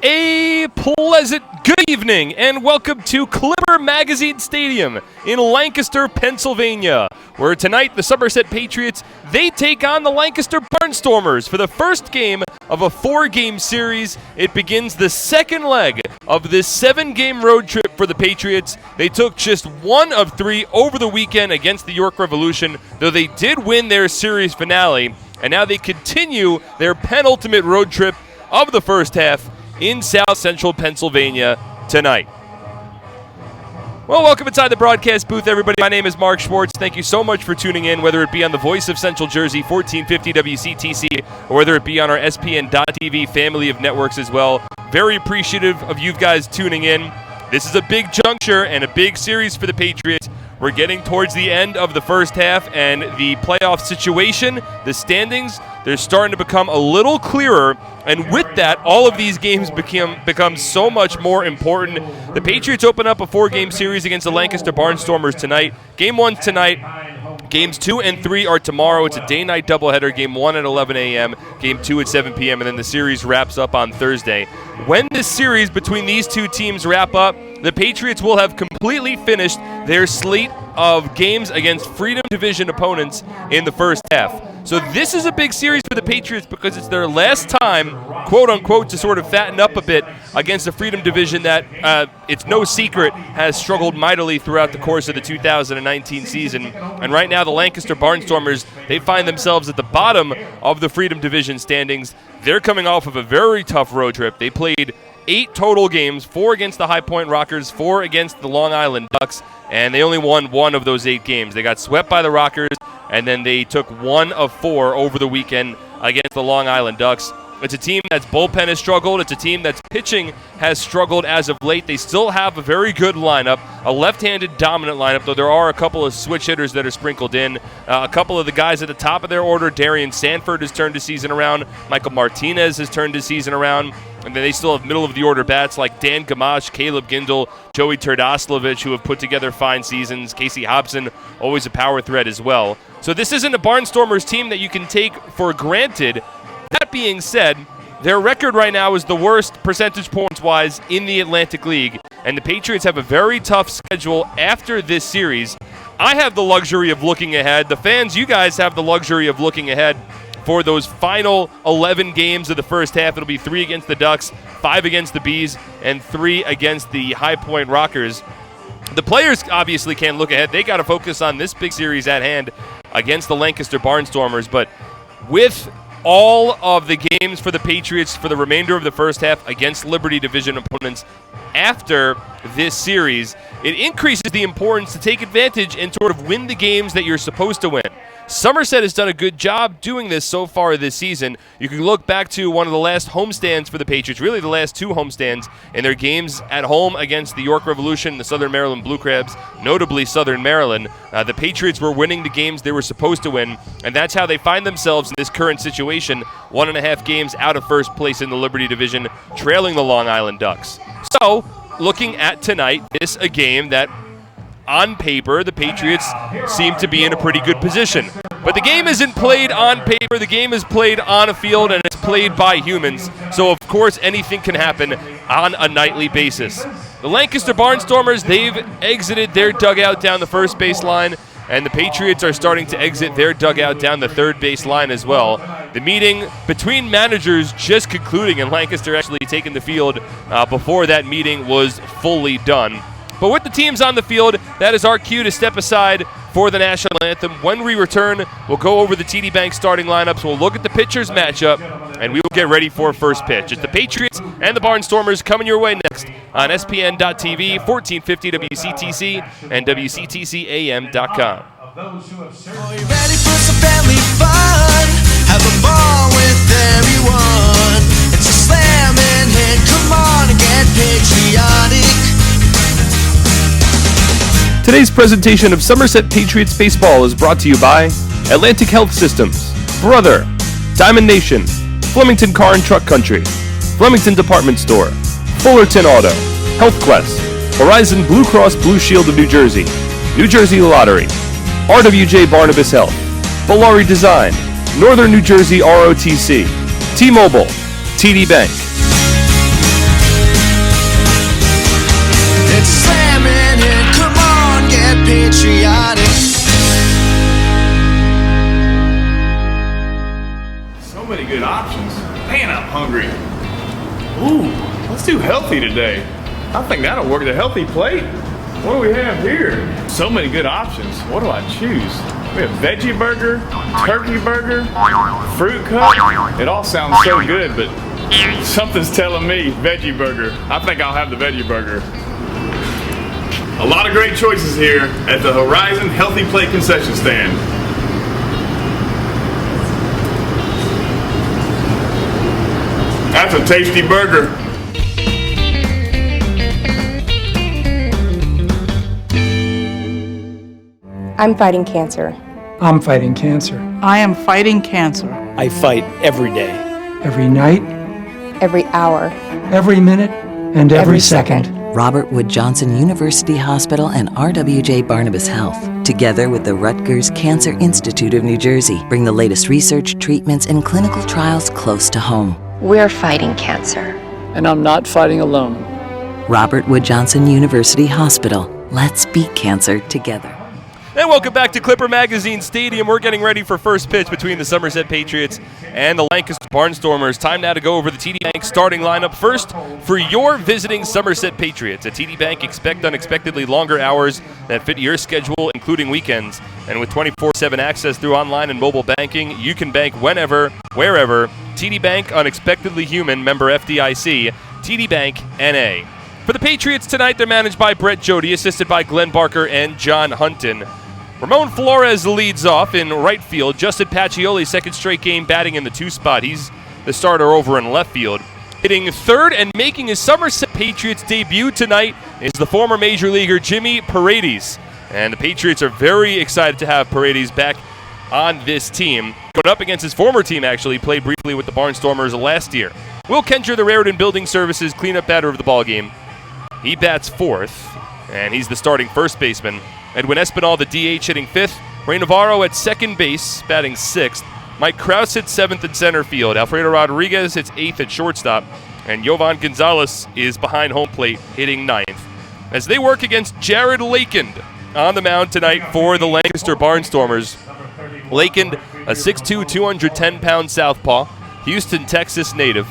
A pleasant good evening and welcome to Clipper Magazine Stadium in Lancaster, Pennsylvania, where tonight the Somerset Patriots, they take on the Lancaster Barnstormers for the first game of a 4-game series. It begins the second leg of this 7-game road trip for the Patriots. They took just 1 of 3 over the weekend against the York Revolution, though they did win their series finale, and now they continue their penultimate road trip of the first half in South Central Pennsylvania tonight. Well, welcome inside the broadcast booth, everybody. My name is Mark Schwartz. Thank you so much for tuning in, whether it be on the Voice of Central Jersey, 1450 WCTC, or whether it be on our SPN.TV family of networks as well. Very appreciative of you guys tuning in. This is a big juncture and a big series for the Patriots. We're getting towards the end of the first half, and the playoff situation, the standings, they're starting to become a little clearer. And with that, all of these games become so much more important. The Patriots open up a 4-game series against the Lancaster Barnstormers tonight. Game 1's tonight. Games 2 and 3 are tomorrow. It's a day-night doubleheader. Game 1 at 11 a.m., Game 2 at 7 p.m., and then the series wraps up on Thursday. When this series between these two teams wrap up, the Patriots will have completely finished their slate of games against Freedom Division opponents in the first half. So this is a big series for the Patriots because it's their last time, quote-unquote, to sort of fatten up a bit against the Freedom Division that, it's no secret, has struggled mightily throughout the course of the 2019 season. And right now, the Lancaster Barnstormers, they find themselves at the bottom of the Freedom Division standings. They're coming off of a very tough road trip. They played 8 total games, 4 against the High Point Rockers, 4 against the Long Island Ducks, and they only won 1 of those 8 games. They got swept by the Rockers, and then they took 1 of 4 over the weekend against the Long Island Ducks. It's a team that's bullpen has struggled. It's a team that's pitching has struggled as of late. They still have a very good lineup, a left-handed dominant lineup, though there are a couple of switch hitters that are sprinkled in. A couple of the guys at the top of their order, Darian Sanford has turned his season around. Michael Martinez has turned his season around. And then they still have middle-of-the-order bats like Dan Gamache, Caleb Gindel, Joey Turdoslavich, who have put together fine seasons. Casey Hobson, always a power threat as well. So this isn't a Barnstormers team that you can take for granted. That being said, their record right now is the worst percentage points-wise in the Atlantic League, and the Patriots have a very tough schedule after this series. I have the luxury of looking ahead. The fans, you guys have the luxury of looking ahead for those final 11 games of the first half. It'll be 3 against the Ducks, 5 against the Bees, and 3 against the High Point Rockers. The players obviously can't look ahead. They got to focus on this big series at hand against the Lancaster Barnstormers, but with all of the games for the Patriots for the remainder of the first half against Liberty Division opponents after this series, it increases the importance to take advantage and sort of win the games that you're supposed to win. Somerset has done a good job doing this so far this season. You can look back to one of the last homestands for the Patriots, really the last 2 homestands in their games at home against the York Revolution, the Southern Maryland Blue Crabs, notably Southern Maryland. The Patriots were winning the games they were supposed to win, and that's how they find themselves in this current situation, 1.5 games out of first place in the Liberty Division, trailing the Long Island Ducks. So, looking at tonight, this a game that on paper, the Patriots seem to be in a pretty good position. But the game isn't played on paper. The game is played on a field, and it's played by humans. So, of course, anything can happen on a nightly basis. The Lancaster Barnstormers, they've exited their dugout down the first base line, and the Patriots are starting to exit their dugout down the third base line as well. The meeting between managers just concluding, and Lancaster actually taking the field before that meeting was fully done. But with the teams on the field, that is our cue to step aside for the national anthem. When we return, we'll go over the TD Bank starting lineups. We'll look at the pitchers matchup, and we will get ready for first pitch. It's the Patriots and the Barnstormers coming your way next on SPN.TV, 1450 WCTC, and WCTCAM.com. Are you ready for some family fun? Have a ball with everyone. It's a slamming hit. Come on and get patriotic. Today's presentation of Somerset Patriots Baseball is brought to you by Atlantic Health Systems, Brother, Diamond Nation, Flemington Car and Truck Country, Flemington Department Store, Fullerton Auto, Health Quest, Horizon Blue Cross Blue Shield of New Jersey Lottery, RWJ Barnabas Health, Valari Design, Northern New Jersey ROTC, T-Mobile, TD Bank. too healthy today. I think that'll work. The healthy plate. What do we have here? So many good options. What do I choose? We have veggie burger, turkey burger, fruit cup. It all sounds so good, but something's telling me veggie burger. I think I'll have the veggie burger. A lot of great choices here at the Horizon Healthy Plate concession stand. That's a tasty burger. I'm fighting cancer. I'm fighting cancer. I am fighting cancer. I fight every day. Every night, Every hour. every minute, and every second. Robert Wood Johnson University Hospital and RWJ Barnabas Health, together with the Rutgers Cancer Institute of New Jersey, bring the latest research, treatments, and clinical trials close to home. We're fighting cancer. And I'm not fighting alone. Robert Wood Johnson University Hospital. Let's beat cancer together. And welcome back to Clipper Magazine Stadium. We're getting ready for first pitch between the Somerset Patriots and the Lancaster Barnstormers. Time now to go over the TD Bank starting lineup. First, for your visiting Somerset Patriots. At TD Bank, expect unexpectedly longer hours that fit your schedule, including weekends. And with 24/7 access through online and mobile banking, you can bank whenever, wherever. TD Bank, unexpectedly human, member FDIC, TD Bank, NA. For the Patriots tonight, they're managed by Brett Jody, assisted by Glenn Barker and John Hunton. Ramon Flores leads off in right field. Justin Pacioli, second straight game batting in the 2 spot. He's the starter over in left field. Hitting third and making his Somerset Patriots debut tonight is the former Major Leaguer Jimmy Paredes. And the Patriots are very excited to have Paredes back on this team. Going up against his former team, actually, played briefly with the Barnstormers last year. Will Kendra, the Raritan Building Services cleanup batter of the ballgame. He bats fourth, and he's the starting first baseman. Edwin Espinal, the DH, hitting fifth. Ray Navarro at second base, batting sixth. Mike Krause hits seventh in center field. Alfredo Rodriguez hits eighth at shortstop. And Jovan Gonzalez is behind home plate, hitting ninth. As they work against Jared Lakend on the mound tonight for the Lancaster Barnstormers. Lakend, a 6'2", 210-pound southpaw, Houston, Texas native.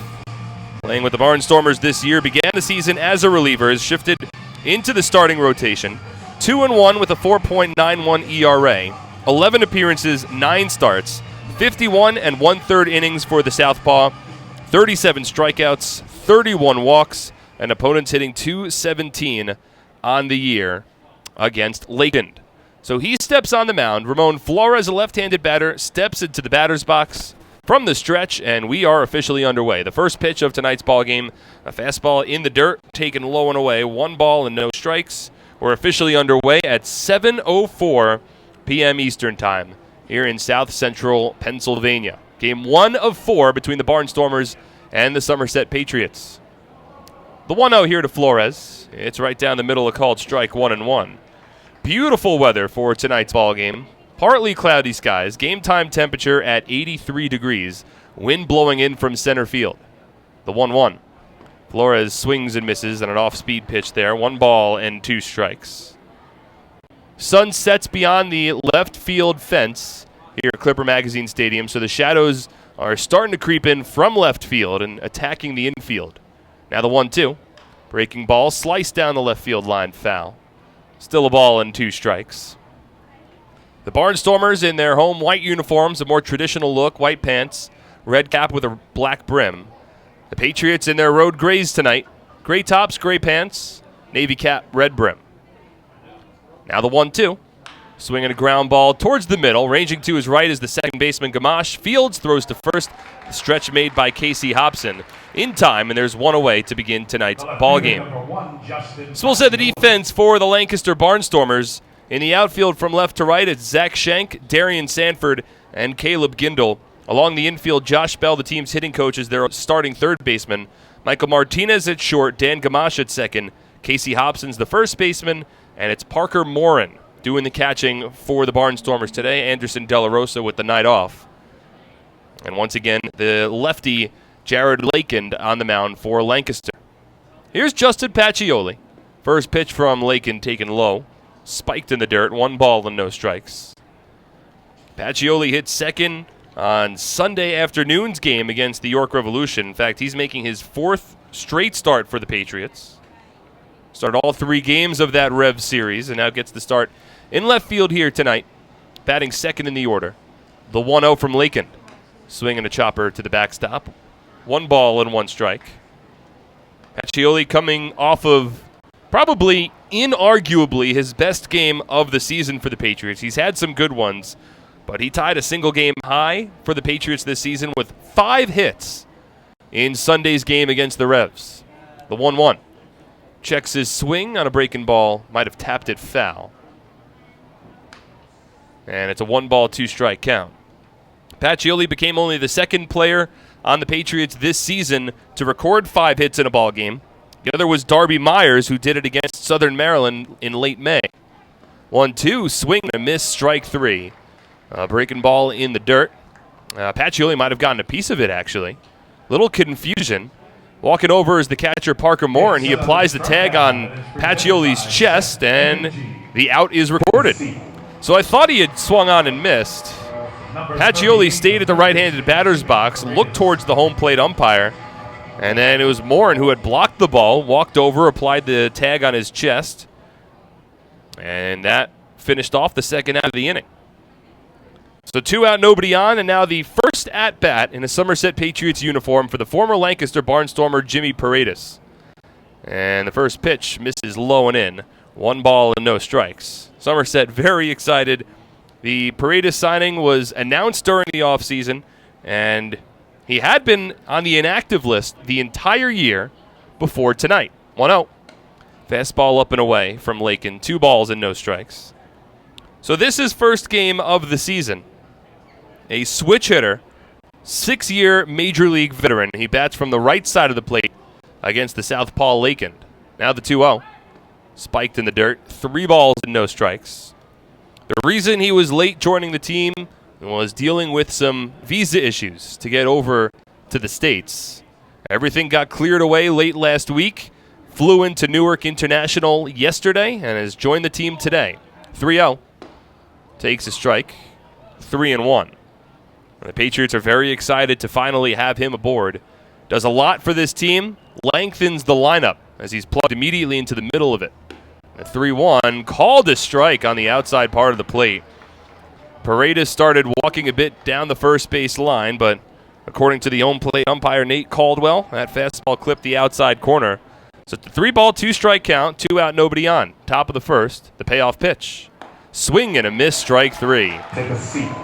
Playing with the Barnstormers this year, began the season as a reliever, has shifted into the starting rotation. 2-1 with a 4.91 ERA, 11 appearances, 9 starts, 51 and 1/3 innings for the southpaw, 37 strikeouts, 31 walks, and opponents hitting .217 on the year against Lakend. So he steps on the mound. Ramon Flores, a left-handed batter, steps into the batter's box from the stretch, and we are officially underway. The first pitch of tonight's ballgame, a fastball in the dirt, taken low and away, 1 ball and no strikes. We're officially underway at 7:04 p.m. Eastern Time here in South Central Pennsylvania. Game 1 of 4 between the Barnstormers and the Somerset Patriots. The 1-0 here to Flores. It's right down the middle, a called strike, 1-1. Beautiful weather for tonight's ballgame. Partly cloudy skies. Game time temperature at 83 degrees. Wind blowing in from center field. The 1-1. Flores swings and misses on an off-speed pitch there. 1 ball and 2 strikes. Sun sets beyond the left field fence here at Clipper Magazine Stadium, so the shadows are starting to creep in from left field and attacking the infield. Now the 1-2. Breaking ball, sliced down the left field line, foul. Still a ball and 2 strikes. The Barnstormers in their home white uniforms, a more traditional look, white pants, red cap with a black brim. The Patriots in their road grays tonight. Gray tops, gray pants, navy cap, red brim. Now the 1-2. Swinging a ground ball towards the middle. Ranging to his right is the second baseman, Gamache. Fields throws to first. The stretch made by Casey Hobson in time, and there's 1 away to begin tonight's ball game. So we'll set the defense for the Lancaster Barnstormers. In the outfield from left to right, it's Zach Schenk, Darian Sanford, and Caleb Gindel. Along the infield, Josh Bell, the team's hitting coach, is their starting third baseman. Michael Martinez at short, Dan Gamache at second. Casey Hobson's the first baseman, and it's Parker Morin doing the catching for the Barnstormers today. Anderson De La Rosa with the night off. And once again, the lefty, Jared Lakend, on the mound for Lancaster. Here's Justin Pacioli. First pitch from Lakend taken low. Spiked in the dirt, 1 ball and no strikes. Pacioli hit second on Sunday afternoon's game against the York Revolution. In fact, he's making his 4th straight start for the Patriots. Started all 3 games of that Rev series and now gets the start in left field here tonight, batting second in the order. The 1-0 from Lakin, swinging a chopper to the backstop. 1 ball and 1 strike. Pacioli coming off of probably inarguably his best game of the season for the Patriots. He's had some good ones, but he tied a single-game high for the Patriots this season with 5 hits in Sunday's game against the Revs. The 1-1. Checks his swing on a breaking ball. Might have tapped it foul. And it's a 1 ball, 2 strike count. Pacioli became only the second player on the Patriots this season to record 5 hits in a ball game. The other was Darby Myers, who did it against Southern Maryland in late May. 1-2, swing and a miss, strike 3. Breaking ball in the dirt. Pacioli might have gotten a piece of it, actually. Little confusion. Walking over is the catcher, Parker Moore, and he applies the tag on Pacioli's chest, and the out is recorded. So I thought he had swung on and missed. Pacioli stayed at the right-handed batter's box, looked towards the home plate umpire, and then it was Morin who had blocked the ball, walked over, applied the tag on his chest, and that finished off the second half of the inning. So 2 out, nobody on, and now the first at-bat in a Somerset Patriots uniform for the former Lancaster Barnstormer Jimmy Paredes. And the first pitch misses low and in. 1 ball and no strikes. Somerset very excited. The Paredes signing was announced during the offseason, and he had been on the inactive list the entire year before tonight. 1-0. Fastball up and away from Lakin. 2 balls and no strikes. So this is first game of the season. A switch hitter, 6-year Major League veteran. He bats from the right side of the plate against the southpaw Lakin. Now the 2-0. Spiked in the dirt. 3 balls and no strikes. The reason he was late joining the team was dealing with some visa issues to get over to the States. Everything got cleared away late last week. Flew into Newark International yesterday and has joined the team today. 3-0. Takes a strike. 3-1. The Patriots are very excited to finally have him aboard. Does a lot for this team. Lengthens the lineup as he's plugged immediately into the middle of it. A 3-1, called a strike on the outside part of the plate. Paredes started walking a bit down the first base line, but according to the home plate umpire Nate Caldwell, that fastball clipped the outside corner. So it's a 3 ball, 2 strike count, 2 out, nobody on. Top of the first, the payoff pitch. Swing and a miss, strike 3.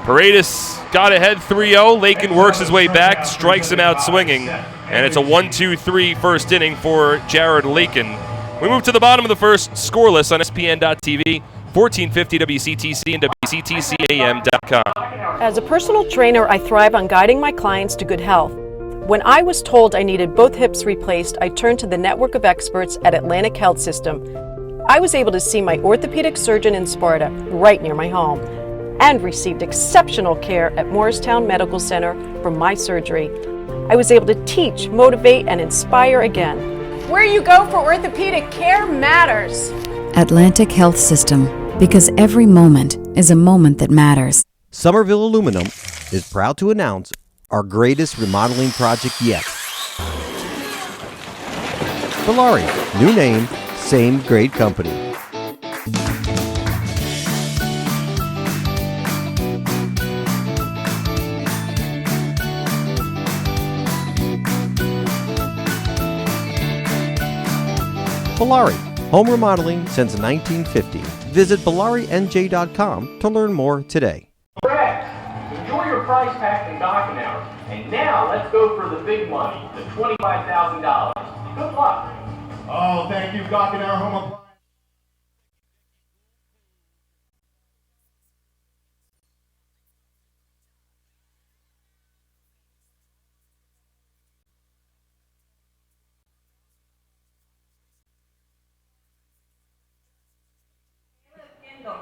Paredes got ahead 3-0. Lakin works his way back, strikes him out swinging, and it's a 1-2-3 first inning for Jared Lakin. We move to the bottom of the first, scoreless on ESPN.TV, 1450 WCTC and WCTCAM.com. As a personal trainer, I thrive on guiding my clients to good health. When I was told I needed both hips replaced, I turned to the network of experts at Atlantic Health System. I was able to see my orthopedic surgeon in Sparta, right near my home, and received exceptional care at Morristown Medical Center for my surgery. I was able to teach, motivate, and inspire again. Where you go for orthopedic care matters. Atlantic Health System, because every moment is a moment that matters. Somerville Aluminum is proud to announce our greatest remodeling project yet. Valari, new name, same great company. Valari, home remodeling since 1950. Visit ValariNJ.com to learn more today. Brad, enjoy your price pack and docking hours. And now let's go for the big money, the $25,000. Good luck. Oh, thank you, Gawk and our home appliance.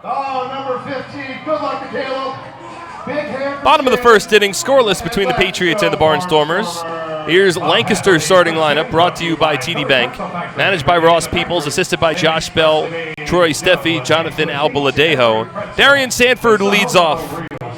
Oh, number 15. Good luck to Caleb. Big hand. Bottom of the first inning, scoreless between the Patriots and the Barnstormers. Here's Lancaster's starting lineup, brought to you by TD Bank. Managed by Ross Peoples, assisted by Josh Bell, Troy Steffi, Jonathan Albaladejo. Darian Sanford leads off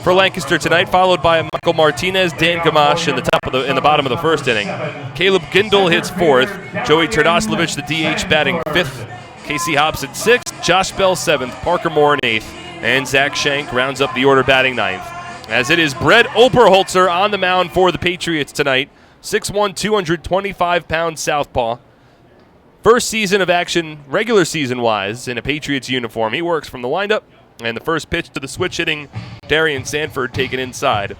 for Lancaster tonight, followed by Michael Martinez, Dan Gamache in the bottom of the first inning. Caleb Gindel hits fourth. Joey Terdoslavich, the DH, batting fifth. Casey Hobson 6th, Josh Bell 7th, Parker Moore in 8th, and Zach Shank rounds up the order batting 9th. As it is Brett Oberholzer on the mound for the Patriots tonight. 6'1", 225-pound southpaw. First season of action, regular season-wise, in a Patriots uniform. He works from the windup, and the first pitch to the switch hitting Darian Sanford taken inside.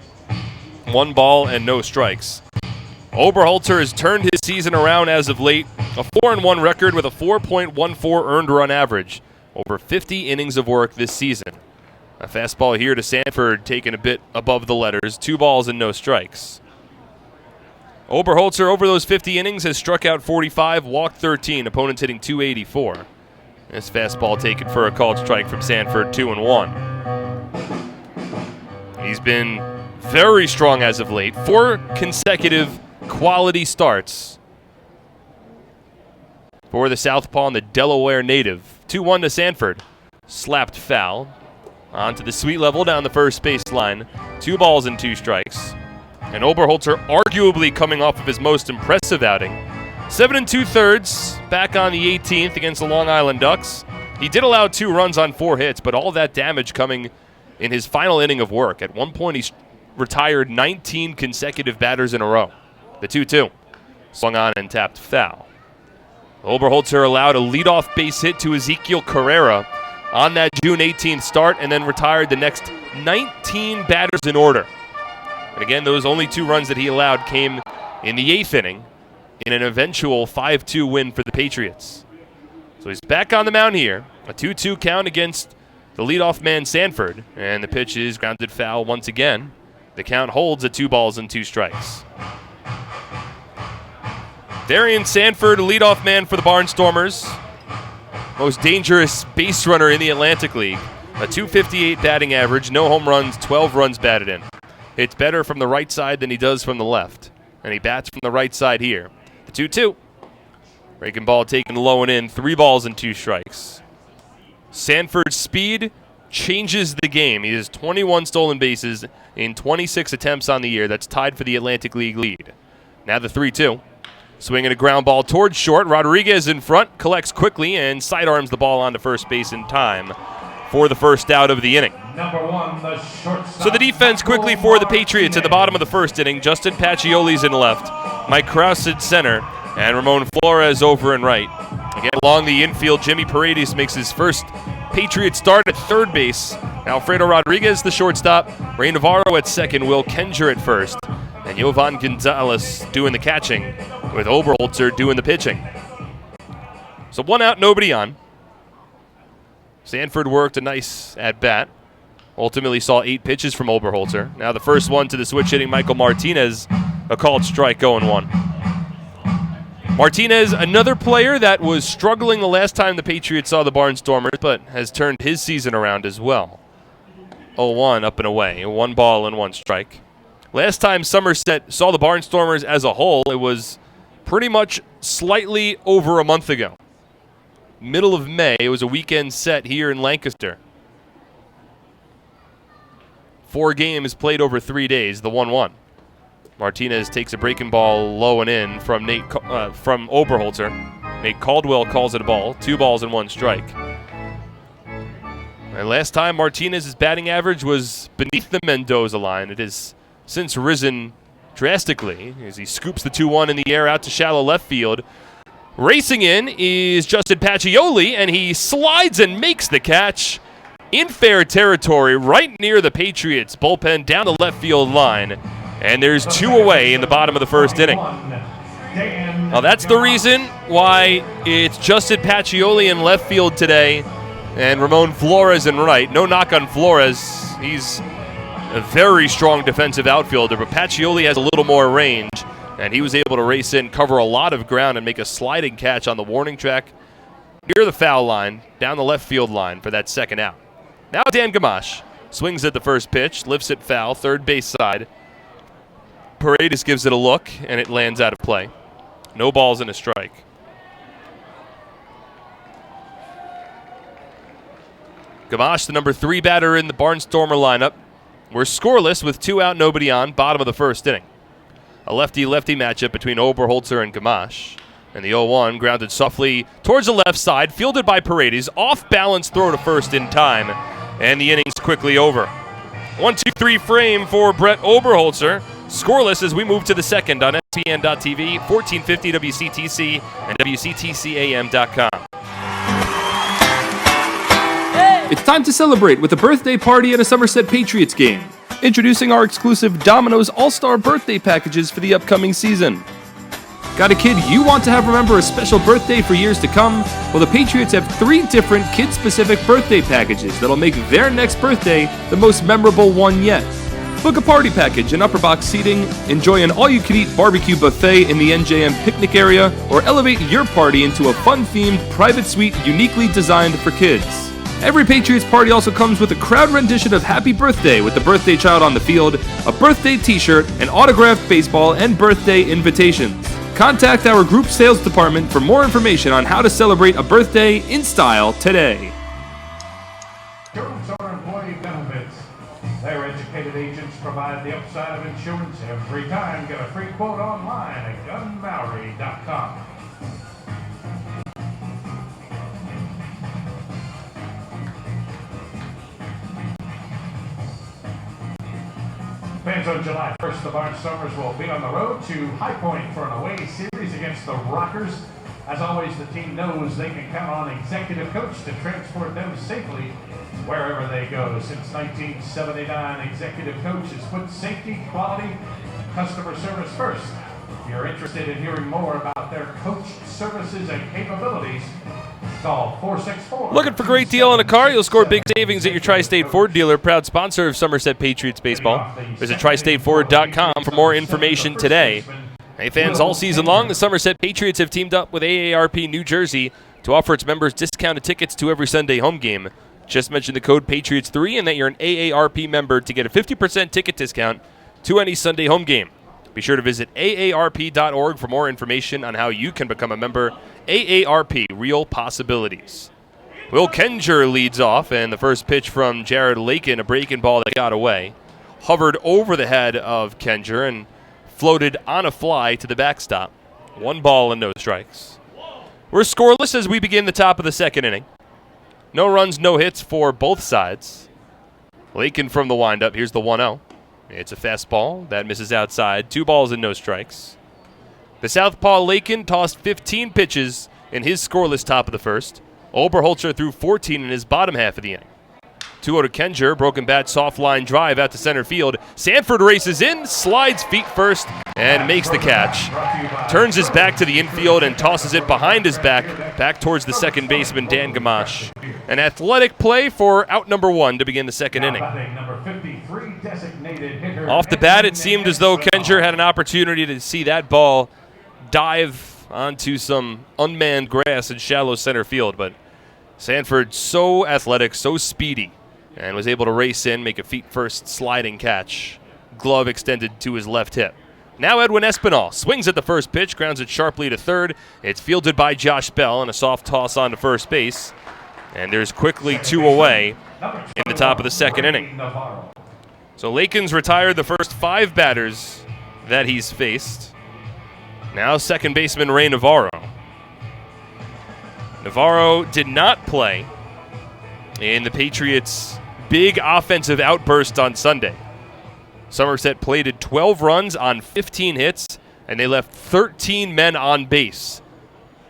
1 ball and no strikes. Oberholzer has turned his season around as of late. A 4-1 record with a 4.14 earned run average. Over 50 innings of work this season. A fastball here to Sanford taken a bit above the letters. 2 balls and no strikes. Oberholzer over those 50 innings has struck out 45, walked 13, opponents hitting 284. This fastball taken for a called strike from Sanford, 2-1. He's been very strong as of late. 4 consecutive quality starts for the southpaw and the Delaware native. 2-1 to Sanford. Slapped foul. Onto the sweet level down the first base line. 2 balls and 2 strikes. And Oberholzer arguably coming off of his most impressive outing. 7 2/3 back on the 18th against the Long Island Ducks. He did allow 2 runs on 4 hits, but all that damage coming in his final inning of work. At one point, he retired 19 consecutive batters in a row. The 2-2 swung on and tapped foul. Oberholzer allowed a leadoff base hit to Ezekiel Carrera on that June 18th start and then retired the next 19 batters in order. And again, those only 2 runs that he allowed came in the 8th inning in an eventual 5-2 win for the Patriots. So he's back on the mound here. A 2-2 count against the leadoff man Sanford. And the pitch is grounded foul once again. The count holds at 2 balls and 2 strikes. Darian Sanford, leadoff man for the Barnstormers. Most dangerous base runner in the Atlantic League. A .258 batting average, no home runs, 12 runs batted in. Hits better from the right side than he does from the left. And he bats from the right side here. The 2-2. Breaking ball taken low and in. 3 balls and 2 strikes. Sanford's speed changes the game. He has 21 stolen bases in 26 attempts on the year. That's tied for the Atlantic League lead. Now the 3-2. Swinging a ground ball towards short. Rodriguez in front. Collects quickly and sidearms the ball onto first base in time for the first out of the inning. So the defense quickly for the Patriots at the bottom of the first inning. Justin Pacioli's in left, Mike Krause at center, and Ramon Flores over and right. Again, along the infield, Jimmy Paredes makes his first Patriot start at third base. Alfredo Rodriguez, the shortstop, Ray Navarro at second, Will Kenger at first, and Jovan Gonzalez doing the catching, with Oberholzer doing the pitching. So 1 out, nobody on. Sanford worked a nice at-bat. Ultimately saw 8 pitches from Oberholzer. Now the first one to the switch hitting Michael Martinez, a called strike, 0-1. Martinez, another player that was struggling the last time the Patriots saw the Barnstormers, but has turned his season around as well. 0-1 up and away, 1 ball and 1 strike. Last time Somerset saw the Barnstormers as a whole, it was pretty much slightly over a month ago. Middle of May, it was a weekend set here in Lancaster. 4 games played over 3 days, the 1-1. Martinez takes a breaking ball low and in from from Oberholzer. Nate Caldwell calls it a ball. 2 balls and 1 strike. And last time Martinez's batting average was beneath the Mendoza line. It has since risen drastically as he scoops the 2-1 in the air out to shallow left field. Racing in is Justin Pacioli, and he slides and makes the catch in fair territory right near the Patriots bullpen down the left field line. And there's 2 away in the bottom of the first inning. Now that's the reason why it's Justin Pacioli in left field today and Ramon Flores in right. No knock on Flores. He's a very strong defensive outfielder, but Pacioli has a little more range, and he was able to race in, cover a lot of ground, and make a sliding catch on the warning track near the foul line, down the left field line for that second out. Now Dan Gamache swings at the first pitch, lifts it foul, third base side. Paredes gives it a look, and it lands out of play. No balls and a strike. Gamache, the number 3 batter in the Barnstormer lineup. We're scoreless with 2 out, nobody on, bottom of the first inning. A lefty-lefty matchup between Oberholzer and Gamache. And the 0-1 grounded softly towards the left side, fielded by Paredes. Off-balance throw to first in time, and the inning's quickly over. 1-2-3 frame for Brett Oberholzer. Scoreless as we move to the second on SPN.TV, 1450 WCTC, and WCTCAM.com. It's time to celebrate with a birthday party at a Somerset Patriots game. Introducing our exclusive Domino's All-Star birthday packages for the upcoming season. Got a kid you want to have remember a special birthday for years to come? Well, the Patriots have 3 different kid-specific birthday packages that'll make their next birthday the most memorable one yet. Book a party package and upper box seating, enjoy an all-you-can-eat barbecue buffet in the NJM picnic area, or elevate your party into a fun-themed private suite uniquely designed for kids. Every Patriots party also comes with a crowd rendition of Happy Birthday with the birthday child on the field, a birthday t-shirt, an autographed baseball, and birthday invitations. Contact our group sales department for more information on how to celebrate a birthday in style today. Insurance or employee benefits. Their educated agents provide the upside of insurance every time. Get a free quote online at gunmaori.com. Fans, on July 1st, the Barnstormers will be on the road to High Point for an away series against the Rockers. As always, the team knows they can count on executive coach to transport them safely wherever they go. Since 1979, executive coach has put safety, quality, customer service first. If you're interested in hearing more about their coach services and capabilities, call 464. Looking for a great deal on a car? You'll score big savings at your Tri-State Ford dealer, proud sponsor of Somerset Patriots baseball. Visit tristateford.com for more information today. Hey fans, all season long, the Somerset Patriots have teamed up with AARP New Jersey to offer its members discounted tickets to every Sunday home game. Just mention the code Patriots3 and that you're an AARP member to get a 50% ticket discount to any Sunday home game. Be sure to visit aarp.org for more information on how you can become a member. AARP, real possibilities. Will Kenger leads off, and the first pitch from Jared Lakin, a breaking ball that got away, hovered over the head of Kenger and floated on a fly to the backstop. 1 ball and no strikes. We're scoreless as we begin the top of the second inning. No runs, no hits for both sides. Lakin from the windup. Here's the 1-0. It's a fastball that misses outside. 2 balls and no strikes. The southpaw Lakin tossed 15 pitches in his scoreless top of the first. Oberholzer threw 14 in his bottom half of the inning. 2-0 to Kenger, broken bat, soft line drive out to center field. Sanford races in, slides feet first, and makes the catch. Turns his back to the infield and tosses it behind his back towards the second baseman, Dan Gamache. An athletic play for out number 1 to begin the second inning. Off the bat, it seemed as though Kenger had an opportunity to see that ball dive onto some unmanned grass in shallow center field, but Sanford so athletic, so speedy, and was able to race in, make a feet-first sliding catch. Glove extended to his left hip. Now Edwin Espinal swings at the first pitch, grounds it sharply to third. It's fielded by Josh Bell, and a soft toss on to first base. And there's quickly 2 away in the top of the second inning. So Lakin's retired the first 5 batters that he's faced. Now second baseman Ray Navarro. Navarro did not play in the Patriots' big offensive outburst on Sunday. Somerset plated 12 runs on 15 hits, and they left 13 men on base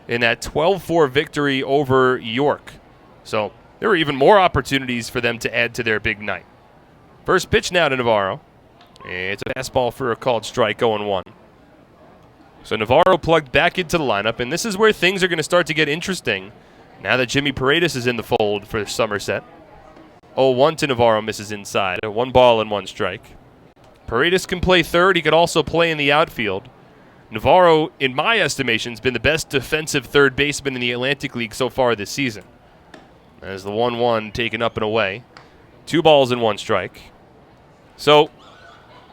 in that 12-4 victory over York. So there were even more opportunities for them to add to their big night. First pitch now to Navarro. It's a fastball for a called strike, 0-1. So Navarro plugged back into the lineup, and this is where things are going to start to get interesting now that Jimmy Paredes is in the fold for Somerset. 0-1 to Navarro, misses inside. 1 ball and 1 strike. Paredes can play third. He could also play in the outfield. Navarro, in my estimation, has been the best defensive third baseman in the Atlantic League so far this season. As the 1-1 taken up and away. 2 balls and 1 strike. So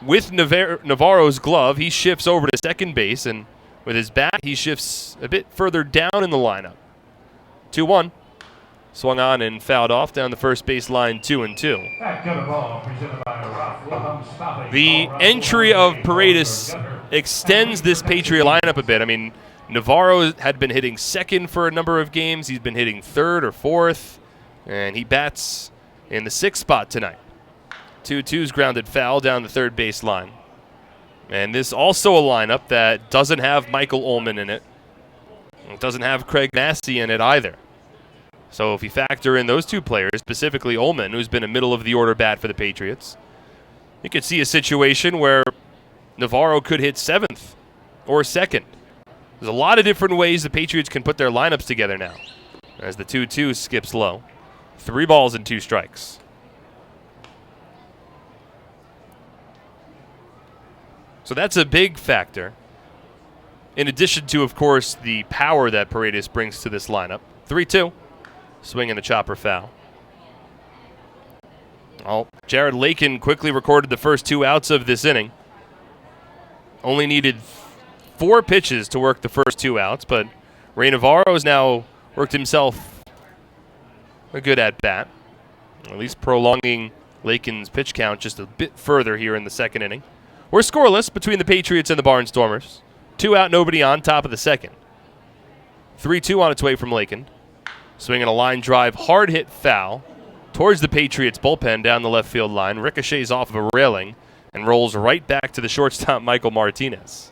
with Navarro's glove, he shifts over to second base, and with his bat, he shifts a bit further down in the lineup. 2-1. Swung on and fouled off down the first base line, 2-2. The entry of Paredes extends this Patriot lineup a bit. I mean, Navarro had been hitting second for a number of games. He's been hitting third or fourth, and he bats in the sixth spot tonight. 2-2's grounded foul down the third base line. And this also a lineup that doesn't have Michael Ullman in it. It doesn't have Craig Massey in it either. So if you factor in those two players, specifically Ullman, who's been a middle-of-the-order bat for the Patriots, you could see a situation where Navarro could hit seventh or second. There's a lot of different ways the Patriots can put their lineups together now, as the 2-2 skips low. 3 balls and 2 strikes. So that's a big factor. In addition to, of course, the power that Paredes brings to this lineup. 3-2. Swing and a chopper foul. Well, Jared Lakin quickly recorded the first 2 outs of this inning. Only needed 4 pitches to work the first 2 outs, but Ray Navarro has now worked himself a good at-bat, at least prolonging Lakin's pitch count just a bit further here in the second inning. We're scoreless between the Patriots and the Barnstormers. 2 out, nobody on, top of the second. 3-2 on its way from Lakin. Swinging a line drive, hard hit foul towards the Patriots bullpen down the left field line. Ricochets off of a railing and rolls right back to the shortstop, Michael Martinez.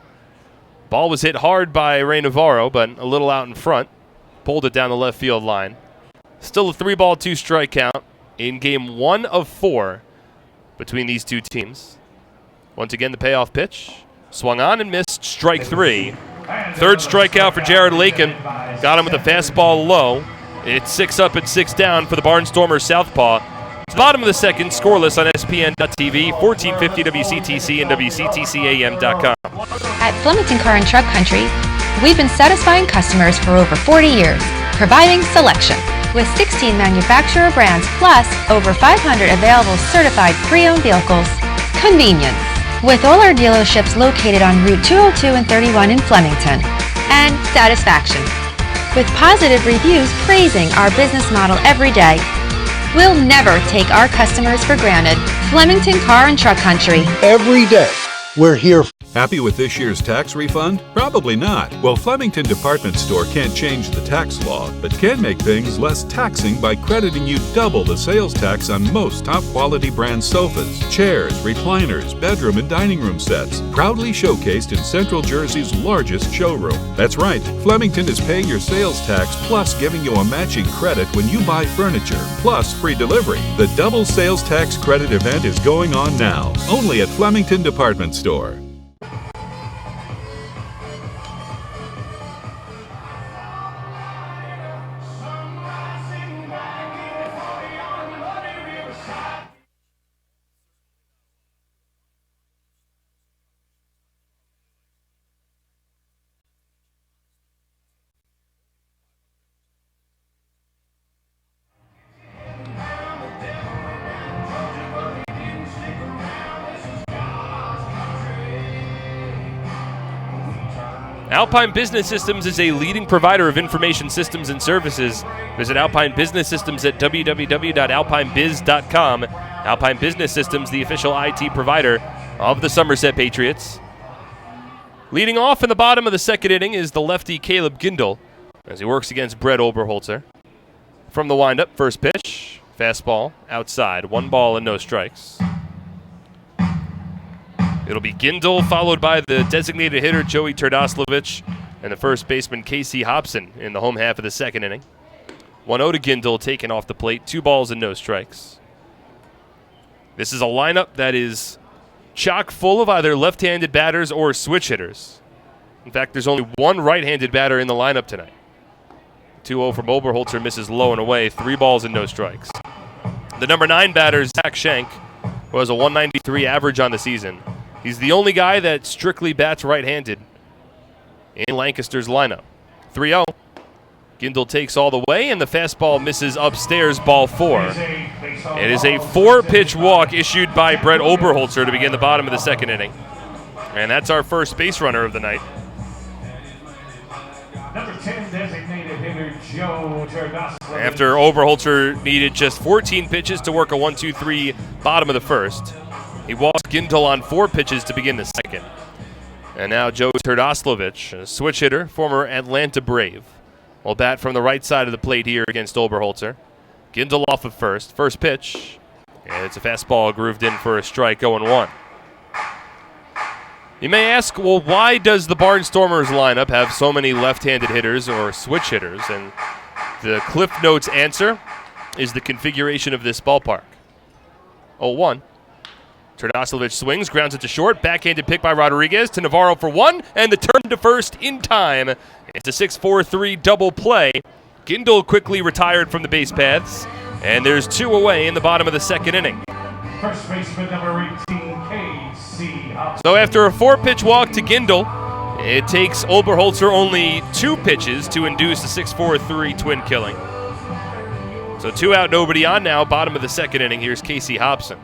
Ball was hit hard by Ray Navarro, but a little out in front. Pulled it down the left field line. Still a 3-ball, 2-strike count in game 1 of 4 between these two teams. Once again, the payoff pitch. Swung on and missed, strike 3. Third strikeout for Jared Lakin. Got him with a fastball low. It's 6 up and 6 down for the Barnstormers southpaw. To the bottom of the second, scoreless on SPN.TV, 1450 WCTC and WCTCAM.com. At Flemington Car and Truck Country, we've been satisfying customers for over 40 years, providing selection. With 16 manufacturer brands plus over 500 available certified pre-owned vehicles. Convenience. With all our dealerships located on Route 202 and 31 in Flemington. And satisfaction. With positive reviews praising our business model every day. We'll never take our customers for granted. Flemington Car and Truck Country. Every day, we're here. Happy with this year's tax refund? Probably not. Well, Flemington Department Store can't change the tax law, but can make things less taxing by crediting you double the sales tax on most top-quality brand sofas, chairs, recliners, bedroom and dining room sets, proudly showcased in Central Jersey's largest showroom. That's right, Flemington is paying your sales tax plus giving you a matching credit when you buy furniture, plus free delivery. The double sales tax credit event is going on now, only at Flemington Department Store. Alpine Business Systems is a leading provider of information systems and services. Visit Alpine Business Systems at www.alpinebiz.com. Alpine Business Systems, the official IT provider of the Somerset Patriots. Leading off in the bottom of the second inning is the lefty Caleb Gindel as he works against Brett Oberholzer. From the windup, first pitch, fastball, outside, 1 ball and no strikes. It'll be Gindel, followed by the designated hitter Joey Turdoslavich and the first baseman Casey Hobson in the home half of the second inning. 1-0 to Gindel, taken off the plate, 2 balls and no strikes. This is a lineup that is chock full of either left-handed batters or switch hitters. In fact, there's only 1 right-handed batter in the lineup tonight. 2-0 from Oberholzer, misses low and away, 3 balls and no strikes. The number 9 batter, Zach Schenk, who has a 193 average on the season. He's the only guy that strictly bats right-handed in Lancaster's lineup. 3-0. Gindel takes all the way, and the fastball misses upstairs, ball 4. It is a 4-pitch walk issued by Brett Oberholzer to begin the bottom of the second inning. And that's our first base runner of the night. Number 10 designated hitter Joe Turdoslavich. After Oberholzer needed just 14 pitches to work a 1-2-3 bottom of the first, he walked Gindel on 4 pitches to begin the second. And now Joe Turdoslavich, a switch hitter, former Atlanta Brave, will bat from the right side of the plate here against Oberholzer. Gindel off of first. First pitch. And it's a fastball grooved in for a strike, 0-1. You may ask, well, why does the Barnstormers lineup have so many left-handed hitters or switch hitters? And the Cliff Notes answer is the configuration of this ballpark. 0-1. Turdoslavich swings, grounds it to short. Backhanded pick by Rodriguez to Navarro for 1, and the turn to first in time. It's a 6-4-3 double play. Gindel quickly retired from the base paths, and there's 2 away in the bottom of the second inning. First baseman number 18, K.C. Hobson. So after a 4-pitch walk to Gindel, it takes Oberholzer only 2 pitches to induce a 6-4-3 twin killing. So 2 out, nobody on now, bottom of the second inning. Here's Casey Hobson.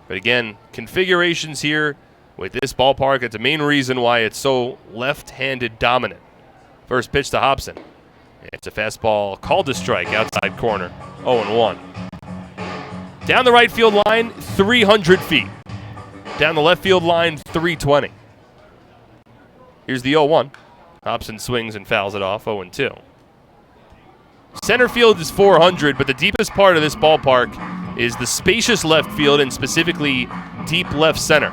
But again, configurations here with this ballpark, it's a main reason why it's so left-handed dominant. First pitch to Hobson. It's a fastball called to strike, outside corner, 0-1. Down the right field line, 300 feet. Down the left field line, 320. Here's the 0-1. Hobson swings and fouls it off, 0-2. Center field is 400, but the deepest part of this ballpark is the spacious left field and specifically deep left center.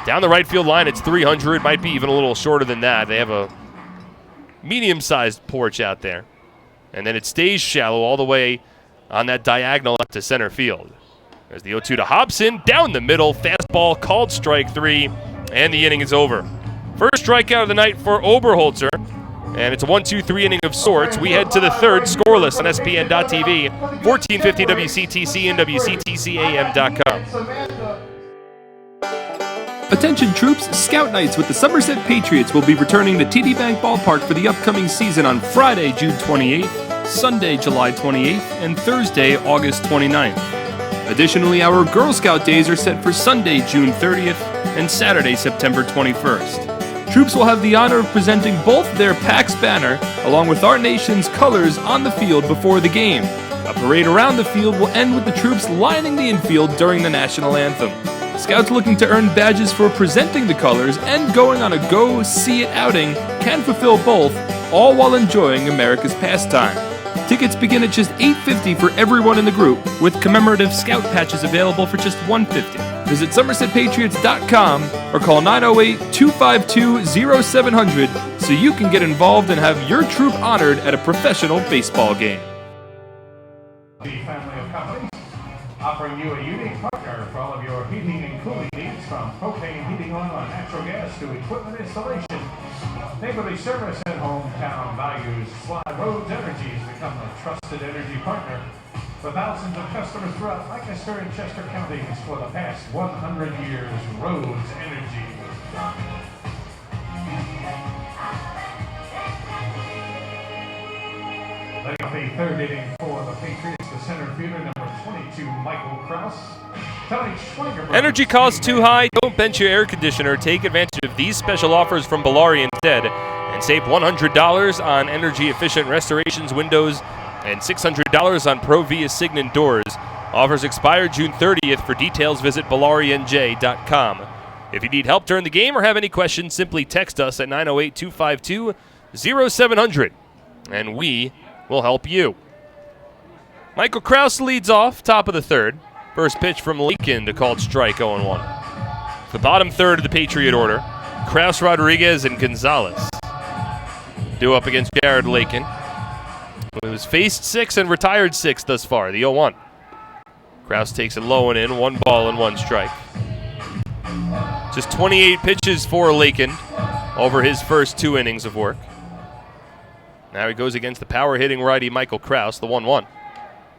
Down the right field line, it's 300, might be even a little shorter than that. They have a medium-sized porch out there. And then it stays shallow all the way on that diagonal up to center field. There's the 0-2 to Hobson, down the middle, fastball called strike 3, and the inning is over. First strikeout of the night for Oberholzer, and it's a 1-2-3 inning of sorts. We head to the third, scoreless on SPN.TV, 1450 WCTC and WCTCAM.com. Attention troops, Scout Nights with the Somerset Patriots will be returning to TD Bank Ballpark for the upcoming season on Friday, June 28th, Sunday, July 28th, and Thursday, August 29th. Additionally, our Girl Scout days are set for Sunday, June 30th, and Saturday, September 21st. Troops will have the honor of presenting both their PAX banner along with our nation's colors on the field before the game. A parade around the field will end with the troops lining the infield during the national anthem. Scouts looking to earn badges for presenting the colors and going on a go-see-it outing can fulfill both, all while enjoying America's pastime. Tickets begin at just $8.50 for everyone in the group, with commemorative Scout patches available for just $1.50. Visit SomersetPatriots.com or call 908-252-0700 so you can get involved and have your troop honored at a professional baseball game. The family of companies offering you a unique partner for all of your heating and cooling needs, from propane heating oil and natural gas to equipment installation. Neighborly service and hometown values. Slide Roads Energy has become a trusted energy partner for thousands of customers throughout Lancaster and Chester counties for the past 100 years. Roads Energy. Letting off the third inning for the Patriots, the center fielder, number 22, Michael Kraus. Energy costs too high? Don't bench your air conditioner. Take advantage of these special offers from Bellari instead and save $100 on energy-efficient restorations, windows, and $600 on Pro-Via Signan doors. Offers expire June 30th. For details, visit BellariNJ.com. If you need help during the game or have any questions, simply text us at 908-252-0700, and we will help you. Michael Kraus leads off, top of the third. First pitch from Lincoln to called strike, 0-1. The bottom third of the Patriot order, Kraus, Rodriguez, and Gonzalez due up against Jared Lakin, who has faced 6 and retired 6 thus far, the 0-1. Kraus takes it low and in, 1 ball and 1 strike. Just 28 pitches for Lakin over his first 2 innings of work. Now he goes against the power-hitting righty Michael Kraus, the 1-1.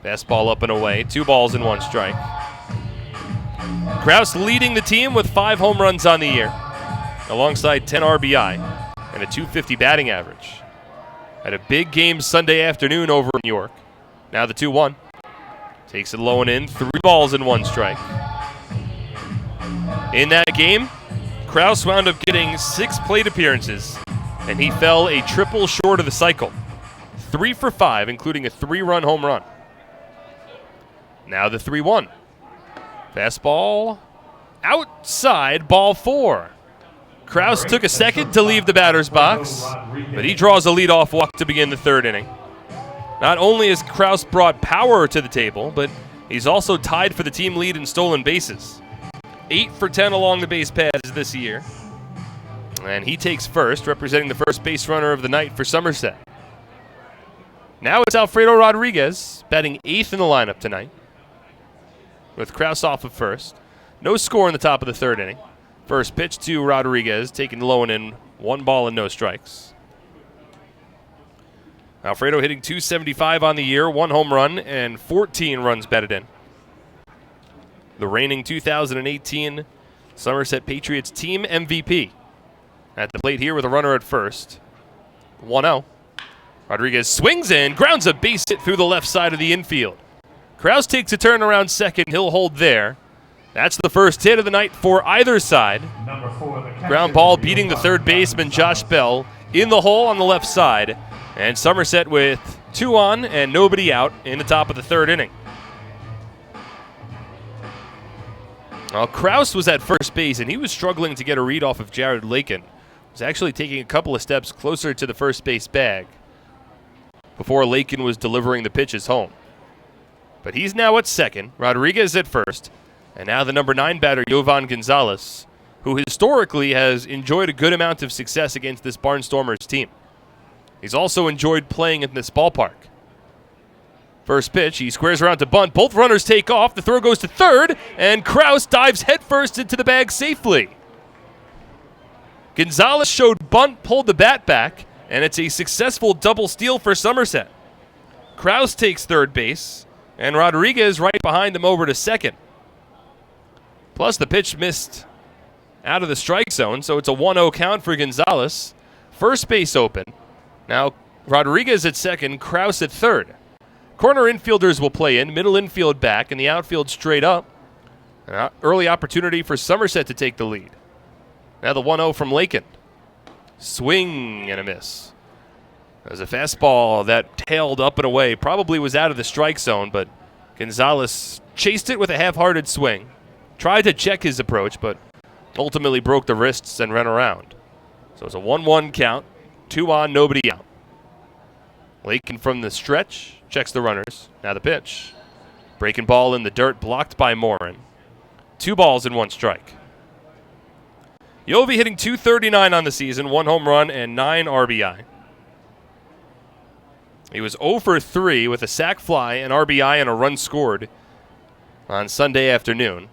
Fastball up and away, 2 balls and 1 strike. Kraus leading the team with 5 home runs on the year, alongside 10 RBI and a .250 batting average. Had a big game Sunday afternoon over in New York. Now the 2-1. Takes it low and in, 3 balls and 1 strike. In that game, Kraus wound up getting 6 plate appearances, and he fell a triple short of the cycle. 3 for 5, including a 3-run home run. Now the 3-1. Fastball outside, ball 4. Kraus took a second to leave the batter's box, but he draws a leadoff walk to begin the 3rd inning. Not only has Kraus brought power to the table, but he's also tied for the team lead in stolen bases. 8 for 10 along the base paths this year. And he takes first, representing the first base runner of the night for Somerset. Now it's Alfredo Rodriguez, batting 8th in the lineup tonight, with Kraus off of first. No score in the top of the 3rd inning. First pitch to Rodriguez, taken low and in, 1 ball and no strikes. Alfredo hitting .275 on the year, 1 home run, and 14 runs batted in. The reigning 2018 Somerset Patriots team MVP. At the plate here with a runner at first. 1-0. Rodriguez swings in, grounds a base hit through the left side of the infield. Kraus takes a turn around second. He'll hold there. That's the first hit of the night for either side. Ground ball beating the third baseman, Josh Bell, in the hole on the left side. And Somerset with 2 on and nobody out in the top of the 3rd inning. Well, Kraus was at first base, and he was struggling to get a read off of Jared Lakin. Was actually taking a couple of steps closer to the first base bag before Lakin was delivering the pitches home. But he's now at second, Rodriguez at first, and now the number 9 batter, Jovan Gonzalez, who historically has enjoyed a good amount of success against this Barnstormers team. He's also enjoyed playing in this ballpark. First pitch, he squares around to bunt. Both runners take off. The throw goes to third, and Kraus dives headfirst into the bag safely. Gonzalez showed bunt, pulled the bat back, and it's a successful double steal for Somerset. Kraus takes third base, and Rodriguez right behind him over to second. Plus, the pitch missed out of the strike zone, so it's a 1-0 count for Gonzalez. First base open. Now, Rodriguez at second, Kraus at third. Corner infielders will play in, middle infield back, and the outfield straight up. An early opportunity for Somerset to take the lead. Now the 1-0 from Lakin. Swing and a miss. There's a fastball that tailed up and away. Probably was out of the strike zone, but Gonzalez chased it with a half-hearted swing. Tried to check his approach, but ultimately broke the wrists and ran around. So it's a 1-1 count. 2 on, nobody out. Lakin from the stretch, checks the runners. Now the pitch. Breaking ball in the dirt, blocked by Morin. 2 balls and 1 strike. Yovi hitting .239 on the season, 1 home run and 9 RBI. He was 0 for 3 with a sac fly, an RBI, and a run scored on Sunday afternoon.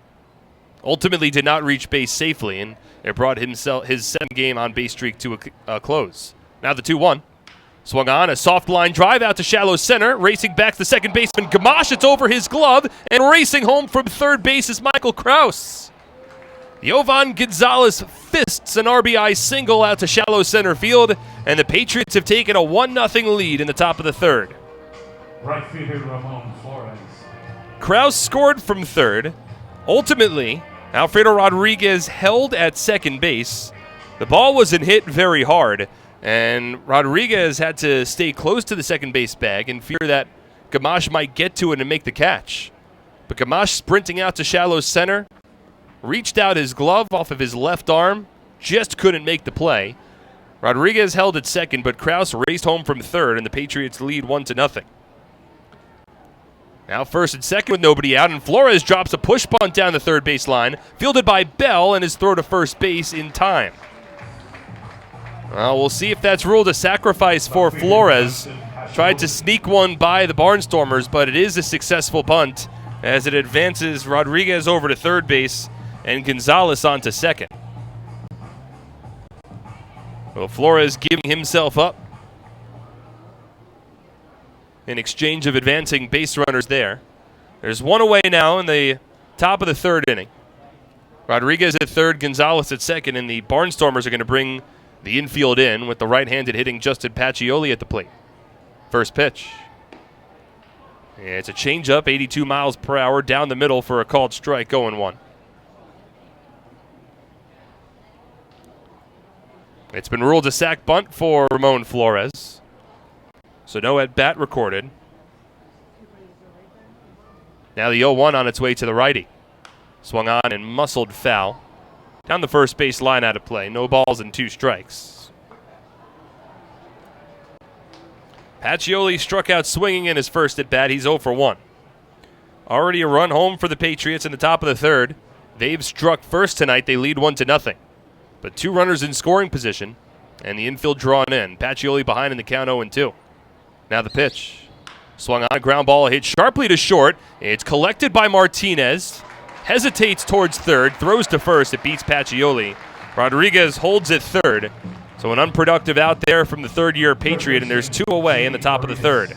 Ultimately did not reach base safely, and it brought his 7-game on-base streak to a close. Now the 2-1. Swung on, a soft line drive out to shallow center. Racing back to second baseman Gamache. It's over his glove. And racing home from third base is Michael Kraus. Jovan Gonzalez fists an RBI single out to shallow center field. And the Patriots have taken a 1-0 lead in the top of the 3rd. Right fielder Ramon Flores. Kraus scored from third. Ultimately, Alfredo Rodriguez held at second base. The ball wasn't hit very hard. And Rodriguez had to stay close to the second base bag in fear that Gamache might get to it and make the catch. But Gamache sprinting out to shallow center, reached out his glove off of his left arm, just couldn't make the play. Rodriguez held at second, but Kraus raced home from third, and the Patriots lead 1-0. Now first and second with nobody out, and Flores drops a push bunt down the third base line, fielded by Bell, and his throw to first base in time. Well, we'll see if that's ruled a sacrifice for Flores. Tried to sneak one by the Barnstormers, but it is a successful bunt as it advances Rodriguez over to third base and Gonzalez on to second. Well, Flores giving himself up in exchange of advancing base runners there. There's 1 away now in the top of the 3rd inning. Rodriguez at third, Gonzalez at second, and the Barnstormers are going to bring the infield in with the right-handed hitting Justin Pacioli at the plate. First pitch. It's a changeup, 82 miles per hour, down the middle for a called strike, 0-1. It's been ruled a sac bunt for Ramon Flores. So no at-bat recorded. Now the 0-1 on its way to the righty. Swung on and muscled foul. Down the first base line out of play. No balls and 2 strikes. Pacioli struck out swinging in his first at-bat. He's 0 for 1. Already a run home for the Patriots in the top of the third. They've struck first tonight. They lead 1-0. But 2 runners in scoring position, and the infield drawn in. Pacioli behind in the count 0-2. Now the pitch. Swung on a ground ball, hit sharply to short. It's collected by Martinez. Hesitates towards third, throws to first. It beats Pacioli. Rodriguez holds at third. So an unproductive out there from the third-year Patriot, and there's 2 away in the top of the third.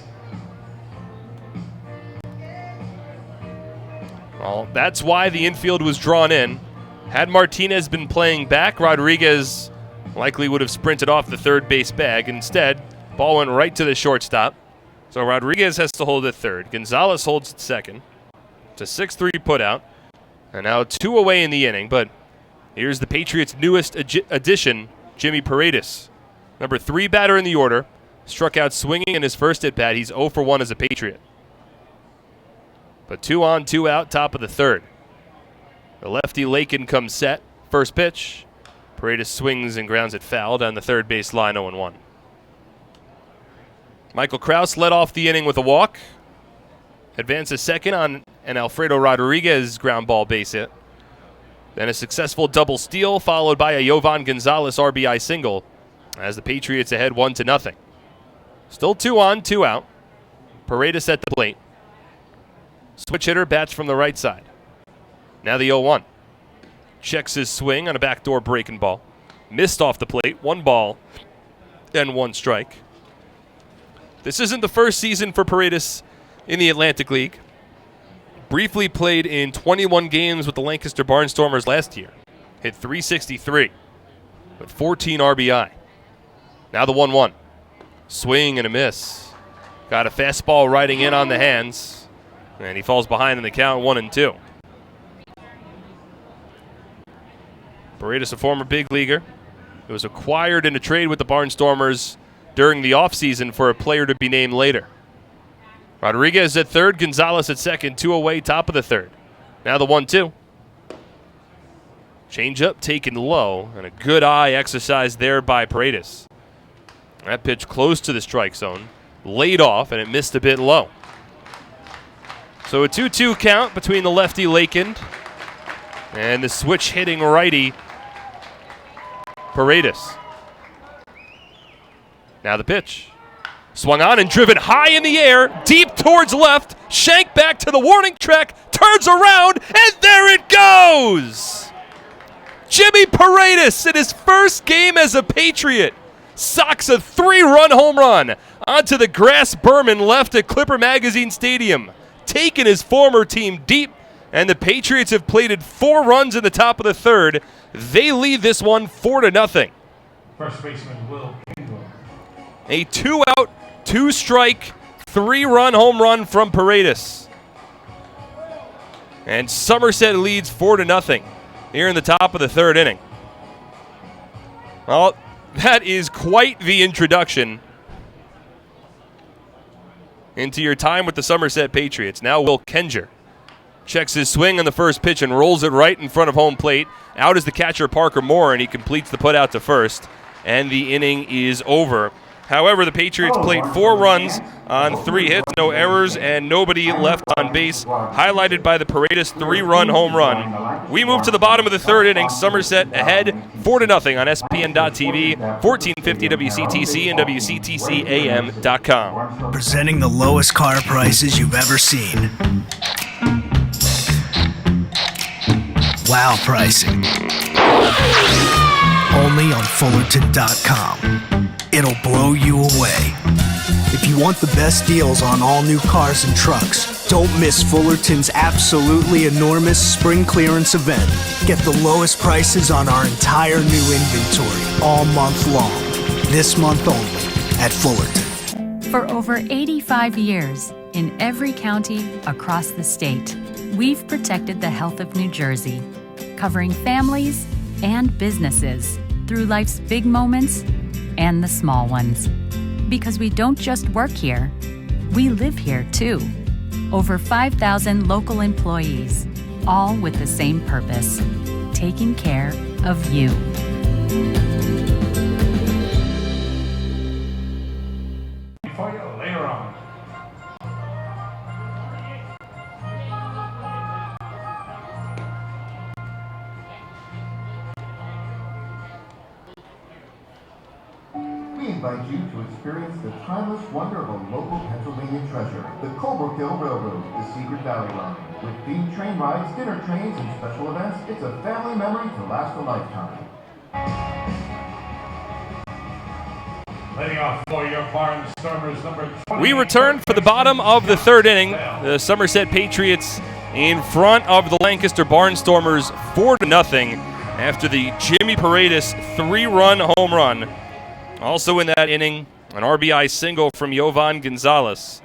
Well, that's why the infield was drawn in. Had Martinez been playing back, Rodriguez likely would have sprinted off the third base bag. Instead, ball went right to the shortstop. So Rodriguez has to hold at third. Gonzalez holds at second. It's a 6-3 putout. And now 2 away in the inning. But here's the Patriots' newest addition, Jimmy Paredes. Number 3 batter in the order. Struck out swinging in his first at-bat. He's 0 for 1 as a Patriot. But 2 on, 2 out, top of the third. The lefty Lakin comes set. First pitch. Paredes swings and grounds it foul down the third base line, 0-1. Michael Krause led off the inning with a walk. Advances second on an Alfredo Rodriguez ground ball base hit. Then a successful double steal followed by a Yovan Gonzalez RBI single as the Patriots ahead 1-0. Still 2 on, 2 out. Paredes at the plate. Switch hitter bats from the right side. Now the 0-1. Checks his swing on a backdoor breaking ball. Missed off the plate. 1 ball and 1 strike. This isn't the first season for Paredes in the Atlantic League. Briefly played in 21 games with the Lancaster Barnstormers last year. Hit .363 with 14 RBI. Now the 1-1. Swing and a miss. Got a fastball riding in on the hands. And he falls behind in the count 1-2. Paredes, a former big leaguer. It was acquired in a trade with the Barnstormers during the offseason for a player to be named later. Rodriguez at third, Gonzalez at second, 2 away, top of the third. Now the 1-2. Changeup taken low, and a good eye exercised there by Paredes. That pitch close to the strike zone, laid off, and it missed a bit low. So a 2-2 count between the lefty Lakin and the switch hitting righty Paredes. Now the pitch. Swung on and driven high in the air, deep towards left. Shank back to the warning track, turns around, and there it goes! Jimmy Paredes in his first game as a Patriot socks a 3-run home run onto the grass Berman left at Clipper Magazine Stadium, taking his former team deep, and the Patriots have plated 4 runs in the top of the third. They lead this one 4-0. First baseman Will Kindle. A 2-out, 2-strike, 3-run home run from Paredes. And Somerset leads 4-0 here in the top of the third inning. Well, that is quite the introduction into your time with the Somerset Patriots. Now Will Kenger checks his swing on the first pitch and rolls it right in front of home plate. Out is the catcher Parker Moore, and he completes the put out to first. And the inning is over. However, the Patriots played 4 runs on 3 hits, no errors, and nobody left on base, highlighted by the Paredes 3-run home run. We move to the bottom of the third inning. Somerset ahead 4-0 on SPN.TV, 1450 WCTC, and WCTCAM.com. Presenting the lowest car prices you've ever seen. Wow pricing. Only on Fullerton.com. It'll blow you away. If you want the best deals on all new cars and trucks, don't miss Fullerton's absolutely enormous spring clearance event. Get the lowest prices on our entire new inventory all month long. This month only at Fullerton. For over 85 years, in every county across the state, we've protected the health of New Jersey, covering families and businesses through life's big moments and the small ones. Because we don't just work here, we live here too. Over 5,000 local employees, all with the same purpose, taking care of you. For you later on. We invite you to experience the timeless wonder of a local Pennsylvania treasure, the Colebrook Railroad, the Secret Valley Line. With themed train rides, dinner trains, and special events, it's a family memory to last a lifetime. Leading off for your Barnstormers, number 20. We return for the bottom of the third inning. The Somerset Patriots in front of the Lancaster Barnstormers 4-0 after the Jimmy Paredes 3-run home run. Also in that inning, an RBI single from Jovan Gonzalez.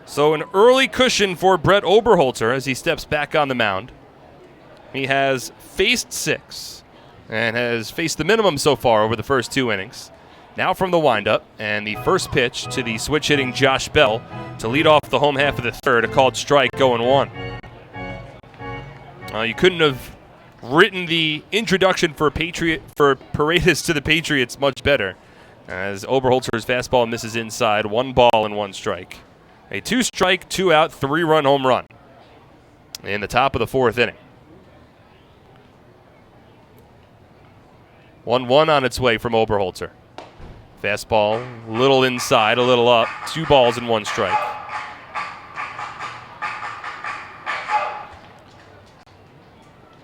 So an early cushion for Brett Oberholzer as he steps back on the mound. He has faced 6 and has faced the minimum so far over the first 2 innings. Now from the windup, and the first pitch to the switch-hitting Josh Bell to lead off the home half of the third, a called strike, 0-1. You couldn't have written the introduction for Paredes to the Patriots much better, as Oberholzer's fastball misses inside, 1 ball and 1 strike. A 2-strike, 2-out, 3-run home run in the top of the 4th inning. 1-1 on its way from Oberholzer. Fastball, a little inside, a little up, 2 balls and 1 strike.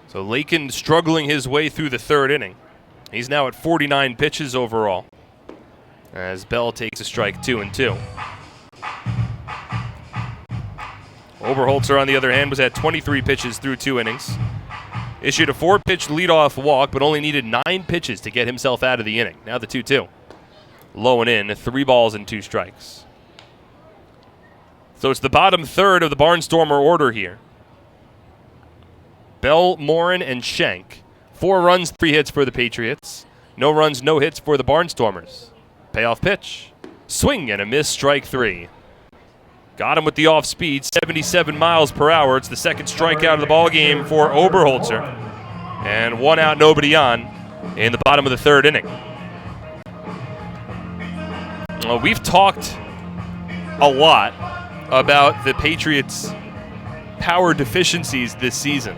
So Lakin struggling his way through the 3rd inning. He's now at 49 pitches overall, as Bell takes a strike, 2-2. Oberholzer, on the other hand, was at 23 pitches through 2 innings. Issued a 4-pitch leadoff walk, but only needed 9 pitches to get himself out of the inning. Now the 2-2. Low and in, 3 balls and 2 strikes. So it's the bottom third of the Barnstormer order here. Bell, Morin, and Schenk. 4 runs, 3 hits for the Patriots. No runs, no hits for the Barnstormers. Payoff pitch. Swing and a miss, strike 3. Got him with the off speed, 77 miles per hour. It's the second strikeout of the ball game for Oberholzer. And 1 out, nobody on in the bottom of the 3rd inning. Well, we've talked a lot about the Patriots' power deficiencies this season.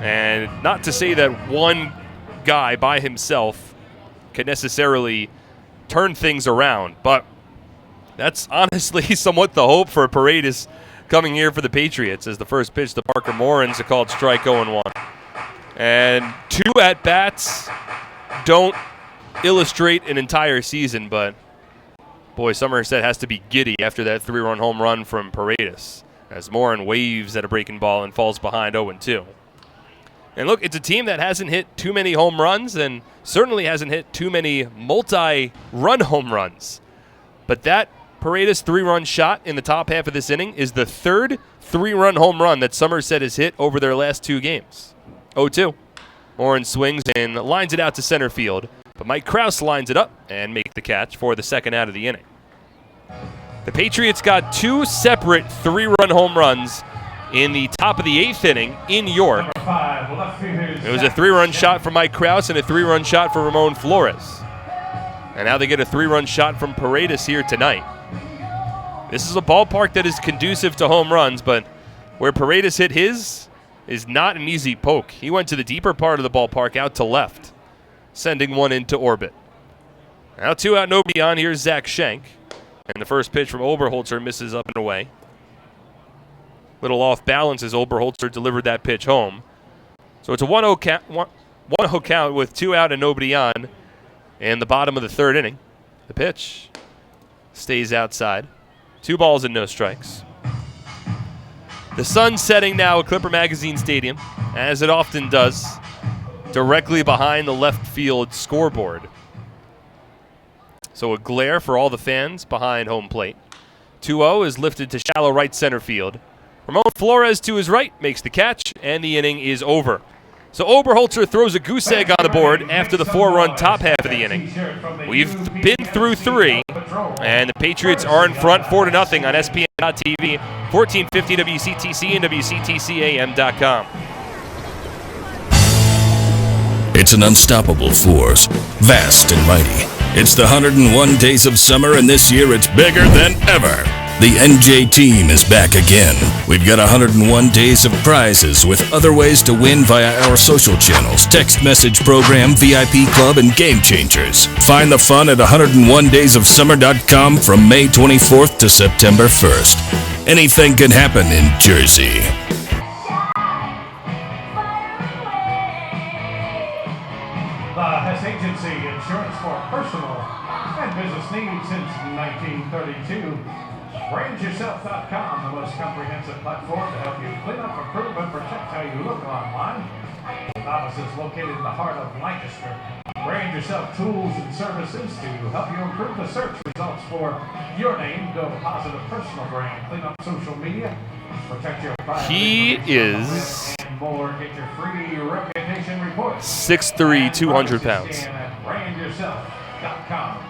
And not to say that one guy by himself can necessarily turn things around, but that's honestly somewhat the hope for Paredes coming here for the Patriots, as the first pitch to Parker Morin's a called strike, 0-1. And 2 at-bats don't illustrate an entire season, but boy, Somerset has to be giddy after that 3-run home run from Paredes, as Morin waves at a breaking ball and falls behind 0-2. And look, it's a team that hasn't hit too many home runs and certainly hasn't hit too many multi-run home runs. But that Paredes 3-run shot in the top half of this inning is the 3rd 3-run home run that Somerset has hit over their last 2 games. 0-2. Morin swings and lines it out to center field, but Mike Krause lines it up and makes the catch for the 2nd out of the inning. The Patriots got 2 separate 3-run home runs in the top of the 8th inning in York. It was a 3-run shot from Mike Krause and a 3-run shot for Ramon Flores. And now they get a 3-run shot from Paredes here tonight. This is a ballpark that is conducive to home runs, but where Paredes hit his is not an easy poke. He went to the deeper part of the ballpark out to left, sending one into orbit. Now 2 out, nobody on. Here's Zach Schenk. And the first pitch from Oberholzer misses up and away. Little off balance as Oberholzer delivered that pitch home. So it's a 1-0 count with 2 out and nobody on in the bottom of the 3rd inning. The pitch stays outside. 2 balls and no strikes. The sun setting now at Clipper Magazine Stadium, as it often does, directly behind the left field scoreboard. So a glare for all the fans behind home plate. 2-0 is lifted to shallow right center field. Ramon Flores to his right makes the catch, and the inning is over. So Oberholzer throws a goose egg on the board after the 4-run top half of the inning. We've been through 3, and the Patriots are in front 4-0 on SPN.TV, 1450 WCTC and WCTCAM.com. It's an unstoppable force, vast and mighty. It's the 101 days of summer, and this year it's bigger than ever. The NJ team is back again. We've got 101 days of prizes with other ways to win via our social channels, text message program, VIP club, and game changers. Find the fun at 101daysofsummer.com from May 24th to September 1st. Anything can happen in Jersey. The Hess Agency, insurance for personal and business needs since 1932. BrandYourself.com, the most comprehensive platform to help you clean up, improve, and protect how you look online. With offices located in the heart of Lancaster. Brand Yourself tools and services to help you improve the search results for your name. Build a positive personal brand. Clean up social media. Protect your privacy. He is and more. Get your free reputation report. 6'3", 200 pounds. At BrandYourself.com.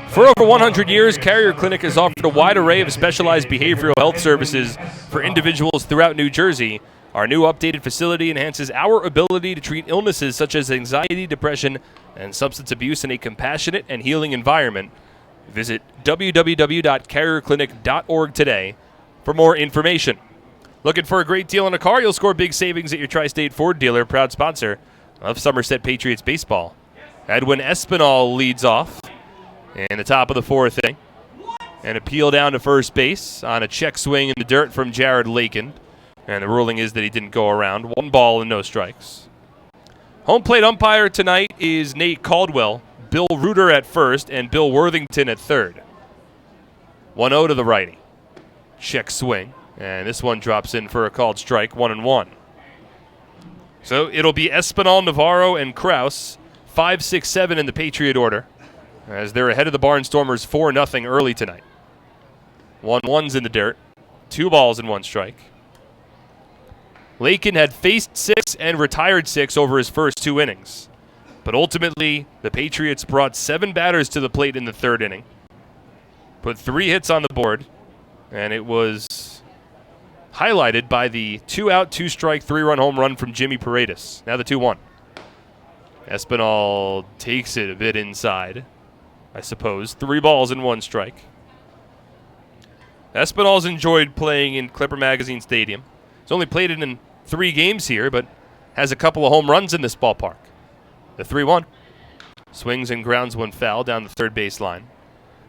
For over 100 years, Carrier Clinic has offered a wide array of specialized behavioral health services for individuals throughout New Jersey. Our new updated facility enhances our ability to treat illnesses such as anxiety, depression, and substance abuse in a compassionate and healing environment. Visit www.carrierclinic.org today for more information. Looking for a great deal on a car? You'll score big savings at your Tri-State Ford dealer, proud sponsor of Somerset Patriots baseball. Edwin Espinal leads off in the top of the 4th inning. An appeal down to first base on a check swing in the dirt from Jared Lakin. And the ruling is that he didn't go around. 1 ball and no strikes. Home plate umpire tonight is Nate Caldwell, Bill Reuter at first, and Bill Worthington at third. 1-0 to the righty. Check swing. And this one drops in for a called strike, 1-1. So it'll be Espinal, Navarro, and Kraus, 5, 6, 7 in the Patriot order, as they're ahead of the Barnstormers 4-0 early tonight. 1-1's in the dirt. 2 balls and 1 strike. Lakin had faced 6 and retired 6 over his first 2 innings. But ultimately, the Patriots brought 7 batters to the plate in the 3rd inning. Put 3 hits on the board, and it was highlighted by the 2-out, 2-strike, 3-run home run from Jimmy Paredes. Now the 2-1. Espinal takes it a bit inside, I suppose. 3 balls and 1 strike. Espinal's enjoyed playing in Clipper Magazine Stadium. He's only played it in 3 games here, but has a couple of home runs in this ballpark. The 3-1. Swings and grounds one foul down the third base line.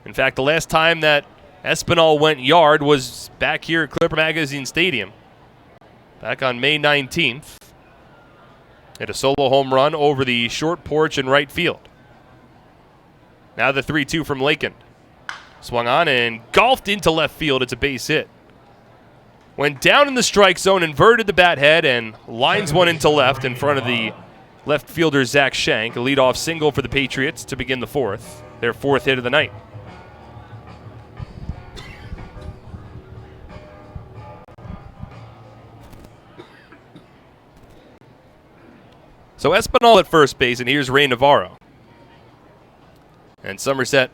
In fact, the last time that Espinal went yard was back here at Clipper Magazine Stadium. Back on May 19th. Hit a solo home run over the short porch in right field. Now the 3-2 from Lakin. Swung on and golfed into left field. It's a base hit. Went down in the strike zone, inverted the bat head, and lines one into left in front of the left fielder Zach Shank. A leadoff single for the Patriots to begin the 4th. Their 4th hit of the night. So Espinal at first base, and here's Ray Navarro. And Somerset,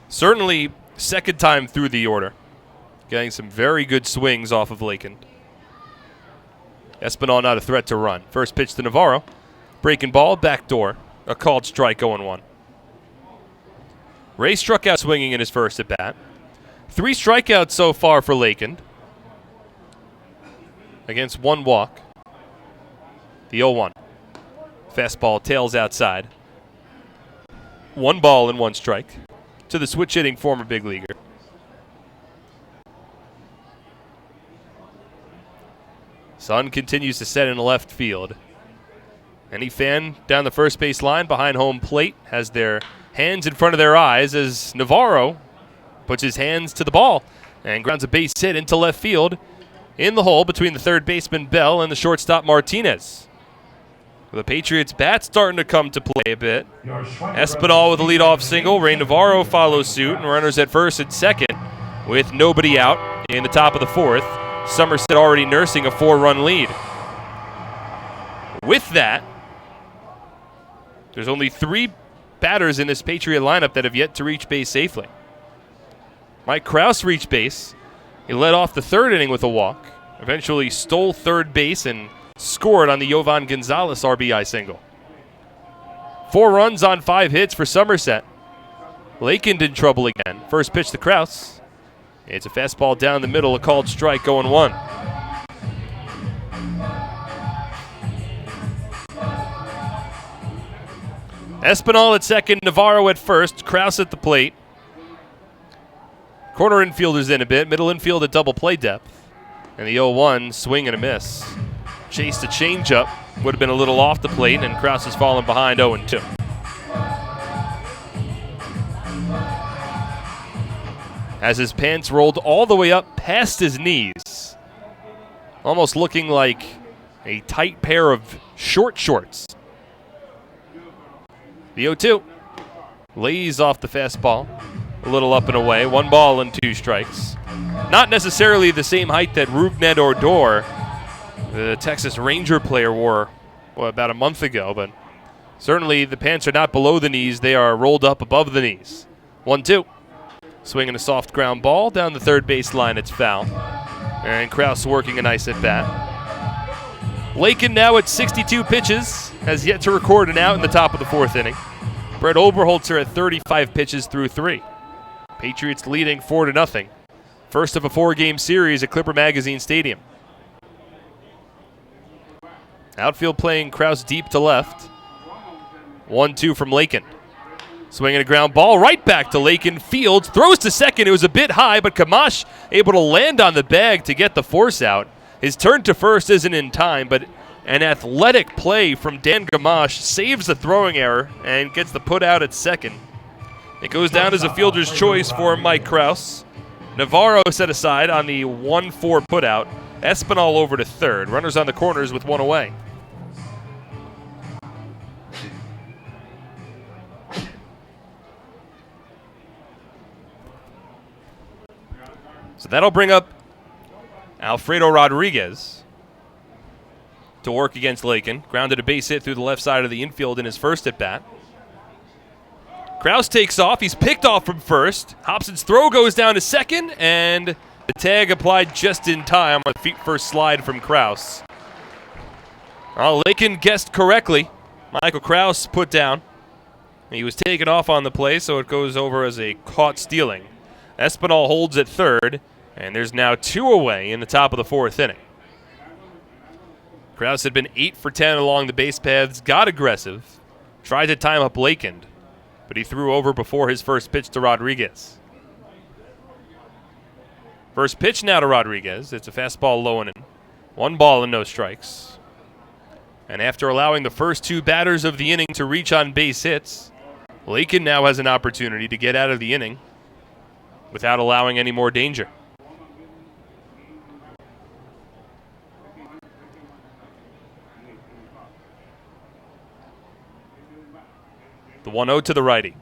certainly second time through the order, getting some very good swings off of Lakin. Espinal not a threat to run. First pitch to Navarro. Breaking ball, back door. A called strike, 0-1. Ray struck out swinging in his first at bat. 3 strikeouts so far for Lakin, against 1 walk. The 0-1. Fastball tails outside. 1 ball and 1 strike to the switch hitting former big leaguer. Sun continues to set in left field. Any fan down the first base line behind home plate has their hands in front of their eyes as Navarro puts his hands to the ball and grounds a base hit into left field in the hole between the third baseman Bell and the shortstop Martinez. The Patriots' bat starting to come to play a bit. Espinal with a leadoff single. Ray Navarro follows suit, and runners at first and second with nobody out in the top of the fourth. Somerset already nursing a 4-run lead. With that, there's only 3 batters in this Patriot lineup that have yet to reach base safely. Mike Krause reached base. He led off the third inning with a walk, eventually stole third base and scored on the Yovan Gonzalez RBI single. 4 runs on 5 hits for Somerset. Lakin in trouble again. First pitch to Krause. It's a fastball down the middle, a called strike, 0-1. Espinal at second, Navarro at first, Krause at the plate. Corner infielders in a bit, middle infield at double play depth. And the 0-1, swing and a miss. Chased a changeup, would have been a little off the plate, and Krause has fallen behind 0-2. As his pants rolled all the way up past his knees, almost looking like a tight pair of short shorts. The 0-2 lays off the fastball, a little up and away, 1 ball and 2 strikes. Not necessarily the same height that Rougned Odor, the Texas Ranger player, wore about a month ago, but certainly the pants are not below the knees, they are rolled up above the knees. 1-2. Swinging a soft ground ball down the third base line, it's foul. And Krause working a nice at bat. Lakin now at 62 pitches, has yet to record an out in the top of the 4th inning. Brett Oberholzer at 35 pitches through 3. Patriots leading 4-0. First of a 4-game series at Clipper Magazine Stadium. Outfield playing Krause deep to left. 1-2 from Lakin. Swinging a ground ball right back to Lakin. Fields throws to second. It was a bit high, but Kamash able to land on the bag to get the force out. His turn to first isn't in time, but an athletic play from Dan Gamache saves the throwing error and gets the put out at second. It goes down as a fielder's choice for Mike Krause. Navarro set aside on the 1-4 putout. Espinal over to third. Runners on the corners with 1 away. So that'll bring up Alfredo Rodriguez to work against Lakin. Grounded a base hit through the left side of the infield in his first at-bat. Krause takes off. He's picked off from first. Hobson's throw goes down to second, and the tag applied just in time on the feet first slide from Krause. Lakin guessed correctly. Michael Krause put down. He was taken off on the play, so it goes over as a caught stealing. Espinal holds at third, and there's now 2 away in the top of the 4th inning. Krause had been 8 for 10 along the base paths, got aggressive, tried to time up Lakin, but he threw over before his first pitch to Rodriguez. First pitch now to Rodriguez. It's a fastball low and in. 1 ball and no strikes. And after allowing the first 2 batters of the inning to reach on base hits, Lakin now has an opportunity to get out of the inning without allowing any more danger. The 1-0 to the righty.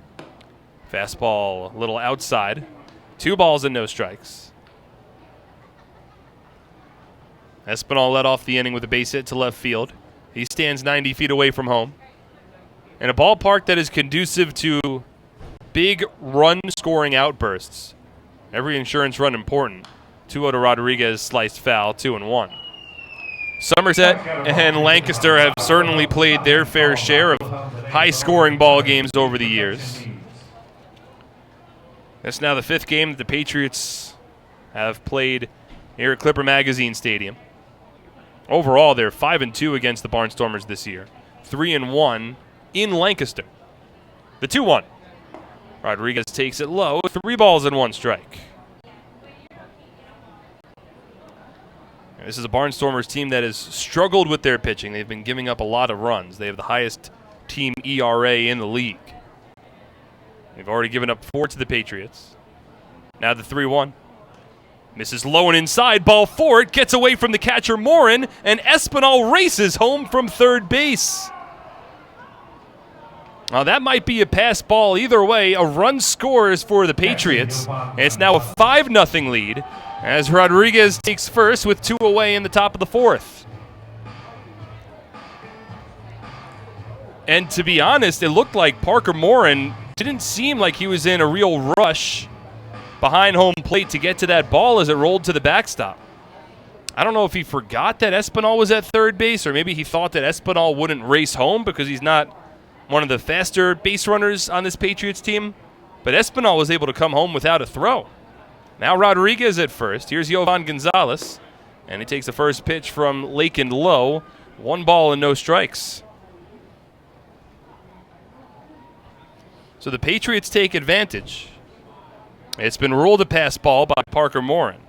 Fastball a little outside. 2 balls and no strikes. Espinal led off the inning with a base hit to left field. He stands 90 feet away from home. In a ballpark that is conducive to big run-scoring outbursts. Every insurance run important. 2-0 to Rodriguez, sliced foul, 2-1. Somerset and Lancaster have certainly played their fair share of high-scoring ball games over the years. That's now the 5th game that the Patriots have played here at Clipper Magazine Stadium. Overall, they're 5-2 against the Barnstormers this year. 3-1 in Lancaster. The 2-1. Rodriguez takes it low, 3 balls and 1 strike. This is a Barnstormers team that has struggled with their pitching. They've been giving up a lot of runs. They have the highest team ERA in the league. They've already given up 4 to the Patriots. Now the 3-1. Misses low and inside. Ball forward. Gets away from the catcher, Morin. And Espinal races home from third base. Now that might be a pass ball. Either way, a run scores for the Patriots. And it's now a 5-0 lead as Rodriguez takes first with 2 away in the top of the 4th. And to be honest, it looked like Parker Morin didn't seem like he was in a real rush behind home plate to get to that ball as it rolled to the backstop. I don't know if he forgot that Espinal was at third base, or maybe he thought that Espinal wouldn't race home because he's not one of the faster base runners on this Patriots team. But Espinal was able to come home without a throw. Now Rodriguez at first. Here's Yovan Gonzalez, and he takes the first pitch from Lakin low. 1 ball and no strikes. So the Patriots take advantage. It's been ruled a pass ball by Parker Morin.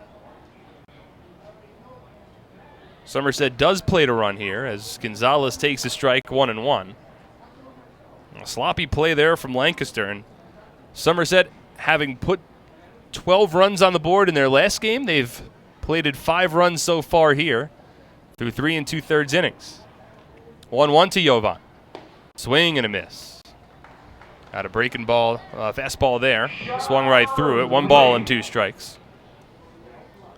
Somerset does play to run here as Gonzalez takes a strike, 1-1. A sloppy play there from Lancaster. And Somerset, having put 12 runs on the board in their last game, they've plated 5 runs so far here through 3 2/3 innings. 1-1 to Yovan. Swing and a miss. Got a breaking ball, fastball there. Swung right through it. 1 ball and 2 strikes.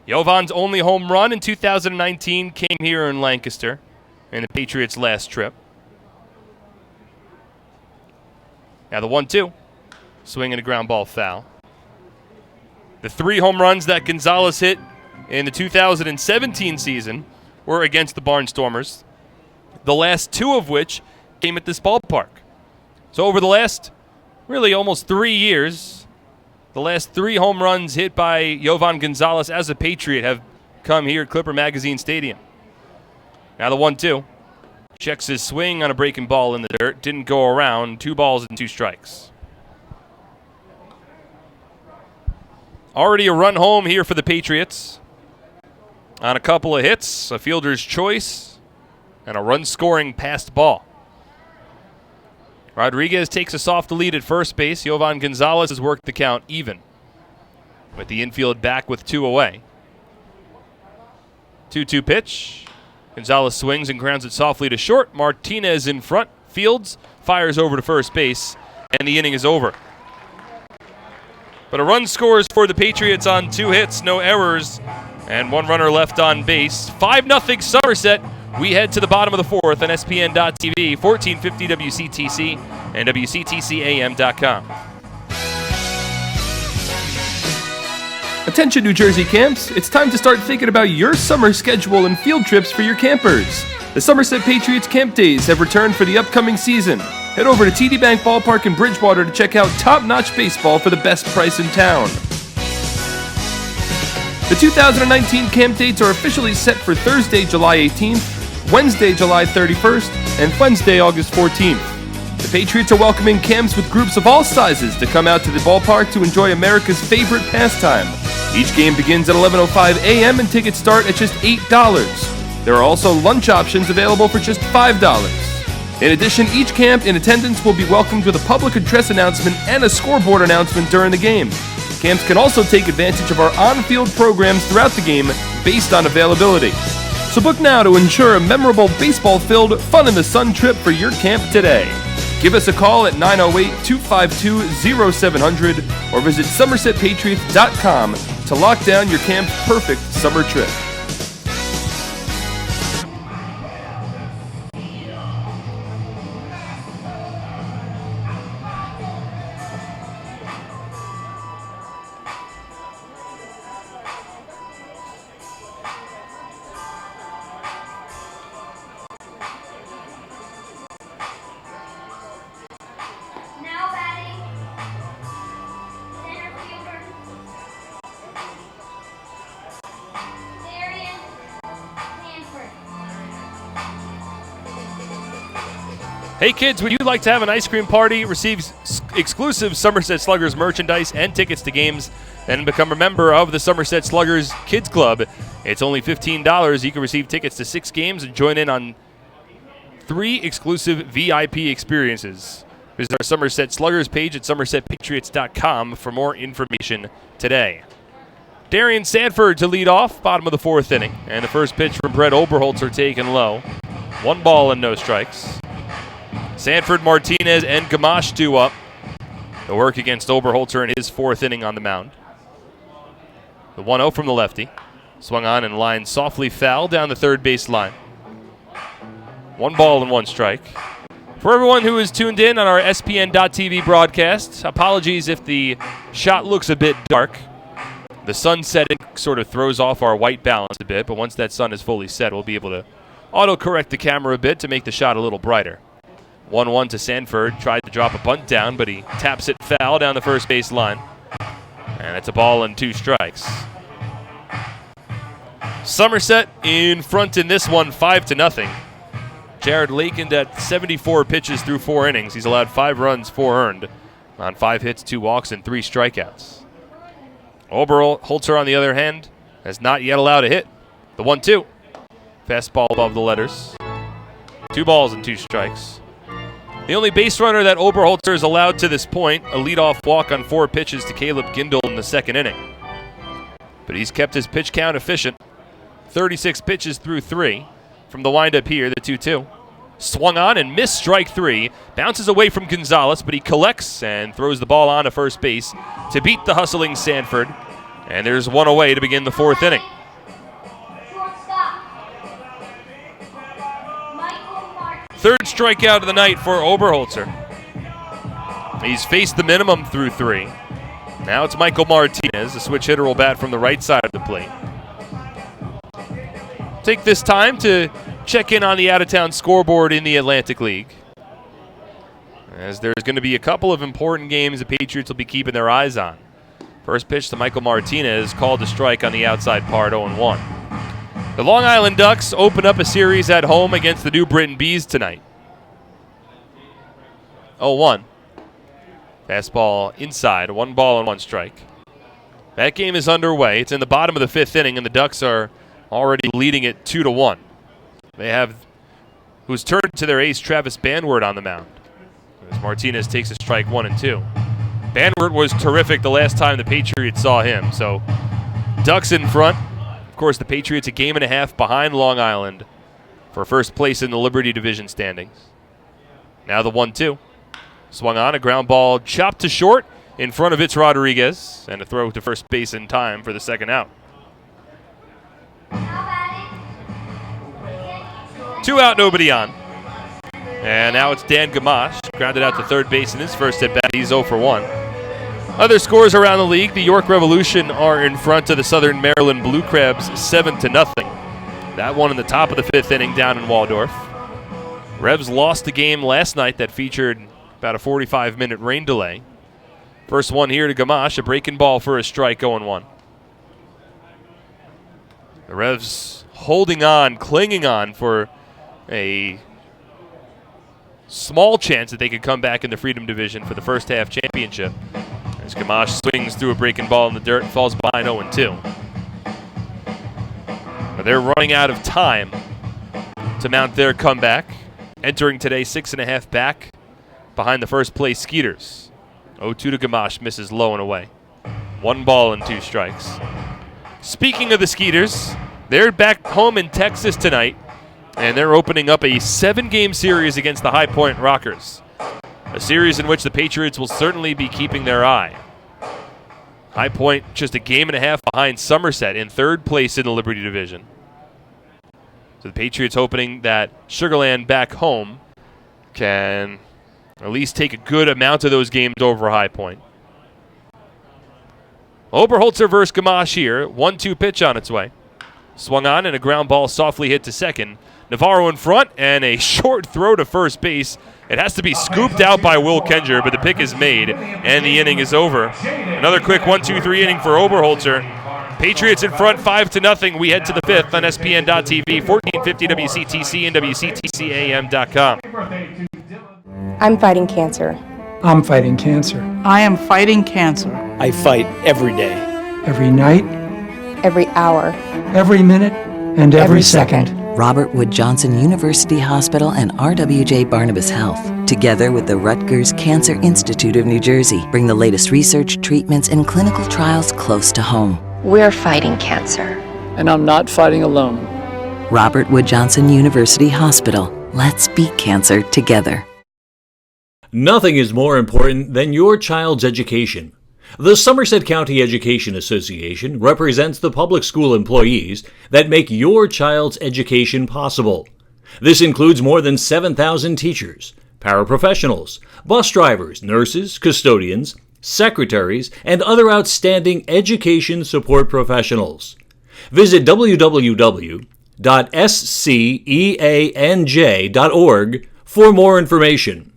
Yovan's only home run in 2019 came here in Lancaster in the Patriots' last trip. Now the 1-2. Swing and a ground ball foul. The 3 home runs that Gonzalez hit in the 2017 season were against the Barnstormers, the last 2 of which came at this ballpark. So over the last really almost 3 years, the last 3 home runs hit by Yovan Gonzalez as a Patriot have come here at Clipper Magazine Stadium. Now the 1-2. Checks his swing on a breaking ball in the dirt. Didn't go around. 2 balls and 2 strikes. Already a run home here for the Patriots on a couple of hits, a fielder's choice, and a run-scoring passed ball. Rodriguez takes a soft lead at first base. Yovan Gonzalez has worked the count even, with the infield back with 2 away. 2-2 pitch. Gonzalez swings and grounds it softly to short. Martinez in front. Fields fires over to first base, and the inning is over. But a run scores for the Patriots on 2 hits, no errors, and 1 runner left on base. 5-0 Somerset. We head to the bottom of the 4th on SPN.TV, 1450 WCTC, and WCTCAM.com. Attention New Jersey camps, it's time to start thinking about your summer schedule and field trips for your campers. The Somerset Patriots Camp Days have returned for the upcoming season. Head over to TD Bank Ballpark in Bridgewater to check out top-notch baseball for the best price in town. The 2019 camp dates are officially set for Thursday, July 18th, Wednesday, July 31st, and Wednesday, August 14th. The Patriots are welcoming camps with groups of all sizes to come out to the ballpark to enjoy America's favorite pastime. Each game begins at 11:05 a.m. and tickets start at just $8. There are also lunch options available for just $5. In addition, each camp in attendance will be welcomed with a public address announcement and a scoreboard announcement during the game. Camps can also take advantage of our on-field programs throughout the game based on availability. So book now to ensure a memorable baseball-filled, fun-in-the-sun trip for your camp today. Give us a call at 908-252-0700 or visit SomersetPatriots.com to lock down your camp's perfect summer trip. Hey kids, would you like to have an ice cream party, receive exclusive Somerset Sluggers merchandise and tickets to games, then become a member of the Somerset Sluggers Kids Club? It's only $15. You can receive tickets to 6 games and join in on 3 exclusive VIP experiences. Visit our Somerset Sluggers page at somersetpatriots.com for more information today. Darian Sanford to lead off, bottom of the 4th inning. And the first pitch from Brett Oberholzer taken low. 1 ball and no strikes. Sanford, Martinez, and Gamache due up. The work against Oberholzer in his 4th inning on the mound. The 1-0 from the lefty. Swung on and lined softly foul down the third base line. 1 ball and 1 strike. For everyone who is tuned in on our SPN.TV broadcast, apologies if the shot looks a bit dark. The sun setting sort of throws off our white balance a bit, but once that sun is fully set, we'll be able to auto-correct the camera a bit to make the shot a little brighter. 1-1 to Sanford. Tried to drop a bunt down, but he taps it foul down the first base line. And it's a ball and 2 strikes. Somerset in front in this one, 5-0. Jared Lakin at 74 pitches through 4 innings. He's allowed 5 runs, 4 earned, on 5 hits, 2 walks, and 3 strikeouts. Oberholzer, on the other hand, has not yet allowed a hit. The 1-2. Fastball above the letters. 2 balls and 2 strikes. The only base runner that Oberholzer has allowed to this point, a leadoff walk on 4 pitches to Caleb Gindel in the 2nd inning. But he's kept his pitch count efficient. 36 pitches through 3. From the windup here, the 2-2. Swung on and missed strike 3. Bounces away from Gonzalez, but he collects and throws the ball on to first base to beat the hustling Sanford. And there's 1 away to begin the 4th inning. Third strikeout of the night for Oberholzer. He's faced the minimum through 3. Now it's Michael Martinez. The switch hitter will bat from the right side of the plate. Take this time to check in on the out-of-town scoreboard in the Atlantic League, as there's going to be a couple of important games the Patriots will be keeping their eyes on. First pitch to Michael Martinez, called to strike on the outside part, 0-1. The Long Island Ducks open up a series at home against the New Britain Bees tonight. 0-1. Fastball inside, 1 ball and 1 strike. That game is underway. It's in the bottom of the 5th inning, and the Ducks are already leading it 2-1. They have who's turned to their ace Travis Banwert on the mound, as Martinez takes a strike 1 and 2. Banwert was terrific the last time the Patriots saw him, so Ducks in front. Of course, the Patriots a game and a half behind Long Island for first place in the Liberty Division standings. Now the 1-2. Swung on, a ground ball chopped to short in front of Itz Rodriguez, and a throw to first base in time for the 2nd out. 2 out, nobody on. And now it's Dan Gamache, grounded out to third base in his first at bat. He's 0 for 1. Other scores around the league: the York Revolution are in front of the Southern Maryland Blue Crabs 7-0. That one in the top of the 5th inning down in Waldorf. Revs lost a game last night that featured about a 45-minute rain delay. First one here to Gamache, a breaking ball for a strike, 0-1. The Revs holding on, clinging on for a small chance that they could come back in the Freedom Division for the first half championship, as Gamache swings through a breaking ball in the dirt and falls behind 0-2. But they're running out of time to mount their comeback, entering today 6.5 back behind the first place Skeeters. 0-2 to Gamache, misses low and away. 1 ball and 2 strikes. Speaking of the Skeeters, they're back home in Texas tonight, and they're opening up a 7-game series against the High Point Rockers. A series in which the Patriots will certainly be keeping their eye. High Point just a game and a half behind Somerset in 3rd place in the Liberty Division. So the Patriots hoping that Sugar Land back home can at least take a good amount of those games over High Point. Oberholzer versus Gamache here. 1-2 pitch on its way. Swung on and a ground ball softly hit to second. Navarro in front and a short throw to first base. It has to be scooped out by Will Kenger, but the pick is made and the inning is over. Another quick 1-2-3 inning for Oberholzer. Patriots in front 5-0. We head to the 5th on SPN.TV, 1450 WCTC and WCTCAM.com. I'm fighting cancer. I'm fighting cancer. I am fighting cancer. I fight every day. Every night. Every hour. Every minute. And every second. Robert Wood Johnson University Hospital and RWJ Barnabas Health. Together with the Rutgers Cancer Institute of New Jersey, bring the latest research, treatments, and clinical trials close to home. We're fighting cancer. And I'm not fighting alone. Robert Wood Johnson University Hospital. Let's beat cancer together. Nothing is more important than your child's education. The Somerset County Education Association represents the public school employees that make your child's education possible. This includes more than 7,000 teachers, paraprofessionals, bus drivers, nurses, custodians, secretaries, and other outstanding education support professionals. Visit www.sceanj.org for more information.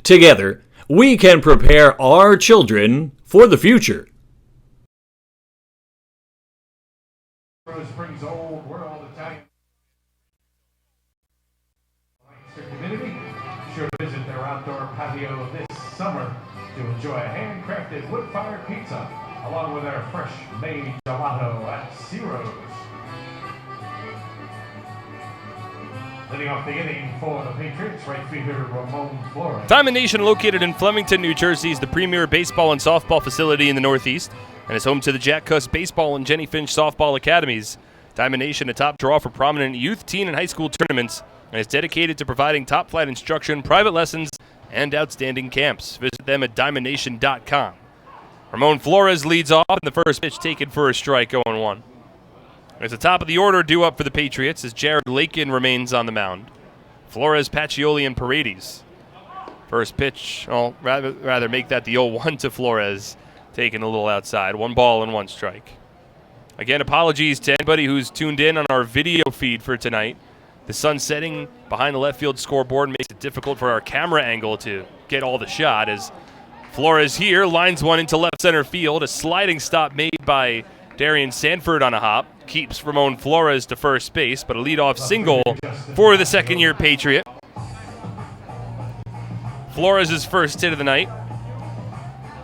Together, we can prepare our children for the future. Rose Springs Old World Italian Lancaster community. Be sure to visit their outdoor patio this summer to enjoy a handcrafted wood-fired pizza along with their fresh-made gelato at Ciro's. Leading off the inning for the Patriots, right fielder Ramon Flores. Diamond Nation, located in Flemington, New Jersey, is the premier baseball and softball facility in the Northeast and is home to the Jack Cuss Baseball and Jenny Finch Softball Academies. Diamond Nation, a top draw for prominent youth, teen, and high school tournaments, and is dedicated to providing top-flight instruction, private lessons, and outstanding camps. Visit them at diamondnation.com. Ramon Flores leads off in the first pitch, taken for a strike, 0-1. It's the top of the order due up for the Patriots as Jared Lakin remains on the mound. Flores, Pacioli, and Paredes. First pitch, I'll rather make that the 0-1 to Flores, taken a little outside. 1 ball and 1 strike. Again, apologies to anybody who's tuned in on our video feed for tonight. The sun setting behind the left field scoreboard makes it difficult for our camera angle to get all the shot as Flores here lines one into left center field. A sliding stop made by Darian Sanford on a hop keeps Ramon Flores to first base, but a leadoff single for the second-year Patriot. Flores' first hit of the night.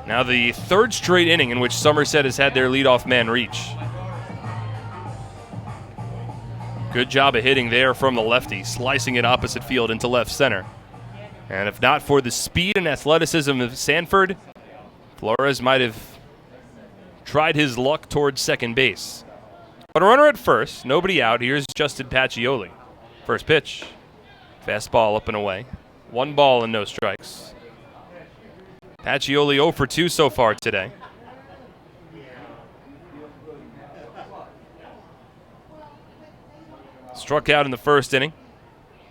Now the third straight inning in which Somerset has had their leadoff man reach. Good job of hitting there from the lefty, slicing it opposite field into left center. And if not for the speed and athleticism of Sanford, Flores might have tried his luck towards second base. But a runner at first, nobody out. Here's Justin Pacioli. First pitch, fastball up and away. 1 ball and no strikes. Pacioli 0 for 2 so far today. Struck out in the first inning,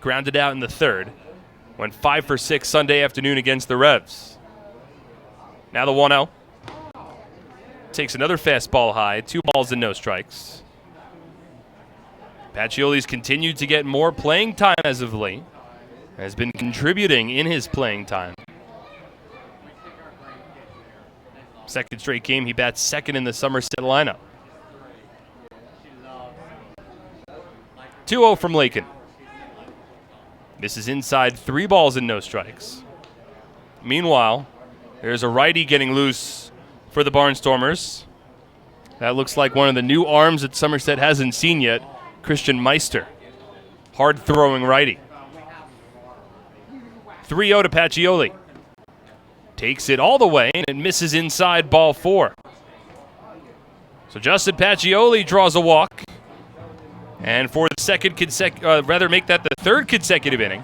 grounded out in the third. Went 5 for 6 Sunday afternoon against the Revs. Now the 1-0. Takes another fastball high, 2 balls and no strikes. Pacioli's continued to get more playing time as of late. Has been contributing in his playing time. Second straight game, he bats second in the Somerset lineup. 2-0 from Lakin. This is inside, 3 balls and no strikes. Meanwhile, there's a righty getting loose for the Barnstormers. That looks like one of the new arms that Somerset hasn't seen yet, Christian Meister. Hard-throwing righty. 3-0 to Pacioli. Takes it all the way, and it misses inside, ball 4. So Justin Pacioli draws a walk. And for the third consecutive inning,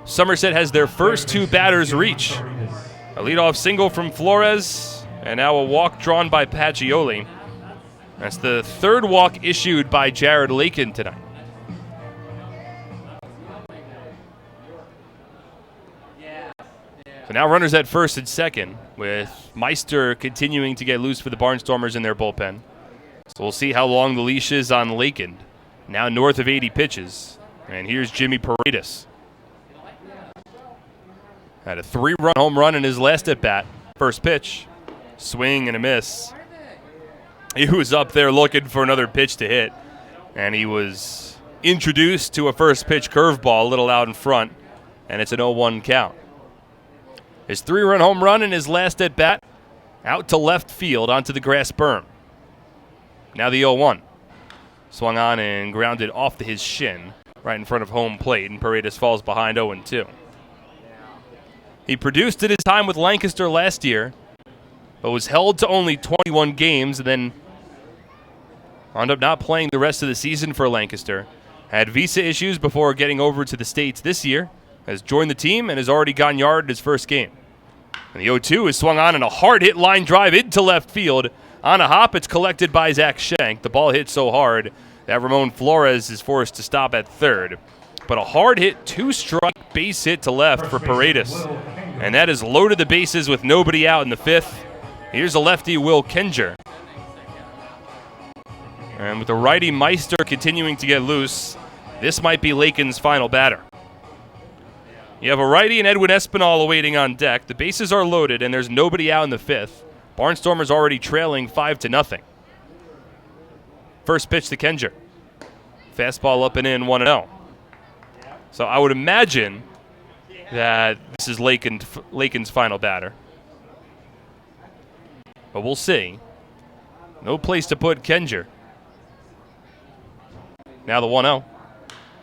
Somerset has their first 2 batters reach. A leadoff single from Flores, and now a walk drawn by Pacioli. That's the third walk issued by Jared Lakin tonight. So now runners at first and second, with Meister continuing to get loose for the Barnstormers in their bullpen. So we'll see how long the leash is on Lakin. Now north of 80 pitches. And here's Jimmy Paredes. Had a 3-run home run in his last at-bat. First pitch. Swing and a miss. He was up there looking for another pitch to hit. And he was introduced to a first pitch curveball a little out in front. And it's an 0-1 count. His 3-run home run in his last at-bat. Out to left field onto the grass berm. Now the 0-1. Swung on and grounded off his shin right in front of home plate, and Paredes falls behind 0-2. He produced at his time with Lancaster last year, but was held to only 21 games and then wound up not playing the rest of the season for Lancaster. Had visa issues before getting over to the States this year, has joined the team and has already gone yard in his first game. And the 0-2 is swung on in a hard-hit line drive into left field. On a hop, it's collected by Zach Schenk. The ball hit so hard that Ramon Flores is forced to stop at third. But a hard-hit two-strike base hit to left for Paredes. And that has loaded the bases with nobody out in the fifth. Here's a lefty, Will Kenger. And with the righty Meister continuing to get loose, this might be Lakin's final batter. You have a righty and Edwin Espinal awaiting on deck. The bases are loaded, and there's nobody out in the fifth. Barnstormers already trailing 5-0. First pitch to Kenger. Fastball up and in, 1-0. So I would imagine that this is Lakin's final batter. But we'll see. No place to put Kenger. Now the 1-0.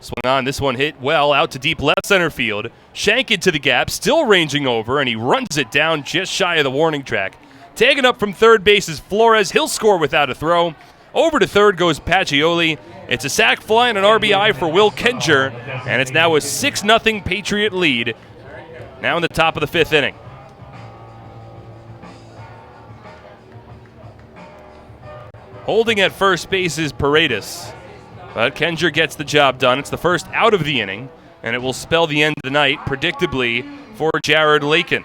Swung on, this one hit well out to deep left center field. Shank into the gap, still ranging over, and he runs it down just shy of the warning track. Tagging up from third base is Flores. He'll score without a throw. Over to third goes Pacioli. It's a sac fly and an RBI for Will Kenger, and it's now a 6-0 Patriot lead. Now in the top of the fifth inning. Holding at first base is Paredes. But Kenger gets the job done. It's the first out of the inning, and it will spell the end of the night, predictably, for Jared Lakin.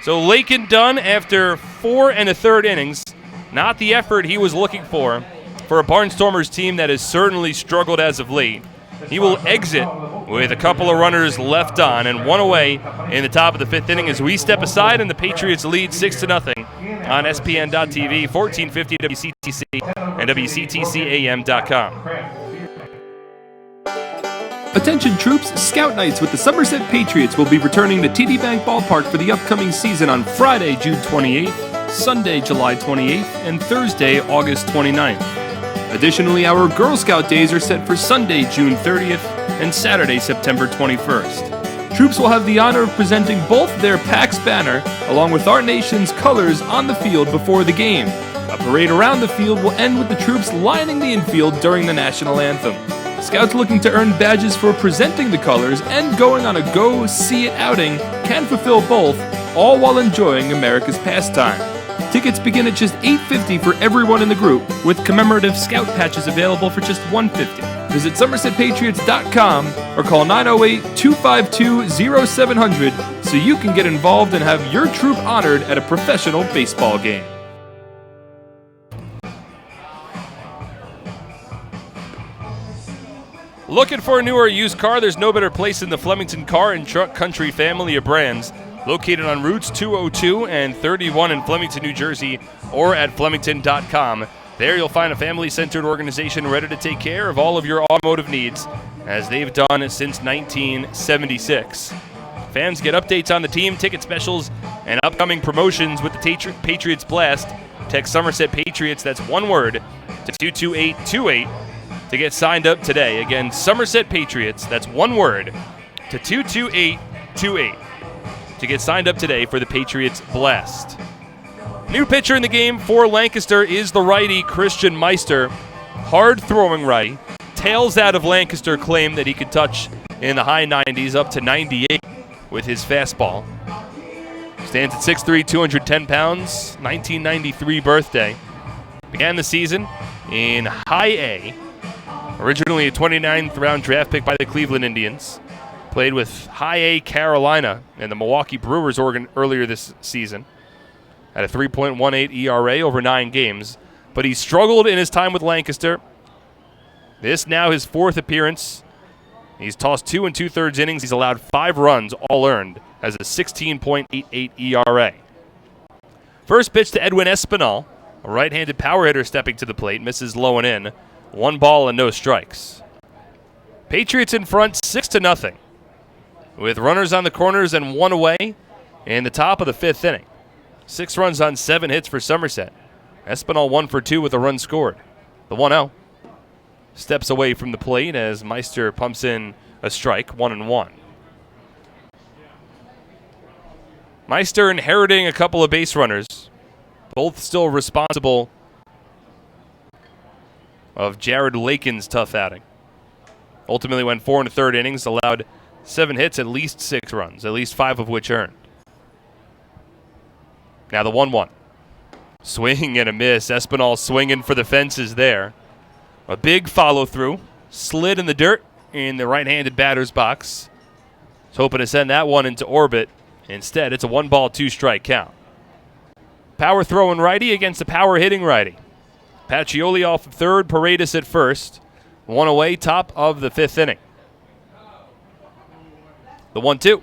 So Lakin done after 4 1/3 innings. Not the effort he was looking for a Barnstormers team that has certainly struggled as of late. He will exit with a couple of runners left on and one away in the top of the fifth inning as we step aside and the Patriots lead 6-0 on SPN.TV, 1450 WCTC, and WCTCAM.com. Attention troops, Scout Nights with the Somerset Patriots will be returning to TD Bank Ballpark for the upcoming season on Friday, June 28th, Sunday, July 28th, and Thursday, August 29th. Additionally, our Girl Scout days are set for Sunday, June 30th, and Saturday, September 21st. Troops will have the honor of presenting both their PAX banner along with our nation's colors on the field before the game. A parade around the field will end with the troops lining the infield during the national anthem. Scouts looking to earn badges for presenting the colors and going on a go-see-it outing can fulfill both, all while enjoying America's pastime. Tickets begin at just $8.50 for everyone in the group, with commemorative Scout patches available for just $1.50. Visit SomersetPatriots.com or call 908-252-0700 so you can get involved and have your troop honored at a professional baseball game. Looking for a new or used car? There's no better place than the Flemington Car and Truck Country family of brands. Located on routes 202 and 31 in Flemington, New Jersey, or at Flemington.com. There you'll find a family-centered organization ready to take care of all of your automotive needs, as they've done since 1976. Fans get updates on the team, ticket specials, and upcoming promotions with the Patriots Blast. Text Somerset Patriots, that's one word, to 22828 to get signed up today. Again, Somerset Patriots, that's one word, to 22828. To get signed up today for the Patriots Blast. New pitcher in the game for Lancaster is the righty Christian Meister. Hard-throwing righty. Tails out of Lancaster claim that he could touch in the high 90s up to 98 with his fastball. Stands at 6'3", 210 pounds, 1993 birthday. Began the season in High A. Originally a 29th round draft pick by the Cleveland Indians. Played with High A Carolina and the Milwaukee Brewers earlier this season. Had a 3.18 ERA over 9 games. But he struggled in his time with Lancaster. This now his 4th appearance. He's tossed 2 2/3 innings. He's allowed 5 runs, all earned, as a 16.88 ERA. First pitch to Edwin Espinal, a right-handed power hitter stepping to the plate. Misses low and in. 1 ball and no strikes. Patriots in front 6-0. With runners on the corners and 1 away in the top of the 5th inning. 6 runs on 7 hits for Somerset. Espinal 1 for 2 with a run scored. The 1-0. Steps away from the plate as Meister pumps in a strike, 1-1. Meister inheriting a couple of base runners, both still responsible of Jared Lakin's tough outing. Ultimately went 4 1/3 innings, allowed 7 hits, at least 6 runs, at least 5 of which earned. Now the 1-1. Swing and a miss. Espinal swinging for the fences there. A big follow-through. Slid in the dirt in the right-handed batter's box. Was hoping to send that one into orbit. Instead, it's a 1-ball, 2-strike count. Power throwing righty against a power hitting righty. Pacioli off of third, Paredes at first. One away, top of the 5th inning. The 1-2.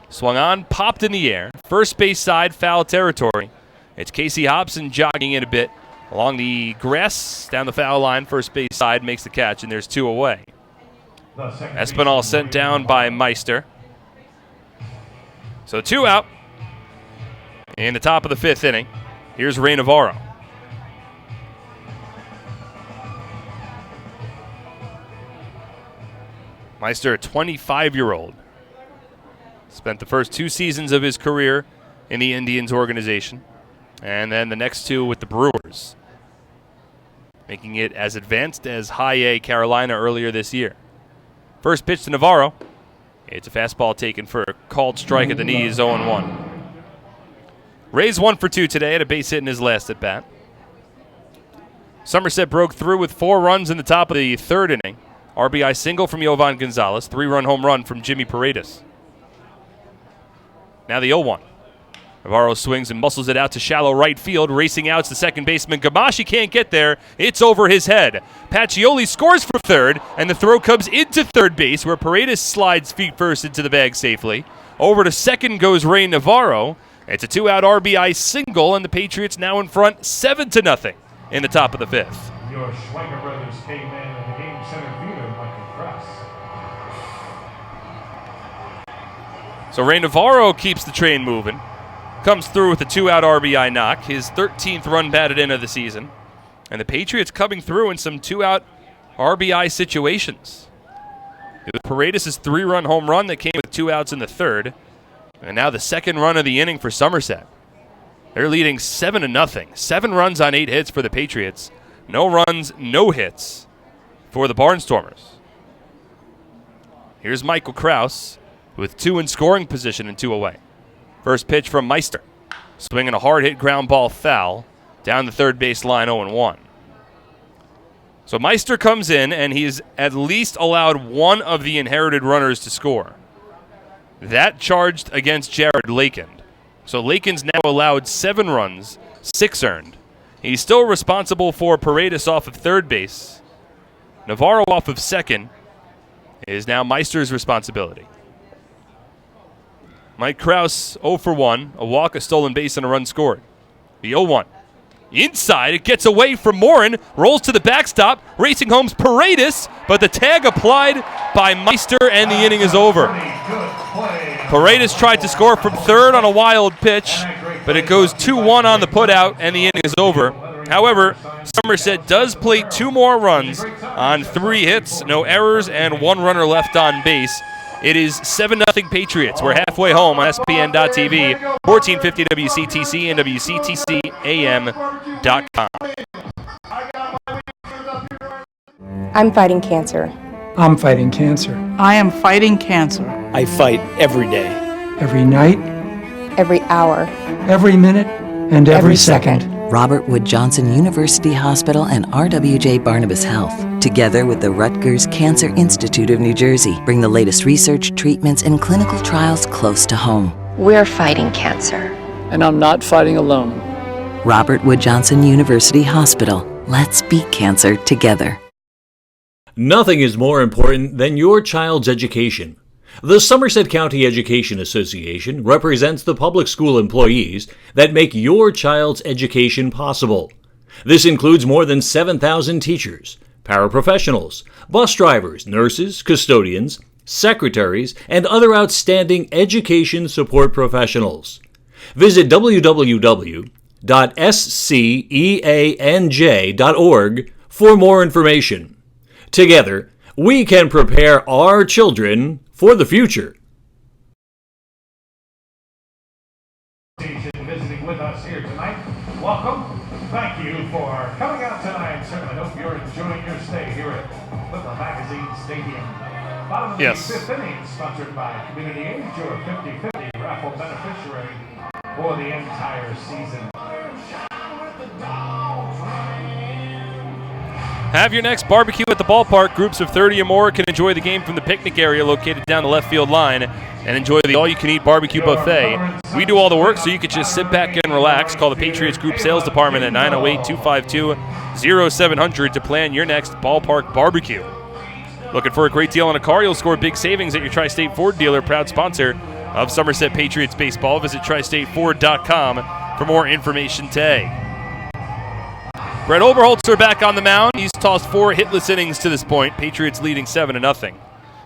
Swung on, popped in the air. First base side, foul territory. It's Casey Hobson jogging in a bit along the grass, down the foul line. First base side makes the catch, and there's 2 away. Espinal sent down by Meister. So 2 out in the top of the 5th inning. Here's Ray Navarro. Meister, a 25-year-old. Spent the first 2 seasons of his career in the Indians organization, and then the next 2 with the Brewers, making it as advanced as High A Carolina earlier this year. First pitch to Navarro. It's a fastball taken for a called strike at the knees, 0-1. Ray's 1 for 2 today, had a base hit in his last at-bat. Somerset broke through with 4 runs in the top of the 3rd inning. RBI single from Yovan Gonzalez, 3-run home run from Jimmy Paredes. Now the 0-1. Navarro swings and muscles it out to shallow right field. Racing out to second baseman Gamashi can't get there. It's over his head. Pacioli scores for third, and the throw comes into third base, where Paredes slides feet first into the bag safely. Over to second goes Ray Navarro. It's a 2-out RBI single, and the Patriots now in front 7-0 in the top of the 5th. Your Schweiger brothers came in at the game center fielder, Michael Krause. So Ray Navarro keeps the train moving. Comes through with a 2-out RBI knock, his 13th run batted in of the season. And the Patriots coming through in some 2-out RBI situations. It was Paredes' 3-run home run that came with 2 outs in the 3rd. And now the 2nd run of the inning for Somerset. They're leading 7-0. 7 runs on 8 hits for the Patriots. No runs, no hits for the Barnstormers. Here's Michael Krause with 2 in scoring position and 2 away. First pitch from Meister. Swinging a hard-hit ground ball foul down the third base line, 0-1. So Meister comes in, and he's at least allowed one of the inherited runners to score. That charged against Jared Lakin. So Lakin's now allowed 7 runs, 6 earned. He's still responsible for Paredes off of third base. Navarro off of second is now Meister's responsibility. Mike Krause 0 for 1, a walk, a stolen base, and a run scored. The 0-1. Inside, it gets away from Morin, rolls to the backstop, racing home's Paredes, but the tag applied by Meister, and the inning is over. Paredes tried to score from third on a wild pitch, but it goes 2-1 on the putout, and the inning is over. However, Somerset does plate 2 more runs on 3 hits, no errors, and 1 runner left on base. It is 7-0 Patriots. We're halfway home on SPN.TV, 1450 WCTC, and WCTCAM.com. I'm fighting cancer. I'm fighting cancer. I am fighting cancer. I fight every day. Every night, Every hour. every minute, and every second. Robert Wood Johnson University Hospital and RWJ Barnabas Health, together with the Rutgers Cancer Institute of New Jersey, bring the latest research, treatments, and clinical trials close to home. We're fighting cancer. And I'm not fighting alone. Robert Wood Johnson University Hospital. Let's beat cancer together. Nothing is more important than your child's education. The Somerset County Education Association represents the public school employees that make your child's education possible. This includes more than 7,000 teachers, paraprofessionals, bus drivers, nurses, custodians, secretaries, and other outstanding education support professionals. Visit www.sceanj.org for more information. Together, we can prepare our children for the future. being with us here tonight. Welcome. Thank you for coming out tonight. Certainly hope you're enjoying your stay here at Clipper Magazine Stadium. Bottom of the fifth inning, sponsored by Community Aid, your 50-50 raffle beneficiary for the entire season. Have your next barbecue at the ballpark. Groups of 30 or more can enjoy the game from the picnic area located down the left field line and enjoy the all-you-can-eat barbecue buffet. We do all the work, so you can just sit back and relax. Call the Patriots Group Sales Department at 908-252-0700 to plan your next ballpark barbecue. Looking for a great deal on a car? You'll score big savings at your Tri-State Ford dealer, proud sponsor of Somerset Patriots baseball. Visit tristateford.com for more information today. Brett Oberholzer back on the mound. He's tossed 4 hitless innings to this point. Patriots leading 7-0.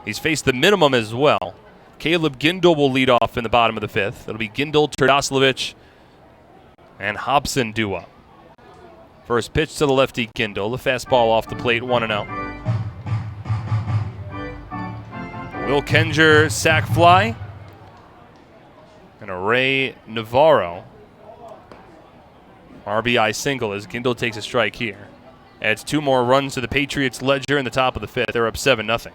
He's faced the minimum as well. Caleb Gindel will lead off in the bottom of the 5th. It'll be Gindel, Turdoslavich, and Hobson due up. First pitch to the lefty Gindel. The fastball off the plate, 1-0. Will Kenger sac fly. And a Ray Navarro RBI single as Gindel takes a strike here. Adds 2 more runs to the Patriots' ledger in the top of the 5th. They're up 7-0.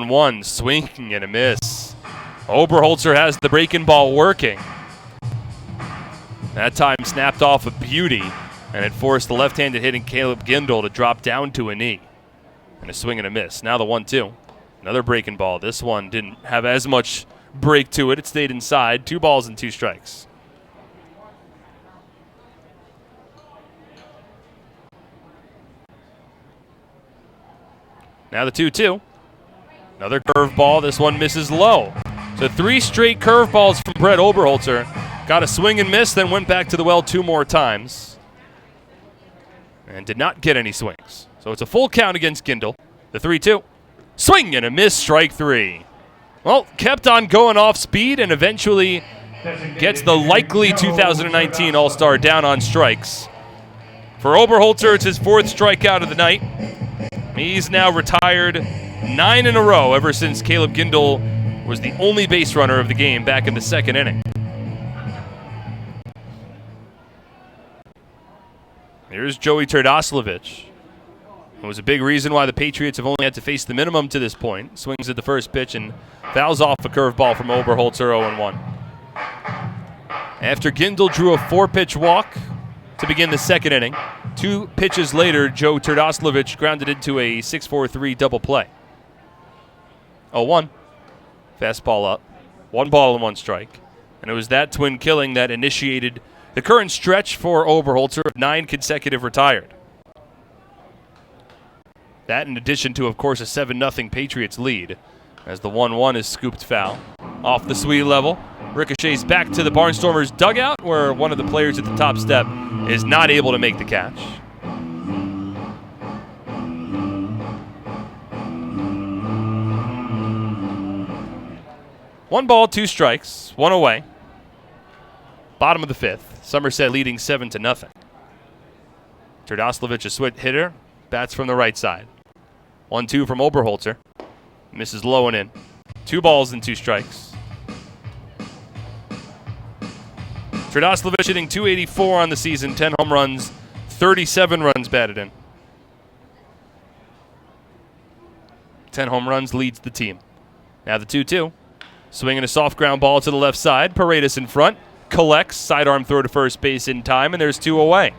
One swing and a miss. Oberholzer has the breaking ball working. That time snapped off a beauty, and it forced the left-handed hitting Caleb Gindel to drop down to a knee. And a swing and a miss. Now the 1-2. Another breaking ball. This one didn't have as much break to it. It stayed inside. 2 balls and 2 strikes. Now the 2-2. Another curveball. This one misses low. So 3 straight curveballs from Brett Oberholzer. Got a swing and miss, then went back to the well 2 more times. And did not get any swings. So it's a full count against Gindel. The 3-2. Swing and a miss, strike 3. Well, kept on going off speed and eventually gets the likely 2019 All-Star down on strikes. For Oberholzer, it's his 4th strikeout of the night. He's now retired 9 in a row ever since Caleb Gindel was the only base runner of the game back in the 2nd inning. Here's Joey Turdoslavich. It was a big reason why the Patriots have only had to face the minimum to this point. Swings at the first pitch and fouls off a curveball from Oberholzer, 0-1. After Gindel drew a 4-pitch walk to begin the 2nd inning, 2 pitches later, Joe Turdoslavich grounded into a 6-4-3 double play. 0-1. Fastball up. 1 ball and 1 strike. And it was that twin killing that initiated the current stretch for Oberholzer of 9 consecutive retired. That in addition to, of course, a 7-0 Patriots lead as the 1-1 is scooped foul. Off the sweet level, ricochets back to the Barnstormers dugout where one of the players at the top step is not able to make the catch. One ball, 2 strikes, 1 away. Bottom of the 5th, Somerset leading 7-0. Turdoslavich, a switch hitter, bats from the right side. 1-2 from Oberholzer. Misses low and in. 2 balls and 2 strikes. Turdoslavich hitting .284 on the season, 10 home runs, 37 runs batted in. 10 home runs leads the team. Now the 2-2. Swinging a soft ground ball to the left side. Paredes in front. Collects. Sidearm throw to first base in time, and there's 2 away.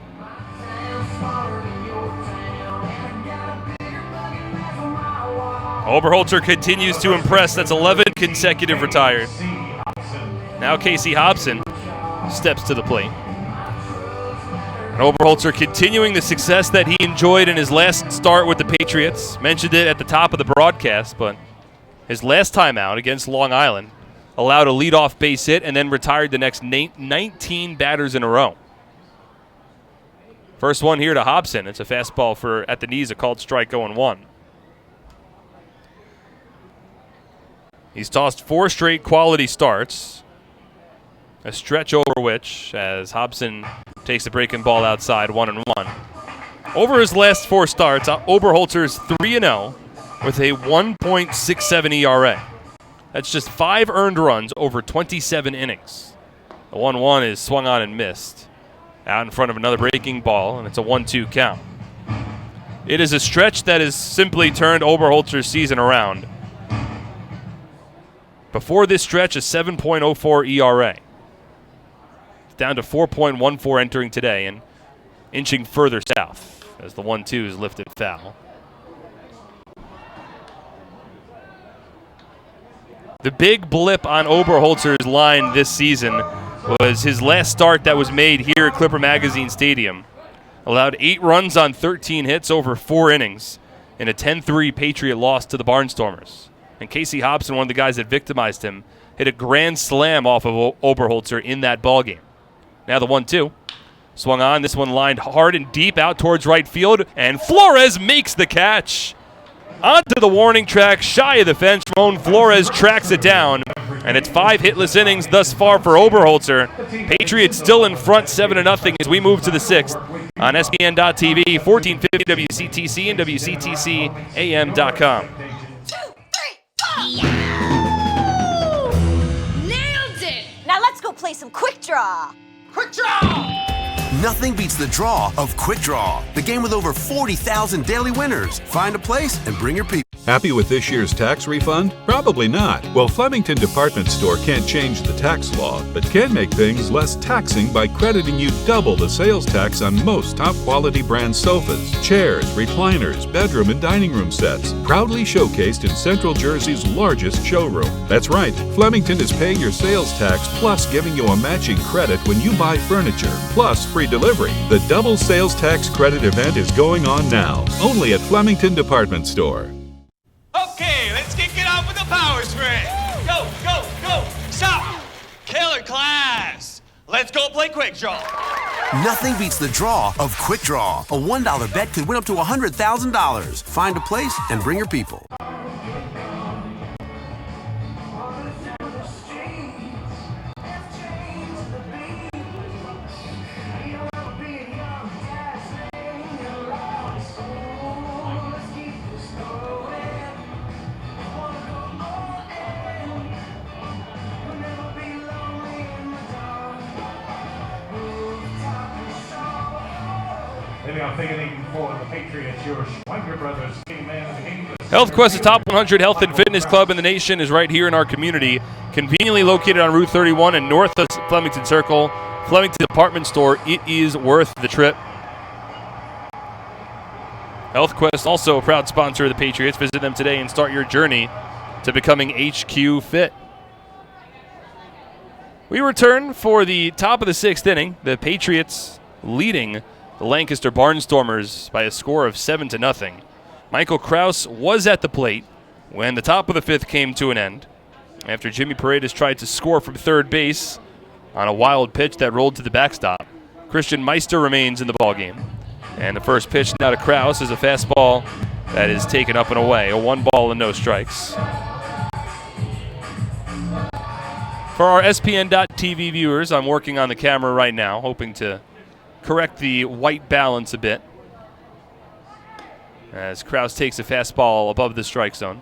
Oberholzer continues to impress. That's 11 consecutive retired. Now Casey Hobson steps to the plate. And Oberholzer continuing the success that he enjoyed in his last start with the Patriots. Mentioned it at the top of the broadcast, but his last time out against Long Island allowed a leadoff base hit and then retired the next 19 batters in a row. First one here to Hobson. It's a fastball for at the knees, a called strike, 0-1. He's tossed 4 straight quality starts. A stretch over which, as Hobson takes the breaking ball outside, 1-1. Over his last 4 starts, Oberholzer is 3-0 with a 1.67 ERA. That's just 5 earned runs over 27 innings. The 1-1 is swung on and missed. Out in front of another breaking ball, and it's a 1-2 count. It is a stretch that has simply turned Oberholzer's season around. Before this stretch, a 7.04 ERA. It's down to 4.14 entering today and inching further south as the 1-2 is lifted foul. The big blip on Oberholzer's line this season was his last start that was made here at Clipper Magazine Stadium. Allowed 8 runs on 13 hits over 4 innings in a 10-3 Patriot loss to the Barnstormers. And Casey Hobson, one of the guys that victimized him, hit a grand slam off of Oberholzer in that ballgame. Now the 1-2. Swung on. This one lined hard and deep out towards right field. And Flores makes the catch. Onto the warning track, shy of the fence. Ramon Flores tracks it down. And it's 5 hitless innings thus far for Oberholzer. Patriots still in front 7-0 as we move to the 6th on SPN.TV, 1450 WCTC and WCTCAM.com. Nailed it! Now let's go play some Quick Draw. Quick Draw! Nothing beats the draw of Quick Draw, the game with over 40,000 daily winners. Find a place and bring your people. Happy with this year's tax refund? Probably not. Well, Flemington Department Store can't change the tax law, but can make things less taxing by crediting you double the sales tax on most top-quality brand sofas, chairs, recliners, bedroom and dining room sets, proudly showcased in Central Jersey's largest showroom. That's right, Flemington is paying your sales tax plus giving you a matching credit when you buy furniture, plus free delivery. The double sales tax credit event is going on now, only at Flemington Department Store. Okay, let's kick it off with the power spread. Go, go, go. Stop. Killer class. Let's go play Quick Draw. Nothing beats the draw of Quick Draw. A $1 bet could win up to $100,000. Find a place and bring your people. For the Patriots, your Schweiger Brothers game man of the game. Health Quest, the top 100 health and fitness club in the nation, is right here in our community. Conveniently located on Route 31 and north of Flemington Circle. Flemington Department Store, it is worth the trip. Health Quest, also a proud sponsor of the Patriots. Visit them today and start your journey to becoming HQ Fit. We return for the top of the 6th inning. The Patriots leading the Lancaster Barnstormers by a score of 7-0. Michael Kraus was at the plate when the top of the 5th came to an end after Jimmy Paredes tried to score from third base on a wild pitch that rolled to the backstop. Christian Meister remains in the ballgame. And the first pitch now to Kraus is a fastball that is taken up and away. A 1 ball and no strikes. For our SPN.TV viewers, I'm working on the camera right now, hoping to correct the white balance a bit as Kraus takes a fastball above the strike zone.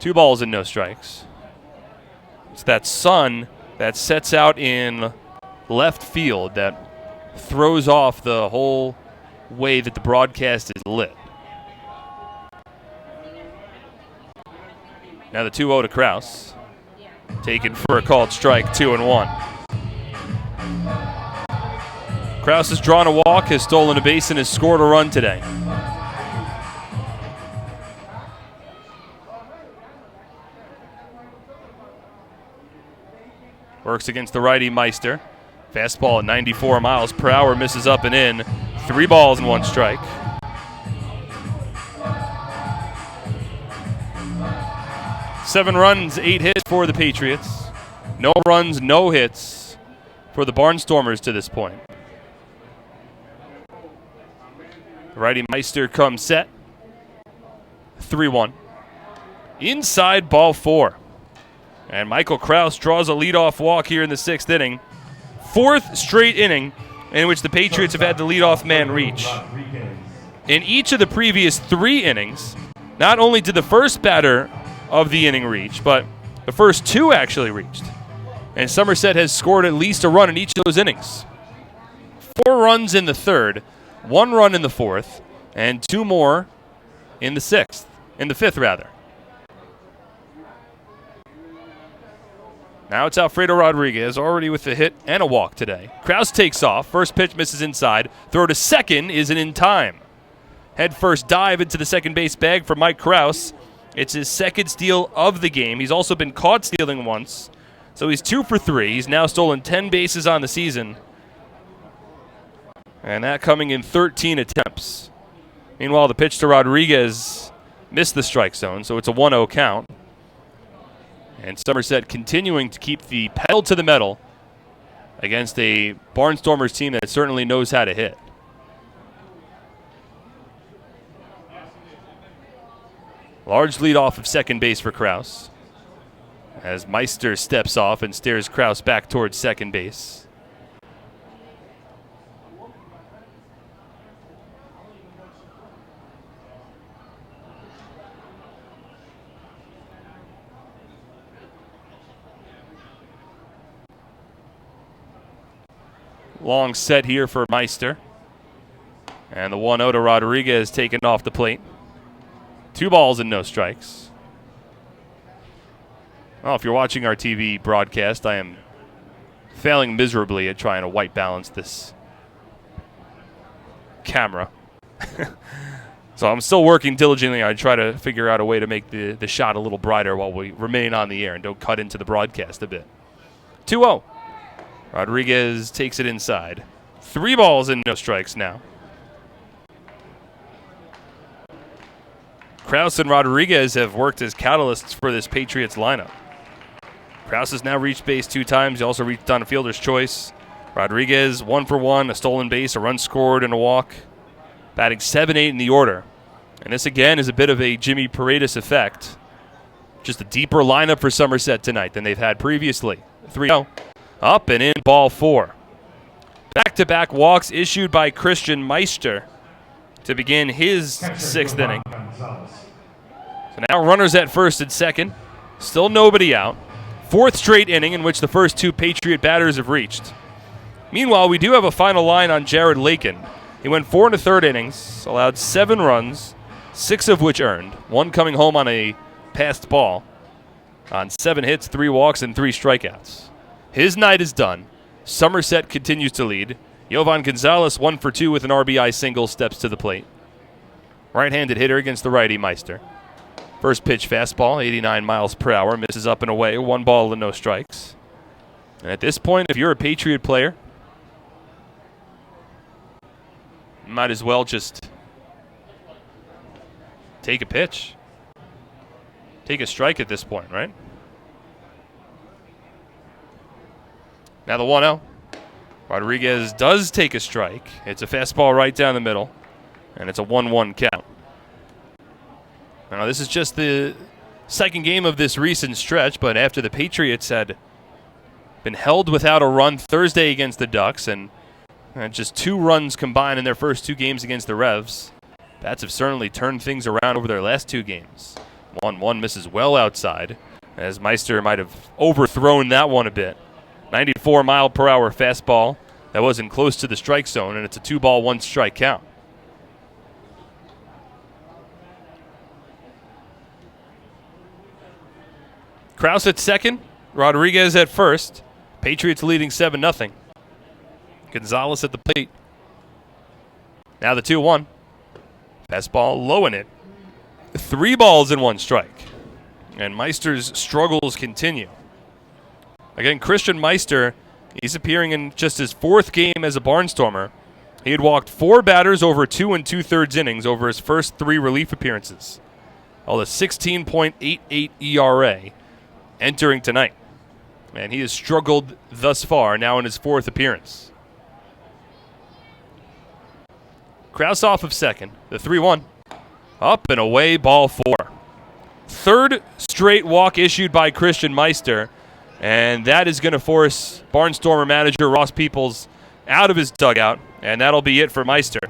2 balls and no strikes. It's that sun that sets out in left field that throws off the whole way that the broadcast is lit. Now the 2-0 to Kraus. Taken for a called strike, 2-1. Kraus has drawn a walk, has stolen a base, and has scored a run today. Works against the righty Meister. Fastball at 94 miles per hour, misses up and in. 3 balls and 1 strike. Seven runs, 8 hits for the Patriots. No runs, no hits for the Barnstormers to this point. Righty Meister comes set. 3-1. Inside ball 4. And Michael Kraus draws a leadoff walk here in the 6th inning. 4th straight inning in which the Patriots have had the leadoff man reach. In each of the previous 3 innings, Not only did the first batter of the inning reach, but the first two actually reached. And Somerset has scored at least a run in each of those innings. 4 runs in the third, 1 run in the fourth, and 2 more in the fifth rather. Now it's Alfredo Rodriguez, already with a hit and a walk today. Krause takes off. First pitch misses inside. Throw to second isn't in time. Head first dive into the second base bag for Mike Krause. It's his second steal of the game. He's also been caught stealing once. So he's 2 for 3. He's now stolen 10 bases on the season. And that coming in 13 attempts. Meanwhile, the pitch to Rodriguez missed the strike zone, so it's a 1-0 count. And Somerset continuing to keep the pedal to the metal against a Barnstormers team that certainly knows how to hit. Large lead off of second base for Krause as Meister steps off and steers Krause back towards second base. Long set here for Meister. And the 1-0 to Rodriguez taken off the plate. 2 balls and no strikes. Well, if you're watching our TV broadcast, I am failing miserably at trying to white balance this camera. So I'm still working diligently. I try to figure out a way to make the shot a little brighter while we remain on the air and don't cut into the broadcast a bit. 2-0. Rodriguez takes it inside. 3 balls and no strikes now. Krause and Rodriguez have worked as catalysts for this Patriots lineup. Krause has now reached base 2 times. He also reached on a fielder's choice. Rodriguez 1 for 1, a stolen base, a run scored, and a walk. Batting 7-8 in the order. And this again is a bit of a Jimmy Paredes effect. Just a deeper lineup for Somerset tonight than they've had previously. 3-0. Up and in, ball 4. Back-to-back walks issued by Christian Meister to begin his 6th inning. So now runners at first and second. Still nobody out. 4th straight inning in which the first 2 Patriot batters have reached. Meanwhile, we do have a final line on Jared Lakin. He went 4 1/3 innings, allowed 7 runs, 6 of which earned, 1 coming home on a passed ball, on 7 hits, 3 walks, and 3 strikeouts. His night is done. Somerset continues to lead. Yovan Gonzalez 1 for 2 with an RBI single steps to the plate. Right-handed hitter against the righty Meister. First pitch fastball, 89 miles per hour, misses up and away, 1 ball and no strikes. And at this point, if you're a Patriot player, you might as well just take a pitch. Take a strike at this point, right? Now the 1-0. Rodriguez does take a strike. It's a fastball right down the middle, and it's a 1-1 count. Now this is just the second game of this recent stretch, but after the Patriots had been held without a run Thursday against the Ducks, and just 2 runs combined in their first 2 games against the Revs, Bats have certainly turned things around over their last 2 games. 1-1 misses well outside, as Meister might have overthrown that one a bit. 94-mile-per-hour fastball that wasn't close to the strike zone, and it's a 2-ball, 1-strike count. Krause at second, Rodriguez at first. Patriots leading 7-0. Gonzalez at the plate. Now the 2-1. Fastball low in it. 3 balls and 1 strike. And Meister's struggles continue. Again, Christian Meister, he's appearing in just his 4th game as a Barnstormer. He had walked 4 batters over 2 2/3 innings over his first 3 relief appearances. All a 16.88 ERA entering tonight. And he has struggled thus far, now in his 4th appearance. Krause off of second. The 3-1. Up and away, ball 4. 3rd straight walk issued by Christian Meister. And that is going to force Barnstormer manager Ross Peoples out of his dugout. And that'll be it for Meister.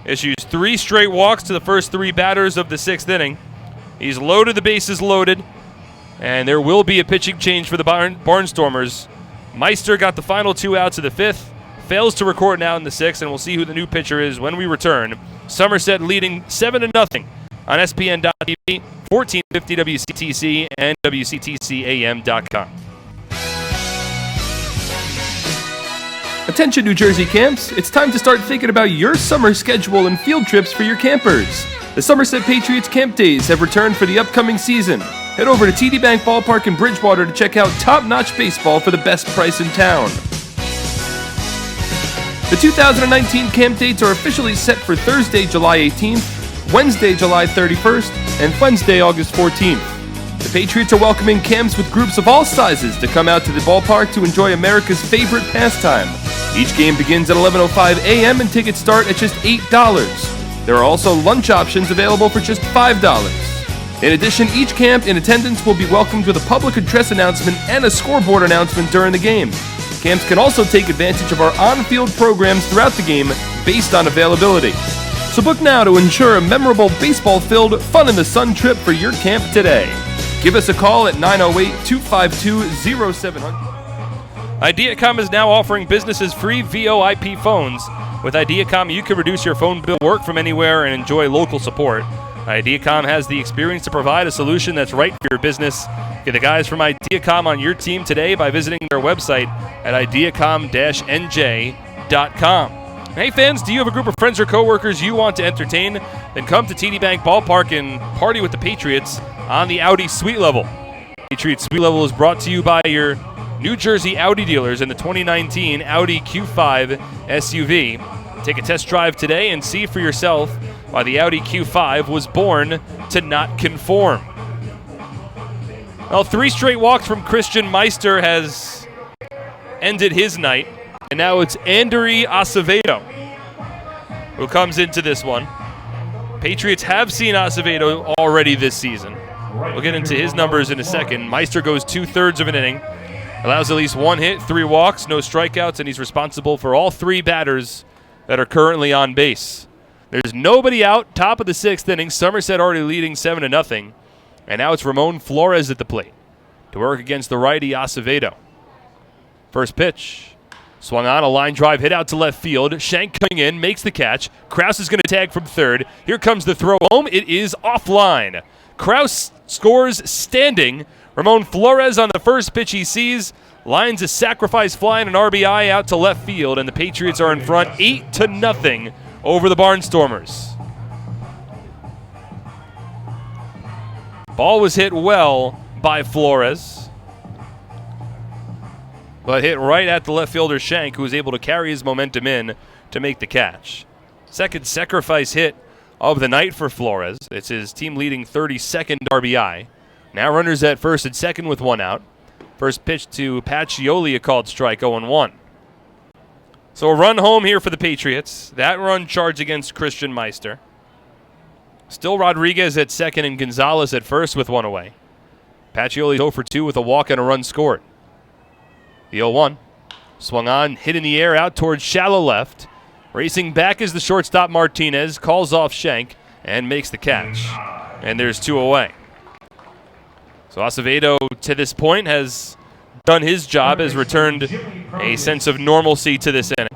issues 3 straight walks to the first 3 batters of the 6th inning. He's loaded the bases loaded, and there will be a pitching change for the Barnstormers. Meister got the final 2 outs of the 5th, fails to record now in the 6th, and we'll see who the new pitcher is when we return. Somerset leading 7-0 on SPN.TV, 1450 WCTC, and WCTCAM.com. Attention New Jersey camps, it's time to start thinking about your summer schedule and field trips for your campers. The Somerset Patriots Camp Days have returned for the upcoming season. Head over to TD Bank Ballpark in Bridgewater to check out top-notch baseball for the best price in town. The 2019 camp dates are officially set for Thursday, July 18th, Wednesday, July 31st, and Wednesday, August 14th. The Patriots are welcoming camps with groups of all sizes to come out to the ballpark to enjoy America's favorite pastime. Each game begins at 11:05 a.m. and tickets start at just $8. There are also lunch options available for just $5. In addition, each camp in attendance will be welcomed with a public address announcement and a scoreboard announcement during the game. Camps can also take advantage of our on-field programs throughout the game based on availability. So book now to ensure a memorable baseball-filled, fun-in-the-sun trip for your camp today. Give us a call at 908-252-0700. Ideacom is now offering businesses free VoIP phones. With Ideacom, you can reduce your phone bill, work from anywhere, and enjoy local support. Ideacom has the experience to provide a solution that's right for your business. Get the guys from Ideacom on your team today by visiting their website at ideacom-nj.com. Hey fans, do you have a group of friends or coworkers you want to entertain? Then come to TD Bank Ballpark and party with the Patriots on the Audi Suite Level. Patriots Suite Level is brought to you by your New Jersey Audi dealers in the 2019 Audi Q5 SUV. Take a test drive today and see for yourself why the Audi Q5 was born to not conform. Well, 3 straight walks from Christian Meister has ended his night, and now it's Andrei Acevedo who comes into this one. Patriots have seen Acevedo already this season. We'll get into his numbers in a second. Meister goes 2/3 of an inning, allows at least 1 hit, 3 walks, no strikeouts, and he's responsible for all 3 batters that are currently on base. There's nobody out, top of the 6th inning. Somerset already leading 7-0. And now it's Ramon Flores at the plate to work against the righty Acevedo. First pitch. Swung on, a line drive hit out to left field. Shank coming in, makes the catch. Kraus is going to tag from third. Here comes the throw home. It is offline. Kraus scores standing. Ramon Flores on the first pitch he sees lines a sacrifice fly and an RBI out to left field, and the Patriots are in front 8-0 over the Barnstormers. Ball was hit well by Flores, but hit right at the left fielder Shank, who was able to carry his momentum in to make the catch. Second sacrifice hit of the night for Flores. It's his team-leading 32nd RBI. Now runners at first and second with 1 out. First pitch to Pacioli, a called strike, 0-1. So a run home here for the Patriots. That run charged against Christian Meister. Still Rodriguez at second and Gonzalez at first with 1 away. Pacioli 0 for 2 with a walk and a run scored. The 0-1. Swung on, hit in the air out towards shallow left. Racing back is the shortstop Martinez, calls off Shank, and makes the catch. And there's 2 away. So Acevedo, to this point, has done his job, has returned a sense of normalcy to this inning.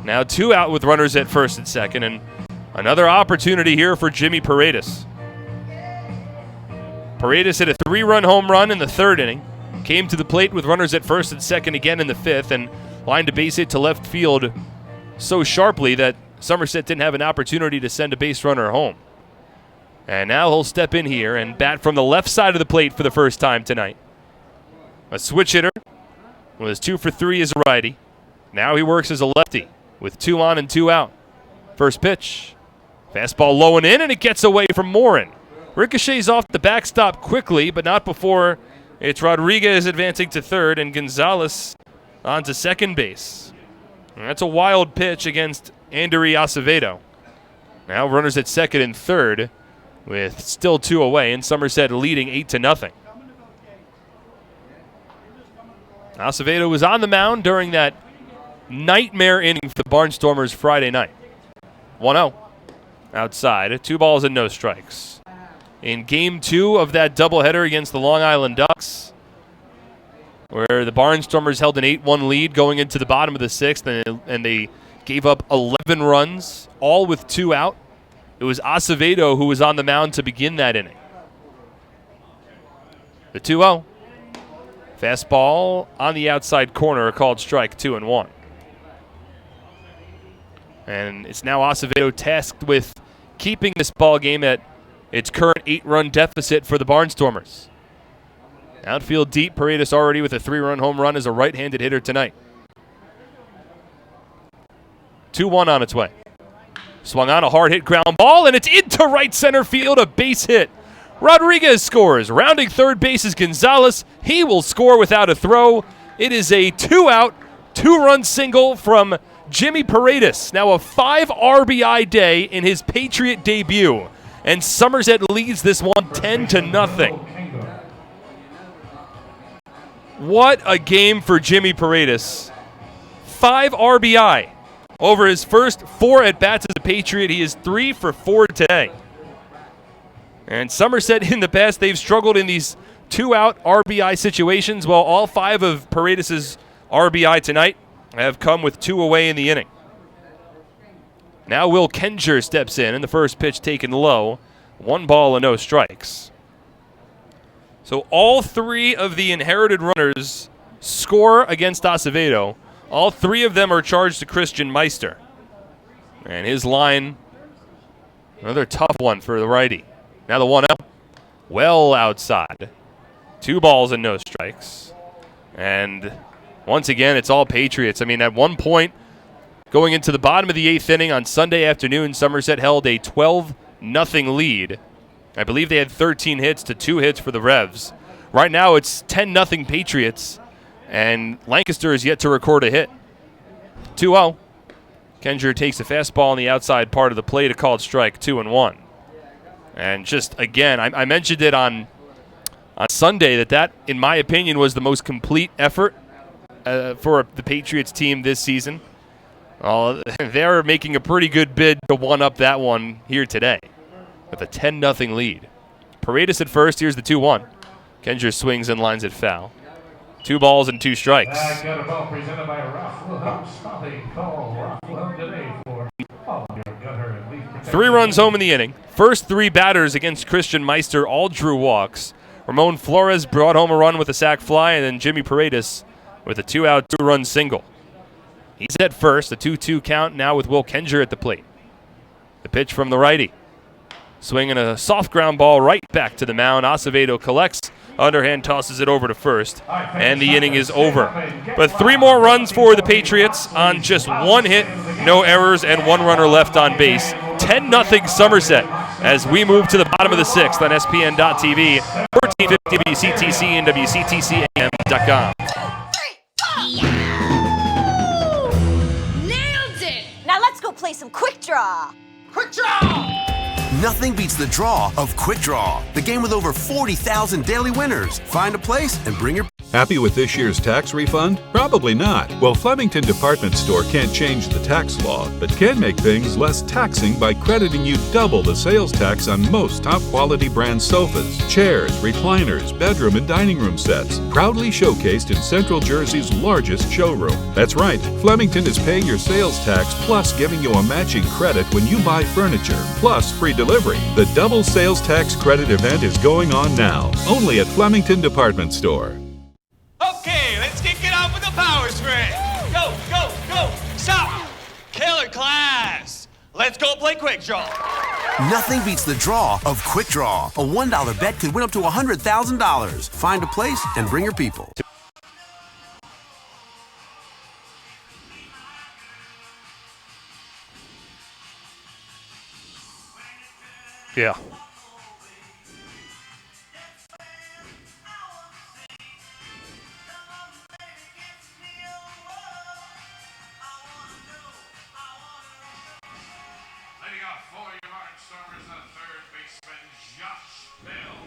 Now 2 out with runners at first and second, and another opportunity here for Jimmy Paredes. Paredes hit a 3-run home run in the 3rd inning, came to the plate with runners at first and second again in the 5th, and lined a base hit to left field so sharply that Somerset didn't have an opportunity to send a base runner home. And now he'll step in here and bat from the left side of the plate for the first time tonight. A switch hitter was 2 for 3 as a righty. Now he works as a lefty with 2 on and 2 out. First pitch. Fastball low and in, and it gets away from Morin. Ricochets off the backstop quickly, but not before it's Rodriguez advancing to third and Gonzalez onto second base. And that's a wild pitch against Andrei Acevedo. Now runners at second and third with still 2 away, and Somerset leading 8-0. Acevedo was on the mound during that nightmare inning for the Barnstormers Friday night. 1-0 outside. 2 balls and no strikes. In game 2 of that doubleheader against the Long Island Ducks, where the Barnstormers held an 8-1 lead going into the bottom of the 6th, and they gave up 11 runs, all with 2 out. It was Acevedo who was on the mound to begin that inning. The 2-0. Fastball on the outside corner, called strike 2-1. And it's now Acevedo tasked with keeping this ball game at its current 8-run deficit for the Barnstormers. Outfield deep, Paredes already with a 3-run home run as a right-handed hitter tonight. 2-1 on its way. Swung on a hard-hit ground ball, and it's into right center field, a base hit. Rodriguez scores. Rounding third base is Gonzalez. He will score without a throw. It is a 2-out, 2-run single from Jimmy Paredes. Now a 5 RBI day in his Patriot debut. And Somerset leads this one 10-0. What a game for Jimmy Paredes. 5 RBI. Over his first 4 at-bats as a Patriot, he is 3 for 4 today. And Somerset in the past, they've struggled in these 2-out RBI situations. Well, all 5 of Paredes' RBI tonight have come with 2 away in the inning. Now Will Kenger steps in, and the first pitch taken low. 1 ball and no strikes. So all 3 of the inherited runners score against Acevedo. All 3 of them are charged to Christian Meister. And his line, another tough one for the righty. Now the 1-0, well outside. 2 balls and no strikes. And once again, it's all Patriots. I mean, at one point, going into the bottom of the 8th inning on Sunday afternoon, Somerset held a 12-0 lead. I believe they had 13 hits to 2 hits for the Revs. Right now, it's 10-0 Patriots, and Lancaster is yet to record a hit. 2-0. Kenger takes a fastball on the outside part of the plate, a called strike, 2-1. And just, again, I mentioned it on Sunday that, in my opinion, was the most complete effort for the Patriots team this season. They're making a pretty good bid to one-up that one here today with a 10-0 lead. Paredes at first. Here's the 2-1. Kenger swings and lines it foul. 2 balls and 2 strikes. I got a ball presented by Ralph Wilhelm. Spotting call Ralph Wilhelm today for all your gutter and leaf protection. 3 runs home in the inning. First 3 batters against Christian Meister all drew walks. Ramon Flores brought home a run with a sac fly, and then Jimmy Paredes with a 2-out, 2-run single. He's at first, a 2-2 count now with Will Kenger at the plate. The pitch from the righty. Swinging a soft ground ball right back to the mound. Acevedo collects, underhand tosses it over to first, and the inning is over. But 3 more runs for the Patriots on just 1 hit, no errors, and 1 runner left on base. 10-0 Somerset as we move to the bottom of the 6th on SPN.TV, 1450 WCTC and WCTCAM.com. Nailed it! Now let's go play some quick draw. Quick draw! Nothing beats the draw of Quick Draw, the game with over 40,000 daily winners. Find a place and bring your... Happy with this year's tax refund? Probably not. Well, Flemington Department Store can't change the tax law, but can make things less taxing by crediting you double the sales tax on most top-quality brand sofas, chairs, recliners, bedroom and dining room sets, proudly showcased in Central Jersey's largest showroom. That's right, Flemington is paying your sales tax plus giving you a matching credit when you buy furniture, plus free delivery. The double sales tax credit event is going on now, only at Flemington Department Store. Okay, let's kick it off with a power sprint. Go, go, go. Stop. Killer class. Let's go play quick draw. Nothing beats the draw of Quick Draw. A $1 bet could win up to $100,000. Find a place and bring your people. Yeah. Leading off for your Barnstormers, the third baseman, Josh Bell.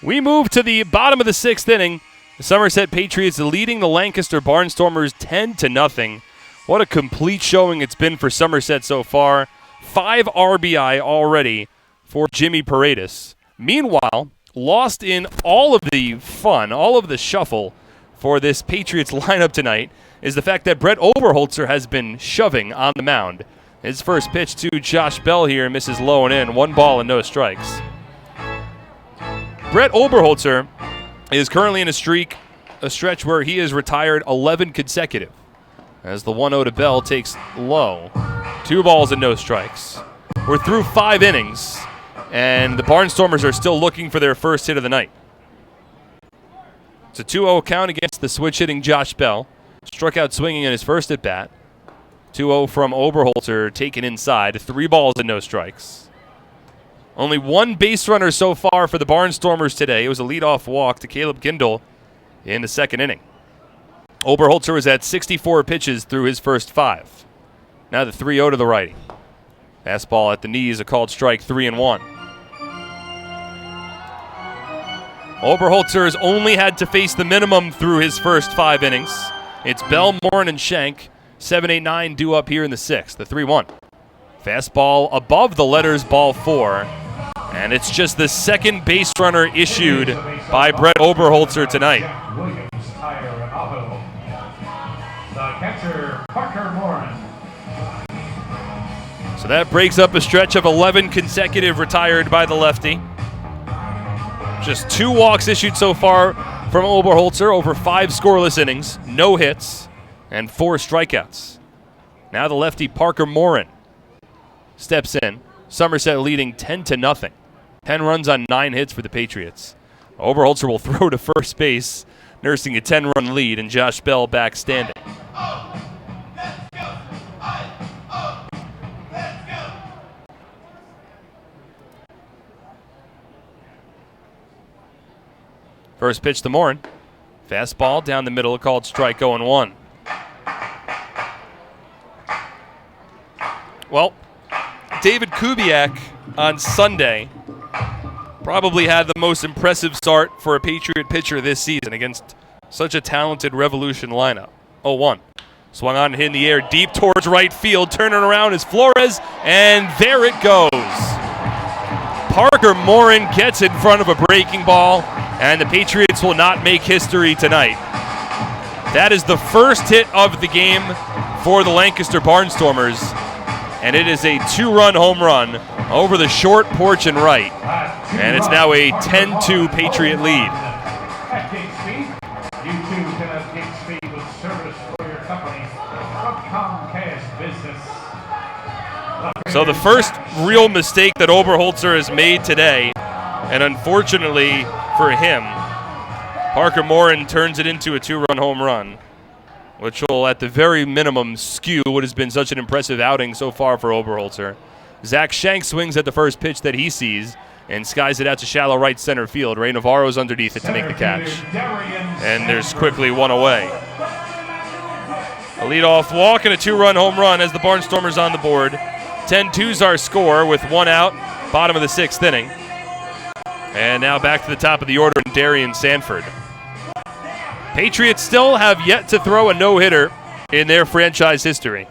We move to the bottom of the 6th inning. The Somerset Patriots leading the Lancaster Barnstormers 10-0. What a complete showing it's been for Somerset so far. 5 RBI already for Jimmy Paredes. Meanwhile, lost in all of the fun, all of the shuffle for this Patriots lineup tonight is the fact that Brett Oberholzer has been shoving on the mound. His first pitch to Josh Bell here misses low and in. 1 ball and no strikes. Brett Oberholzer is currently in a stretch where he has retired 11 consecutive. As the 1-0 to Bell takes low. 2 balls and no strikes. We're through 5 innings, and the Barnstormers are still looking for their first hit of the night. It's a 2-0 count against the switch-hitting Josh Bell. Struck out swinging in his first at-bat. 2-0 from Oberholzer, taken inside. 3 balls and no strikes. Only 1 base runner so far for the Barnstormers today. It was a leadoff walk to Caleb Kindle in the second inning. Oberholzer was at 64 pitches through his first 5. Now the 3-0 to the righty. Fastball at the knees, a called strike, 3-1. Oberholzer has only had to face the minimum through his first 5 innings. It's Bell, Morin, and Schenk. 7, 8, 9 due up here in the 6th. The 3-1. Fastball above the letters, ball 4. And it's just the second base runner issued by Brett Oberholzer tonight. The catcher, Parker Morin. So that breaks up a stretch of 11 consecutive retired by the lefty. Just 2 walks issued so far from Oberholzer over 5 scoreless innings, no hits, and 4 strikeouts. Now the lefty Parker Morin steps in. Somerset leading 10-0. 10 runs on 9 hits for the Patriots. Oberholzer will throw to first base, nursing a 10-run lead, and Josh Bell back standing. First pitch to Morin. Fastball down the middle, called strike, 0-1. Well, David Kubiak on Sunday probably had the most impressive start for a Patriot pitcher this season against such a talented Revolution lineup. 0-1. Swung on and hit in the air deep towards right field. Turning around is Flores, and there it goes. Parker Morin gets in front of a breaking ball, and the Patriots will not make history tonight. That is the first hit of the game for the Lancaster Barnstormers, and it is a 2-run home run over the short porch and right. And it's now a 10-2 Patriot lead. At Gate Speed, you too can have Gate Speed with service for your company from Comcast Business. So the first real mistake that Oberholzer has made today, and unfortunately for him, Parker Morin turns it into a 2-run home run, which will at the very minimum skew what has been such an impressive outing so far for Oberholzer. Zach Schenk swings at the first pitch that he sees and skies it out to shallow right center field. Ray Navarro's underneath it to make the catch. And there's quickly 1 away. A leadoff walk and a 2-run home run as the Barnstormers on the board. 10-2's our score with 1 out, bottom of the 6th inning. And now back to the top of the order in Darian Sanford. Patriots still have yet to throw a no-hitter in their franchise history.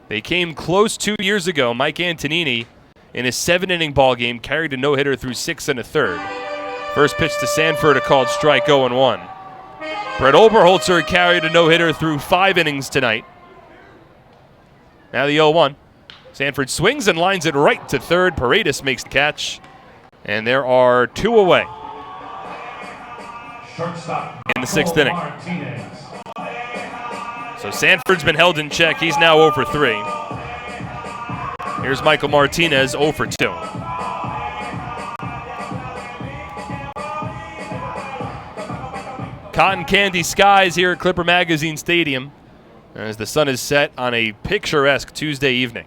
They came close 2 years ago. Mike Antonini, in a 7-inning ball game, carried a no-hitter through 6 1/3. First pitch to Sanford, a called strike, 0-1. Brett Oberholzer carried a no-hitter through 5 innings tonight. Now the 0-1. Sanford swings and lines it right to third. Paredes makes the catch. And there are 2 away in the 6th inning. So Sanford's been held in check. He's now 0 for 3. Here's Michael Martinez, 0 for 2. Cotton candy skies here at Clipper Magazine Stadium as the sun is set on a picturesque Tuesday evening.